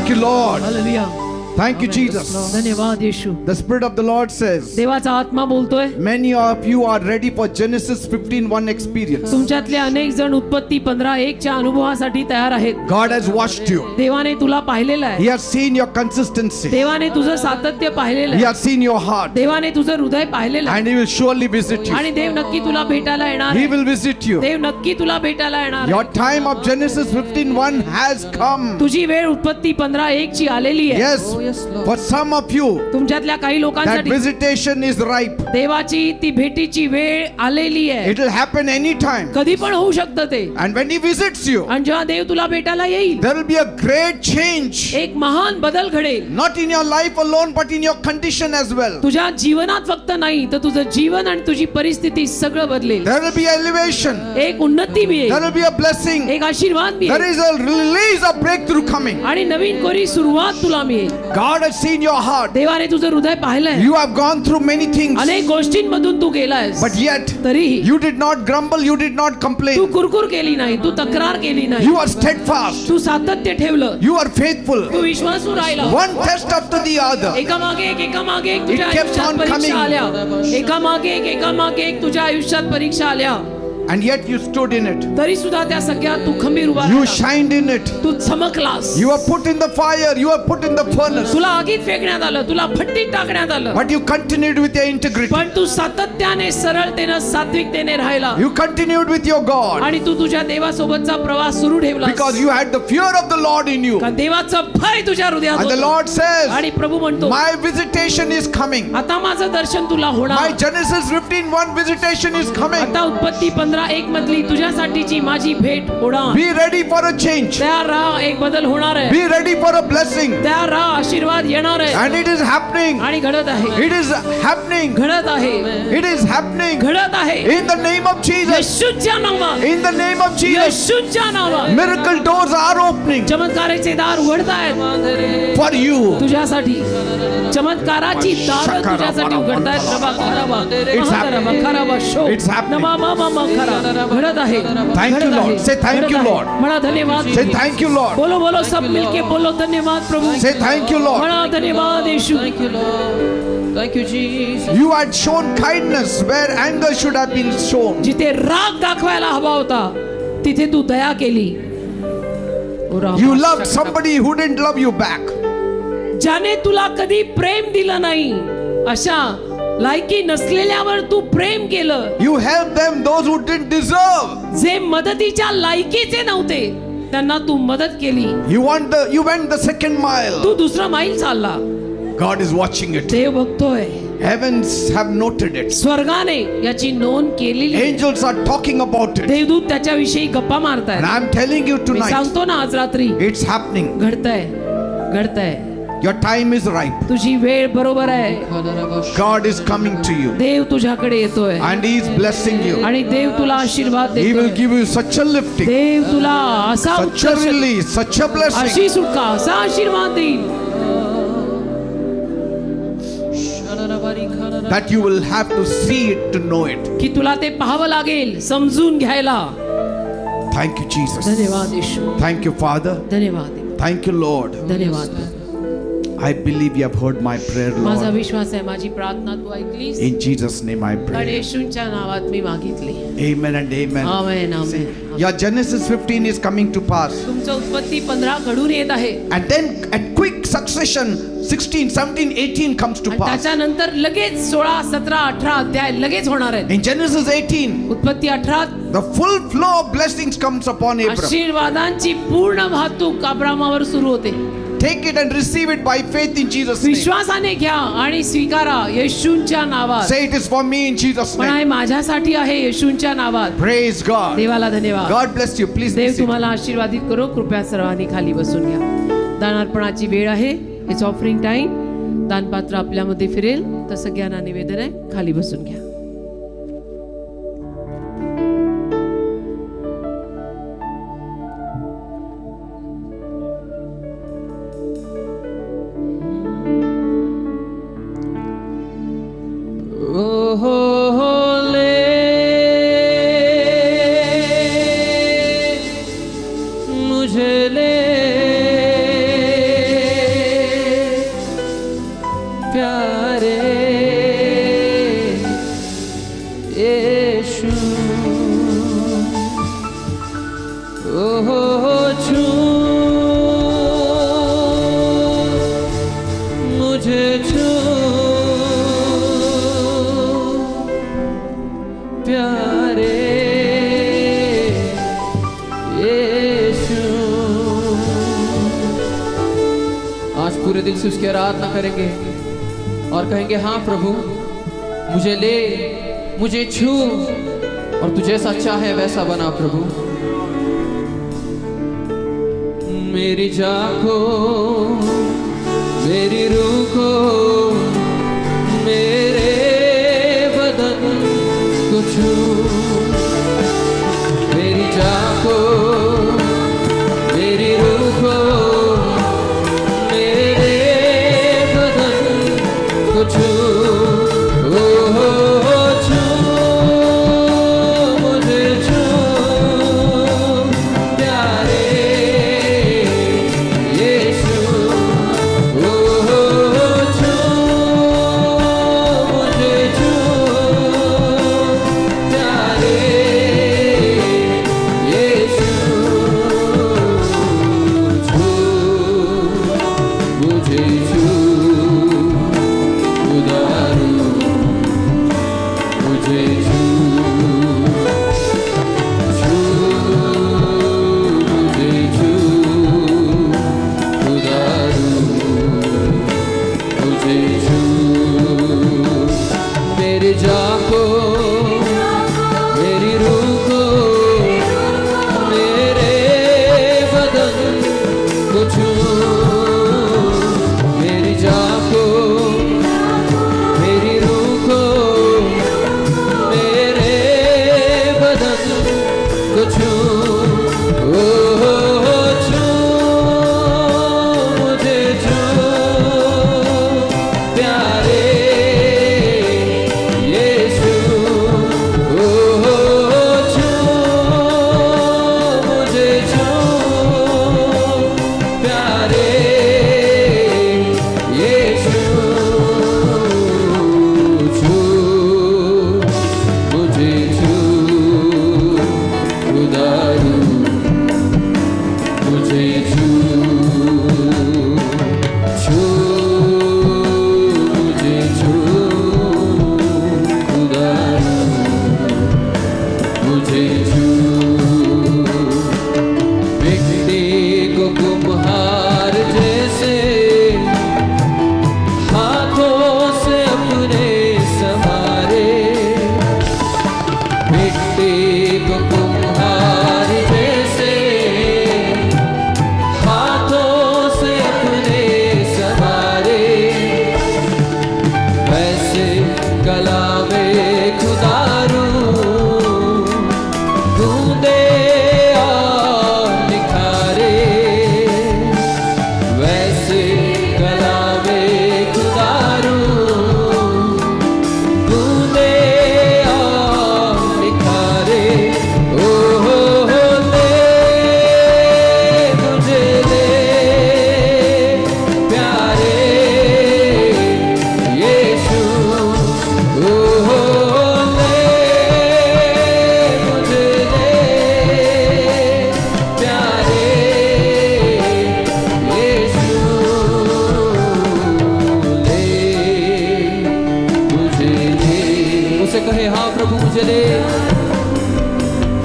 Thank you, Lord. Hallelujah. Thank you, Jesus. धन्यवाद येशू. The Spirit of the Lord says, देवाचा आत्मा बोलतोय, many of you are ready for Genesis 15:1 experience. तुमच्यातले अनेक जण उत्पत्ती 15:1 च्या अनुभवासाठी तयार आहेत. God has watched you. देवाने तुला पाहिलेलं He आहे. has seen your consistency. देवाने तुझं सातत्य पाहिलेलं He आहे. has seen your heart. देवाने तुझं हृदय पाहिलेलं आहे. And He will surely visit you. आणि देव नक्की तुला भेटायला येणार He आहे. will visit you. देव नक्की तुला भेटायला येणार Your आहे. time of Genesis 15:1 has come. तुझी वेळ उत्पत्ती 15:1 ची आलेली आहे. Yes, for some of you, तुमच्यातल्या काही that लोकांसाठी visitation is ripe. देवाची ती भेटीची वेळ आलेली आहे. It will happen anytime. कधी पण होऊ शकतं ते. And when He visits you, आणि जेव्हा देव तुला भेटायला येईल, there will be a great change. एक महान बदल घडेल. Not in your life alone, but in your condition as well. तुझ्या जीवनात फक्त नाही तर तुझं जीवन आणि तुझी परिस्थिती सगळं बदलेल. There will be elevation. एक उन्नती There मिळेल, will be a blessing. एक आशीर्वाद There मिळेल is a release of breakthrough coming. आणि नवीन कोरी सुरुवात तुला मिळेल. God has seen your heart. देवाने तुझं हृदय पाहिलंय. You have gone through many things. अनेक गोष्टींमधून तू गेलायस, But yet, तरीही you did not grumble, you did not Tu complain. कुरकुर केली नाही, तू तक्रार केली नाही, You are steadfast. तू सातत्य ठेवलं, You are faithful. तू विश्वासू राहिला. One test after the other. एकामागे एक तुझ्या It kept आयुष्यात on परीक्षा coming. आल्या. एकामागे एक तुझ्या आयुष्यात परीक्षा आल्या. And yet you stood in it. तरी सुद्धा त्या सगळ्यात तू खंबीर उभा You राहिला. shined in it. Tu चमकलास. You were put in the fire. You were put in the furnace. तुला आगीत फेकण्यात आलं, तुला भट्टीत टाकण्यात आलं, But you continued with your integrity. पण तू सातत्याने सरळतेने सात्विकतेने राहिला You continued with your God. आणि तू तुझ्या देवासोबतचा प्रवास सुरू ठेवला. Because you had the fear of the Lord in you. कारण देवाचं भय तुझ्या हृदयात And the होतं. Lord says, आणि प्रभू म्हणतो, my visitation is coming. आता माझं दर्शन तुला My होणार. Genesis 15:1 visitation is coming. आता उत्पत्ती 15:1 मधली तुझ्यासाठीची माझी भेट होणार. Be ready for a change. तयार राहा, एक बदल होणार आहे. Be ready for a blessing. तयार राहा, आशीर्वाद येणार आहे. And it is happening. आणि घडत आहे, It is happening. घडत आहे, It is happening. घडत आहे. In the name of Jesus. येशूच्या नावात, In the name of Jesus. येशूच्या नावात Miracle doors are opening चमत्काराचे दार उघडतायत for you. तुझ्यासाठी. चमत्काराची दारं तुझ्यासाठी उघडतायत. रबा खराबा, महारबा खराबा शो, It's happening. नमा मामा मा खरा. घडत आहे, Thank you, घडत आहे, Lord. Say thank घडत you, आहे. Lord. म्हणा धन्यवाद. Say thank you, Lord. बोलो बोलो सब मिलके बोलो धन्यवाद प्रभू. Say thank you, Lord. म्हणा धन्यवाद येशू. Thank you, Lord. Thank you, Jesus. You had shown kindness where anger should have been shown. जिथे राग दाखवायला हवा होता तिथे तू दया केली. You loved somebody who didn't love you back. ज्याने तुला कधी प्रेम दिलं नाही अशा लायकी नसलेल्यावर तू प्रेम केलं. You helped them, those who didn't deserve. जे मदतीच्या लायकीचे नव्हते त्यांना तू मदत केली. You went the second mile. तू दुसरा मैल चालला. God is watching it. देव बघतोय. Heavens have noted it. स्वर्गाने याची नोंद केलेली आहे. Angels are talking about it. देवदूत त्याच्याविषयी गप्पा And मारतायत. I'm telling you me tonight, सांगतो ना आज रात्री it's happening. घडतंय, घडतंय. Your time is ripe. तुझी वेळ बरोबर आहे. God is coming to you. देव तुझ्याकडे येतोय And He is blessing you. आणि देव तुला आशीर्वाद He will देतोय. give you such a lifting, देव तुला असा such a Utkarsh, release, such a blessing. अशी सुटका, असा आशीर्वाद देईल That you will have to see it to know it. की तुला ते पाहावं लागेल समजून घ्यायला. Thank you, Jesus. धन्यवाद येशू. Thank you, Father. धन्यवाद, Thank you, Lord. धन्यवाद. I believe you have heard my prayer, माझा Lord. विश्वास आहे माझी प्रार्थना तू ऐकलीस In Jesus' name I आणि pray. येशूंच्या नावात मी मागितली. Amen and amen. Amen, See, amen. your Genesis 15 is coming to pass. तुमचं उत्पत्ती 15 घडून येत आहे And then at quick succession, 16, 17, 18 comes to आणि pass. त्याच्यानंतर लगेच 16, 17, 18 अध्याय लगेच होणार आहेत. In Genesis 18, उत्पत्ती 18 the full flow of blessings comes upon Abraham. आशीर्वादांची पूर्ण वाहतूक अब्रामावर सुरू होते. Take it and receive it by faith in Jesus' name. विश्वासाने घ्या आणि स्वीकारा येशूंच्या नावात. Say it is for me in Jesus' पण name. आहे माझ्यासाठी आहे येशूंच्या नावात. Praise God. देवाला धन्यवाद. God bless you. Please be Dev seated. तुम्हाला आशीर्वादित करो. कृपया सर्वांनी खाली बसून घ्या. दानार्पणाची वेळ आहे. It's offering time. दानपात्र आपल्यामध्ये फिरेल तर सगळ्यांना निवेदन आहे खाली बसून घ्या. Oh, holy, मुझे ले पूरे दिल से उसकी आराधना करेंगे और कहेंगे, हाँ प्रभु, मुझे ले, मुझे छू, और तू जैसा चाहे वैसा बना प्रभु। मेरी जान को, मेरी रूह को, मेरे बदन को छू। मेरी जान को, मेरी रूह को, मेरे बदन को छू।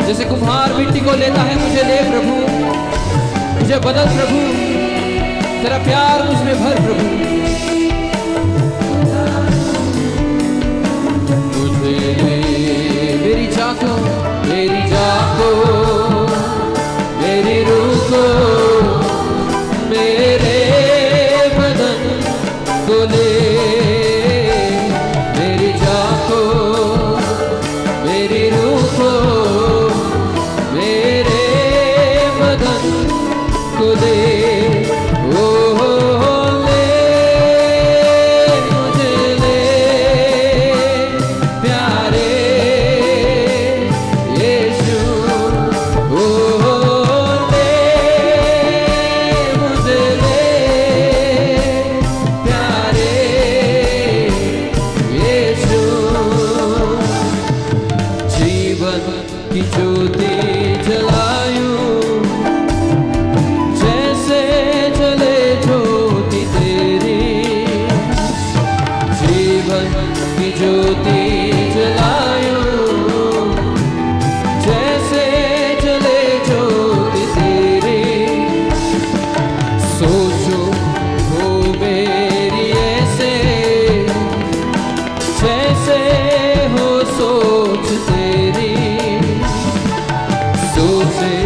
जैसे कुम्हार मिट्टी को लेता है, मुझे ले प्रभु, मुझे बदल प्रभु, तेरा प्यार मुझमें भर प्रभु। मुझे ले मेरी जान को, मेरी जान को, मेरी रूह को, मेरे बदन को ले। मेरी जान को, मेरी रूह को, मेरे बदन को ले। ओ ले, मुझे ले प्यारे यीशु। ओ ले, मुझे ले प्यारे यीशु। जीवन की ज्योति जलायूं, जैसे जले ज्योति तेरी। जीवन की ज्योति जलायूं, जैसे जले ज्योति तेरी। सोचो हो तुझे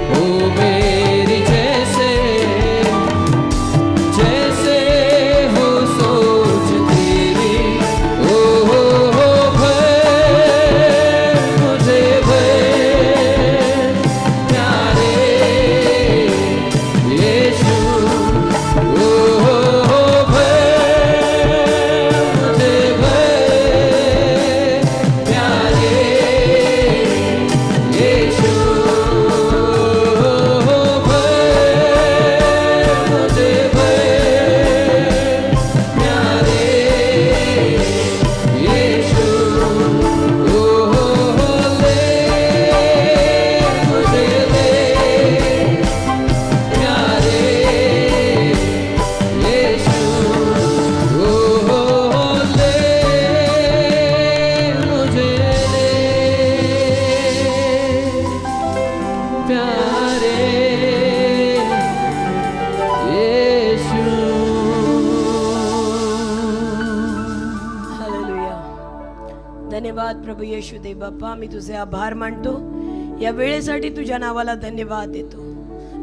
हो मेरी जैसे जैसे हो सोच तेरी ओ भय मुझे भय प्यारे यीशु ओ धन्यवाद प्रभू येशू दे बाप्पा, मी तुझे आभार मानतो. या वेळेसाठी तुझ्या नावाला धन्यवाद देतो.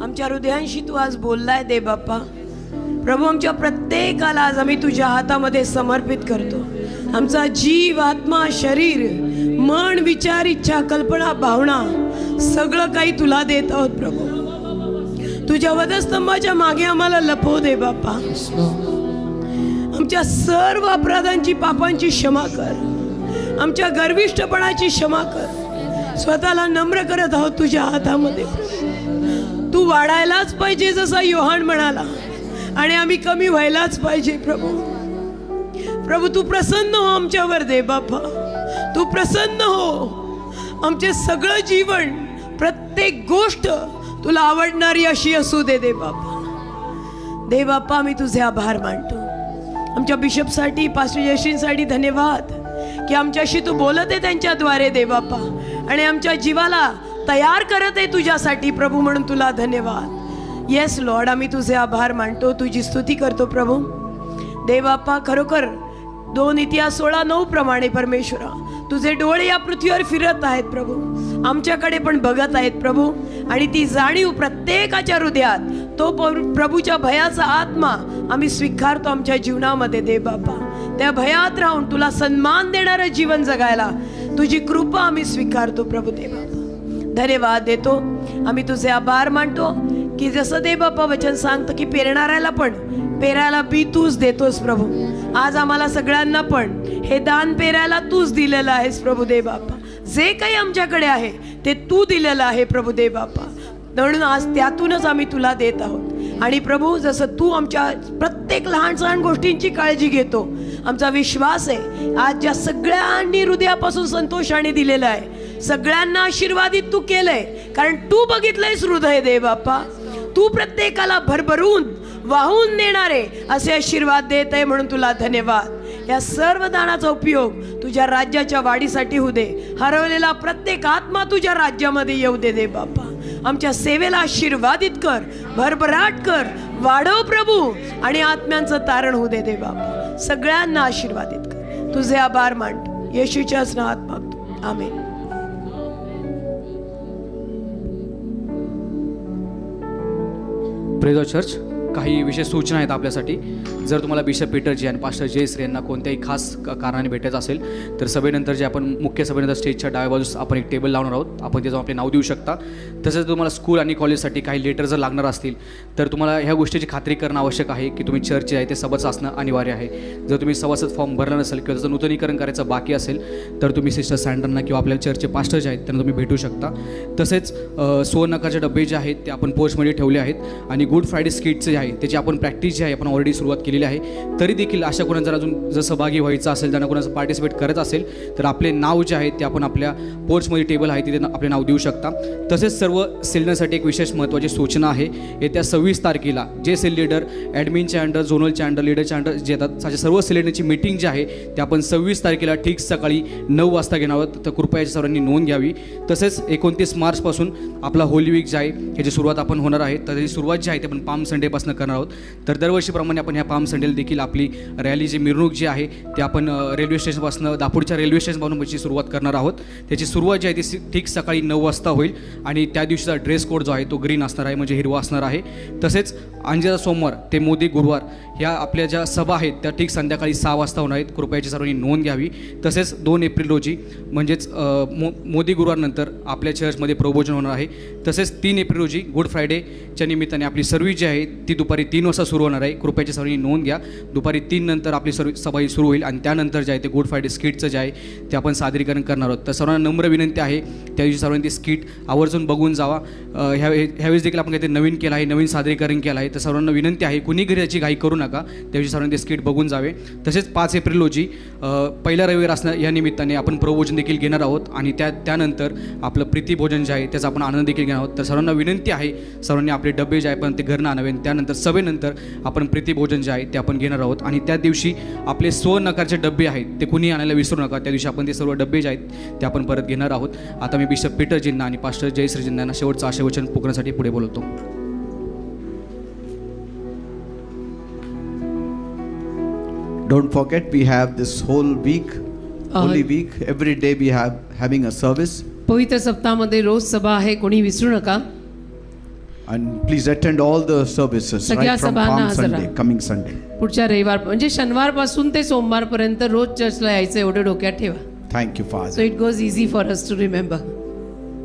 आमच्या हृदयांशी तू आज बोललाय दे बाप्पा. प्रभू आमच्या प्रत्येकाला आज आम्ही तुझ्या हातामध्ये समर्पित करतो. आमचा जीव, आत्मा, शरीर, मन, विचार, इच्छा, कल्पना, भावना सगळं काही तुला देत आहोत प्रभू. तुझ्या वधस्तंभाच्या मागे आम्हाला लपव दे बाप्पा. आमच्या सर्व अपराधांची, पापांची क्षमा कर. आमच्या गर्विष्ठपणाची क्षमा कर. स्वतःला नम्र करत आहोत तुझ्या हातामध्ये. तू वाढायलाच पाहिजे जसा योहान म्हणाला, आणि आम्ही कमी व्हायलाच पाहिजे प्रभू. प्रभू तू प्रसन्न हो आमच्यावर दे बाप्पा. तू प्रसन्न हो. आमचे सगळं जीवन, प्रत्येक गोष्ट तुला आवडणारी अशी असू दे दे बाप्पा. दे बाप्पा, मी तुझे आभार मानतो. आमच्या बिशपसाठी, पास्टर जयश्रींसाठी धन्यवाद की आमच्याशी तू बोलत आहे त्यांच्याद्वारे दे बाप्पा, आणि आमच्या जीवाला तयार करत आहे तुझ्यासाठी प्रभू, म्हणून तुला धन्यवाद. येस लॉर्ड, आम्ही तुझे आभार मानतो, तुझी स्तुती करतो प्रभू. दे बाप्पा, खरोखर 2 इतिहास 16:9 प्रमाणे परमेश्वरा तुझे डोळे या पृथ्वीवर फिरत आहेत प्रभू, आमच्याकडे पण बघत आहेत प्रभू. आणि ती जाणीव प्रत्येकाच्या हृदयात, तो प्रभूच्या भयाचा आत्मा आम्ही स्वीकारतो आमच्या जीवनामध्ये दे बाप्पा. त्या भयात राहून तुला सन्मान देणारं जीवन जगायला तुझी कृपा आम्ही स्वीकारतो प्रभू दे बाप्पा. धन्यवाद देतो. आम्ही तुझे आभार मानतो की जसं दे बाप्पा वचन सांगतं की पेरणाऱ्याला पण पेरायला बी तूच देतोस प्रभू. आज आम्हाला सगळ्यांना पण हे दान पेरायला तूच दिलेलं आहेस प्रभू दे बाप्पा. जे काही आमच्याकडे आहे ते तू दिलेलं आहे प्रभू दे बाप्पा, म्हणून आज त्यातूनच आम्ही तुला देत आहोत. आणि प्रभू, जसं तू आमच्या प्रत्येक लहान सहान गोष्टींची काळजी घेतो, आमचा विश्वास आहे आज ज्या सगळ्यांनी हृदयापासून संतोषाने दिलेला आहे, सगळ्यांना आशीर्वादित तू केलंय, कारण तू बघितलंयस हृदय दे बाप्पा. तू प्रत्येकाला भरभरून वाहून नेणारे असे आशीर्वाद देत आहे, म्हणून तुला धन्यवाद. या सर्व दानाचा उपयोग तुझ्या राज्याच्या वाढीसाठी होऊ दे. हरवलेला प्रत्येक आत्मा तुझ्या राज्यामध्ये येऊ दे दे बाप्पा. आमच्या सेवेला आशीर्वादित कर, भरभराट कर, वाढव प्रभू, आणि आत्म्यांचं तारण होऊ दे दे बाप्पा. सगळ्यांना आशीर्वादित कर. तुझे आभार मानतो, येशूच्याच नावात मागतो, आमेन. प्रेज द चर्च, काही विशेष सूचना आहेत आपल्यासाठी. जर तुम्हाला बिशप पीटरजी आणि पास्टर जयश्री यांना कोणत्याही खास कारणाने भेटायचं असेल तर सभेनंतर जे आपण मुख्य सभेनंतर स्टेजच्या डाव्या बाजूस आपण एक टेबल लावणार आहोत, आपण त्याचं आपले नाव देऊ शकता. तसंच तुम्हाला स्कूल आणि कॉलेजसाठी काही लेटर जर लागणार असतील तर तुम्हाला ह्या गोष्टीची खात्री करणं आवश्यक आहे की तुम्ही चर्च आहे ते सभासद असणं अनिवार्य आहे. जर तुम्ही सभासद फॉर्म भरला नसेल किंवा जर नूतनीकरण करायचं बाकी असेल तर तुम्ही सिस्टर सँडरना किंवा आपल्या चर्चचे पास्टर जे आहेत त्यांना तुम्ही भेटू शकता. तसेच सुवर्णकाचे डबे जे आहेत ते आपण पोस्टमध्ये ठेवले आहेत, आणि गुड फ्रायडे स्किटचे जे आहे त्याची आपण प्रॅक्टिस जी आहे आपण ऑलरेडी सुरुवात केलेली आहे. तरी देखील अशा कोणाला जर अजून जर सहभागी व्हायचं असेल, ज्यांना कोणाचं पार्टिसिपेट करत असेल तर आपले नाव जे आहे ते आपण आपल्या पोर्चमध्ये टेबल आहे तिथे आपले नाव देऊ शकता. तसेच सर्व सेलरसाठी एक विशेष महत्त्वाची सूचना आहे. येत्या 26 तारखेला जे सेल लीडर, ॲडमिनच्या अंडर, झोनलच्या अंडर, लीडरच्या अंडर जे येतात अशा सर्व सेलेडरची मीटिंग जी आहे ते आपण 26 तारखेला ठीक सकाळी 9 वाजता घेणार आहोत, तर कृपया याची सर्वांनी नोंद घ्यावी. तसेच 29 मार्चपासून आपला होली वीक जे आहे ह्याची सुरुवात आपण होणार आहे. तर त्याची सुरुवात जी आहे ते आपण पाम संडेपासून करणार आहोत. तर दरवर्षीप्रमाणे आपण ह्या पाम संडेला देखील आपली रॅली जी मिरवणूक जी आहे ती आपण रेल्वे स्टेशनपासून दापोडच्या रेल्वे स्टेशनपासून सुरुवात करणार आहोत. त्याची सुरुवात जी आहे ती ठीक सकाळी 9 वाजता होईल आणि त्या दिवशीचा ड्रेस कोड जो आहे तो ग्रीन असणार आहे, म्हणजे हिरवा असणार आहे. तसेच अंजिरा सोमवार ते मोदी गुरुवार ह्या आपल्या ज्या सभा आहेत त्या ठीक संध्याकाळी 6 वाजता होणार आहेत. कृपयाची सर्वांनी नोंद घ्यावी. तसेच 2 एप्रिल रोजी म्हणजेच मोदी गुरुवारनंतर आपल्या चर्चमध्ये प्रबोधन होणार आहे. तसेच 3 एप्रिल रोजी गुड फ्रायडेच्या निमित्ताने आपली सर्व्हिस जी आहे ती दुपारी 3 वाजता सुरू होणार आहे. कृपयाची सर्वांनी नोंद घ्या. दुपारी 3 नंतर आपली सभा ही सुरू होईल आणि त्यानंतर जे आहे ते गुड फ्रायडे स्किटचं जे आहे ते आपण सादरीकरण करणार आहोत. तर सर्वांना नम्र विनंती आहे त्या दिवशी सर्वांनी ते स्किट आवर्जून बघून जावा. ह्यावेळेस देखील आपण काहीतरी नवीन केलं आहे, नवीन सादरीकरण केलं आहे. तर सर्वांना विनंती आहे कुणी घरी याची घाई करू नका, त्या दिवशी सर्वांनी ते स्किट बघून जावे. तसेच 5 एप्रिल रोजी पहिला रविवार असणार या निमित्ताने आपण प्रभोजन देखील घेणार आहोत आणि त्यानंतर आपलं प्रीतिभोजन जे आहे त्याचा आपण आनंद देखील घेणार आहोत. तर सर्वांना विनंती आहे सर्वांनी आपले डबे जे आहे पण ते घरनं आणावे. त्यानंतर सभेनंतर आपण प्रीतिभोजन जे आहे ते आपण घेणार आहोत आणि त्या दिवशी आपले स्वनकाराचे डबे आहेत ते कुणी आणायला विसरू नका. त्या दिवशी आपण ते सर्व डबे जे आहेत ते आपण परत घेणार आहोत. आता मी बिशप पीटरजींना आणि पास्टर जयश्रीजींना यांना शेवटचं आशीर्वचन पुकारण्यासाठी पुढे बोलवतो. Don't forget, we have this whole week, Holy Week. Every day we have having a service. पवित्र सप्ताहामध्ये रोज सभा आहे, कोणी विसरू नका. And please attend all the services सगळ्या right from सभांना Palm हजर Sunday, राहा. coming Sunday. पुढच्या रविवार म्हणजे शनिवारपासून ते सोमवारपर्यंत रोज चर्चला यायचं एवढं डोक्यात ठेवा. Thank you, So Father. it goes easy for us to remember.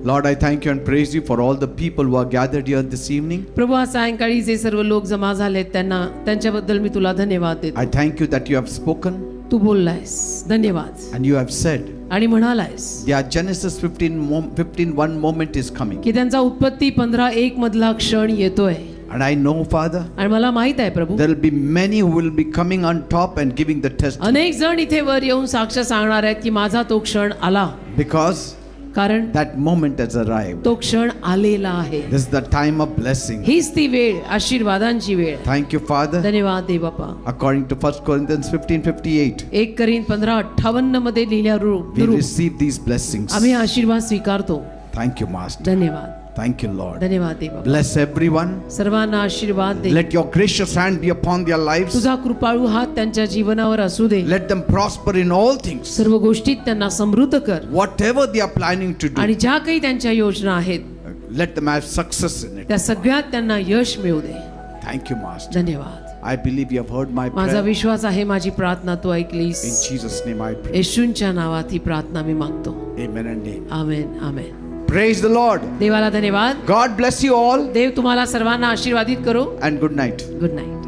Lord, I thank you and praise you for all the people who are gathered here this evening. प्रभू, आज सायंकाळी जे सर्व लोक जमा झालेत त्यांच्याबद्दल मी तुला धन्यवाद देतो. I thank you that you have spoken तू बोललायस, धन्यवाद. and you have said आणि म्हणालायस their Genesis 15:1 moment is coming. की त्यांचा उत्पत्ती 15:1 मधला क्षण येतोय. And I know, Father, आणि मला माहित आहे प्रभू, there will be many who will be coming on top and giving the testimony. अनेक जण इथे वर येऊन साक्ष सांगणार आहेत की माझा तो क्षण आला, Because कारण that moment has arrived. तो क्षण आलेला आहे. This is the time of blessing. हीच ती वेळ, आशीर्वादांची वेळ. Thank you, Father. धन्यवाद दे बापा. According to 1 Corinthians 15:58, 1 करीन 15:58 मध्ये लिहिल्या we receive these blessings. आम्ही आशीर्वाद स्वीकारतो. Thank you, Master. धन्यवाद. Thank you, Lord. धन्यवाद दे बापा. Bless everyone. सर्वांना आशीर्वाद दे. Let your gracious hand be upon their lives. तुझा कृपाळू हात त्यांच्या जीवनावर असू दे. Let them prosper in all things. सर्व गोष्टीत त्यांना समृद्ध कर. Whatever they are planning to do, आणि ज्या काही त्यांच्या योजना आहेत let them have success in it. त्या सगळ्यात त्यांना यश मिळू दे. Thank you, Master. धन्यवाद. I believe you have heard my माझा prayer. विश्वास आहे माझी प्रार्थना तू In ऐकलीस. Jesus' name I pray. येशूंच्या नावात ही प्रार्थना मी मागतो. Amen and amen. Amen, amen. Praise the Lord. देवाला धन्यवाद. God bless you all देव तुम्हाला सर्वांना आशीर्वादित करो. and good night. Good night.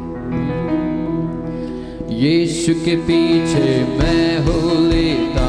Yeshu के पीछे मैं हूँ लेता